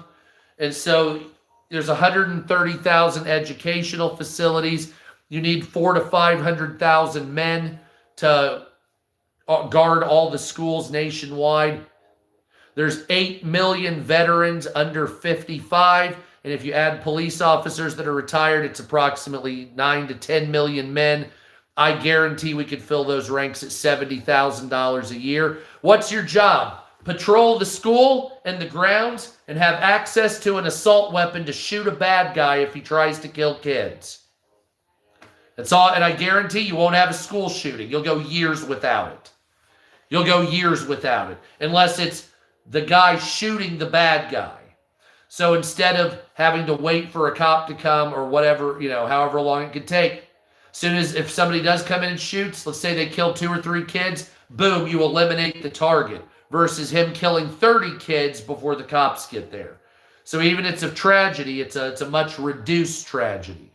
And so there's 130,000 educational facilities. You need 400,000 to 500,000 men to guard all the schools nationwide. There's 8 million veterans under 55. And if you add police officers that are retired, it's approximately 9 to 10 million men. I guarantee we could fill those ranks at $70,000 a year. What's your job? Patrol the school and the grounds and have access to an assault weapon to shoot a bad guy if he tries to kill kids. That's all, and I guarantee you won't have a school shooting. You'll go years without it. You'll go years without it, unless it's the guy shooting the bad guy. So instead of having to wait for a cop to come or whatever, however long it could take, soon as if somebody does come in and shoots, let's say they kill 2 or 3 kids, boom, you eliminate the target. Versus him killing 30 kids before the cops get there. So even it's a tragedy, it's a much reduced tragedy.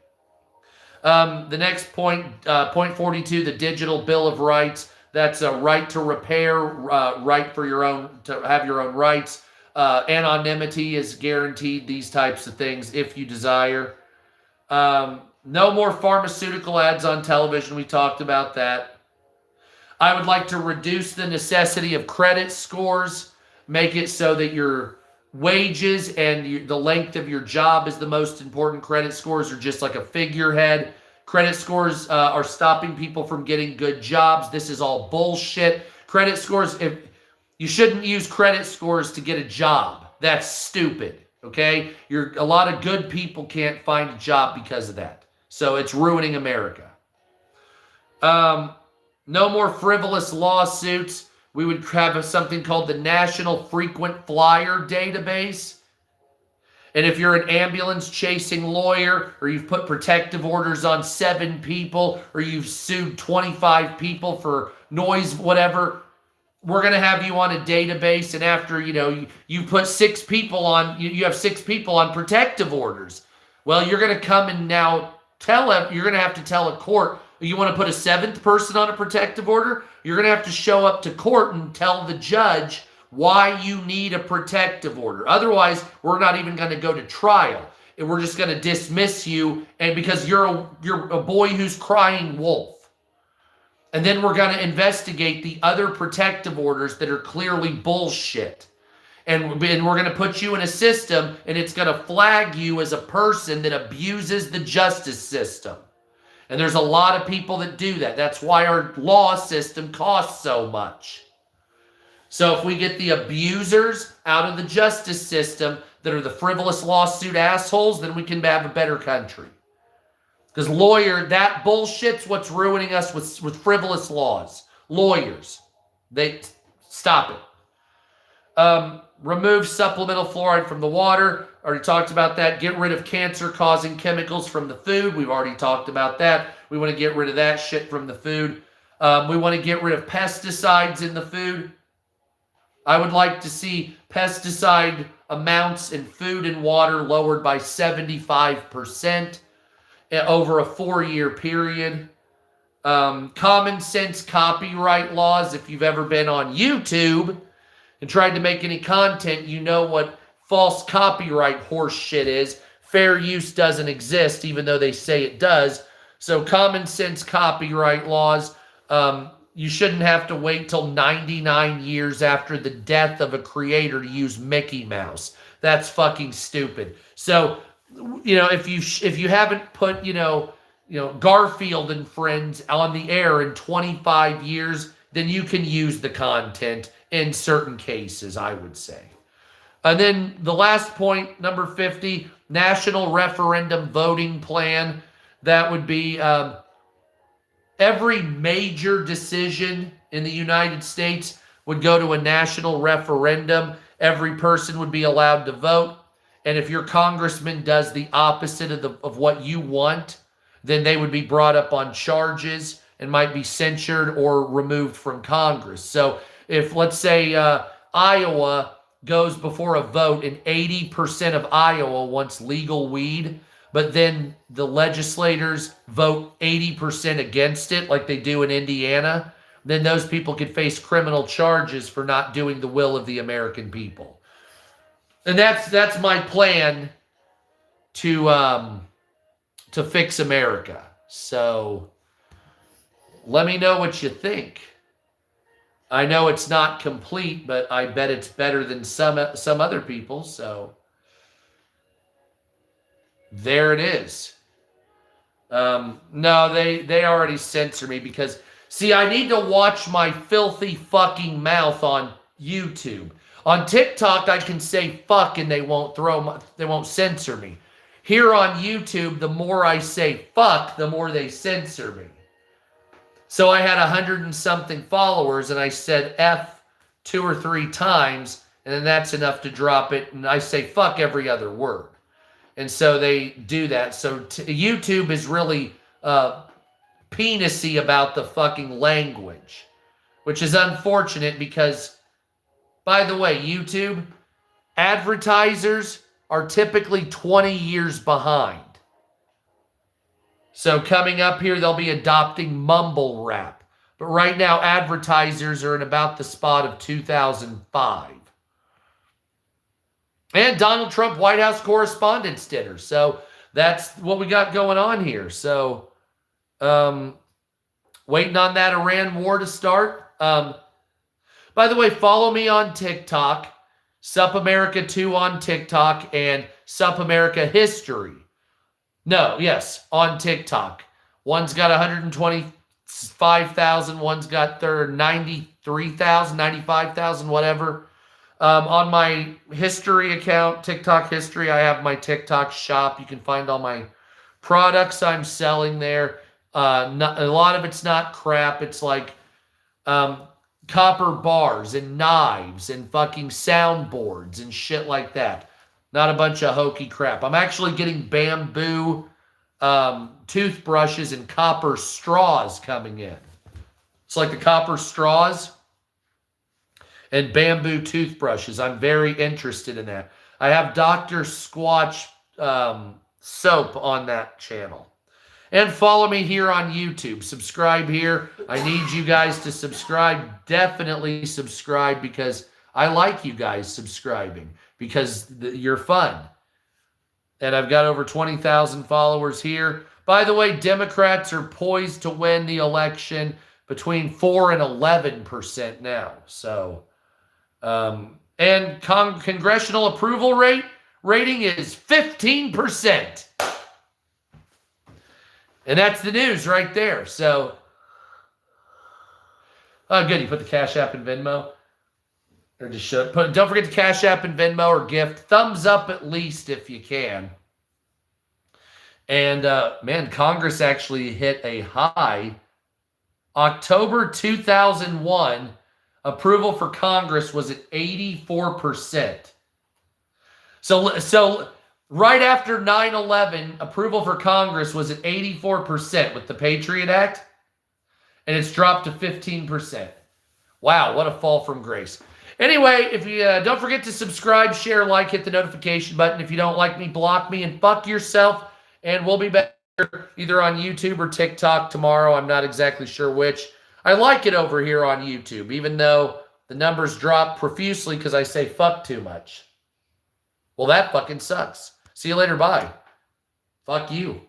The next point, point 42, the Digital Bill of Rights. That's a right to repair, right for to have your own rights. Anonymity is guaranteed, these types of things, if you desire. No more pharmaceutical ads on television. We talked about that. I would like to reduce the necessity of credit scores, make it so that your wages and the length of your job is the most important. Credit scores are just like a figurehead. Credit scores are stopping people from getting good jobs. This is all bullshit. Credit scores, if you shouldn't use credit scores to get a job. That's stupid. Okay? A lot of good people can't find a job because of that. So it's ruining America. No more frivolous lawsuits. We would have something called the National Frequent Flyer Database. And if you're an ambulance chasing lawyer, or you've put protective orders on 7 people, or you've sued 25 people for noise, whatever, we're going to have you on a database. And after, you put 6 people on, you have 6 people on protective orders. Well, you're going to come and now you're going to have to tell a court, you want to put a 7th person on a protective order? You're going to have to show up to court and tell the judge why you need a protective order. Otherwise, we're not even going to go to trial. And we're just going to dismiss you, and because you're a boy who's crying wolf. And then we're going to investigate the other protective orders that are clearly bullshit. And we're going to put you in a system, and it's going to flag you as a person that abuses the justice system. And there's a lot of people that do that. That's why our law system costs so much. So if we get the abusers out of the justice system that are the frivolous lawsuit assholes, then we can have a better country. Because that bullshit's what's ruining us with frivolous laws. Lawyers. They stop it. Remove supplemental fluoride from the water. Already talked about that. Get rid of cancer-causing chemicals from the food. We've already talked about that. We want to get rid of that shit from the food. We want to get rid of pesticides in the food. I would like to see pesticide amounts in food and water lowered by 75% over a 4-year period. Common sense copyright laws. If you've ever been on YouTube and tried to make any content, you know what false copyright horse shit is. Fair use doesn't exist, even though they say it does. So common sense copyright laws. You shouldn't have to wait till 99 years after the death of a creator to use Mickey Mouse. That's fucking stupid. So, if you haven't put, Garfield and Friends on the air in 25 years, then you can use the content in certain cases, I would say. And then the last point, number 50, national referendum voting plan. That would be every major decision in the United States would go to a national referendum. Every person would be allowed to vote. And if your congressman does the opposite of what you want, then they would be brought up on charges and might be censured or removed from Congress. So if, let's say, Iowa goes before a vote and 80% of Iowa wants legal weed, but then the legislators vote 80% against it like they do in Indiana, then those people could face criminal charges for not doing the will of the American people. And that's my plan to fix America. So let me know what you think. I know it's not complete, but I bet it's better than some other people. So there it is. No, they already censor me because, see, I need to watch my filthy fucking mouth on YouTube. On TikTok, I can say fuck and they won't censor me. Here on YouTube, the more I say fuck, the more they censor me. So I had 100 and something followers, and I said F 2 or 3 times, and then that's enough to drop it, and I say fuck every other word. And so they do that. So YouTube is really penisy about the fucking language, which is unfortunate because, by the way, YouTube, advertisers are typically 20 years behind. So coming up here, they'll be adopting mumble rap. But right now, advertisers are in about the spot of 2005. And Donald Trump White House Correspondents' Dinner. So that's what we got going on here. So waiting on that Iran war to start. By the way, follow me on TikTok. Sup America 2 on TikTok and Sup America History. No, yes, on TikTok. One's got 120 5,000. One's got their 93,000, 95,000, whatever. On my history account, TikTok history, I have my TikTok shop. You can find all my products I'm selling there. A lot of it's not crap. It's like copper bars and knives and fucking soundboards and shit like that. Not a bunch of hokey crap. I'm actually getting bamboo toothbrushes and copper straws coming in. It's like the copper straws and bamboo toothbrushes. I'm very interested in that. I have Dr. Squatch soap on that channel. And follow me here on YouTube. Subscribe here. I need you guys to subscribe. Definitely subscribe because I like you guys subscribing because you're fun. And I've got over 20,000 followers here. By the way, Democrats are poised to win the election between 4 and 11% now. So, and congressional approval rating is 15%. And that's the news right there. So, oh, good. You put the Cash App and Venmo? Or just don't forget the Cash App and Venmo or gift. Thumbs up at least if you can. And, man, Congress actually hit a high. October 2001, approval for Congress was at 84%. So right after 9/11, approval for Congress was at 84% with the Patriot Act, and it's dropped to 15%. Wow, what a fall from grace. Anyway, if you don't forget to subscribe, share, like, hit the notification button. If you don't like me, block me, and fuck yourself. And we'll be back either on YouTube or TikTok tomorrow. I'm not exactly sure which. I like it over here on YouTube, even though the numbers drop profusely because I say fuck too much. Well, that fucking sucks. See you later. Bye. Fuck you.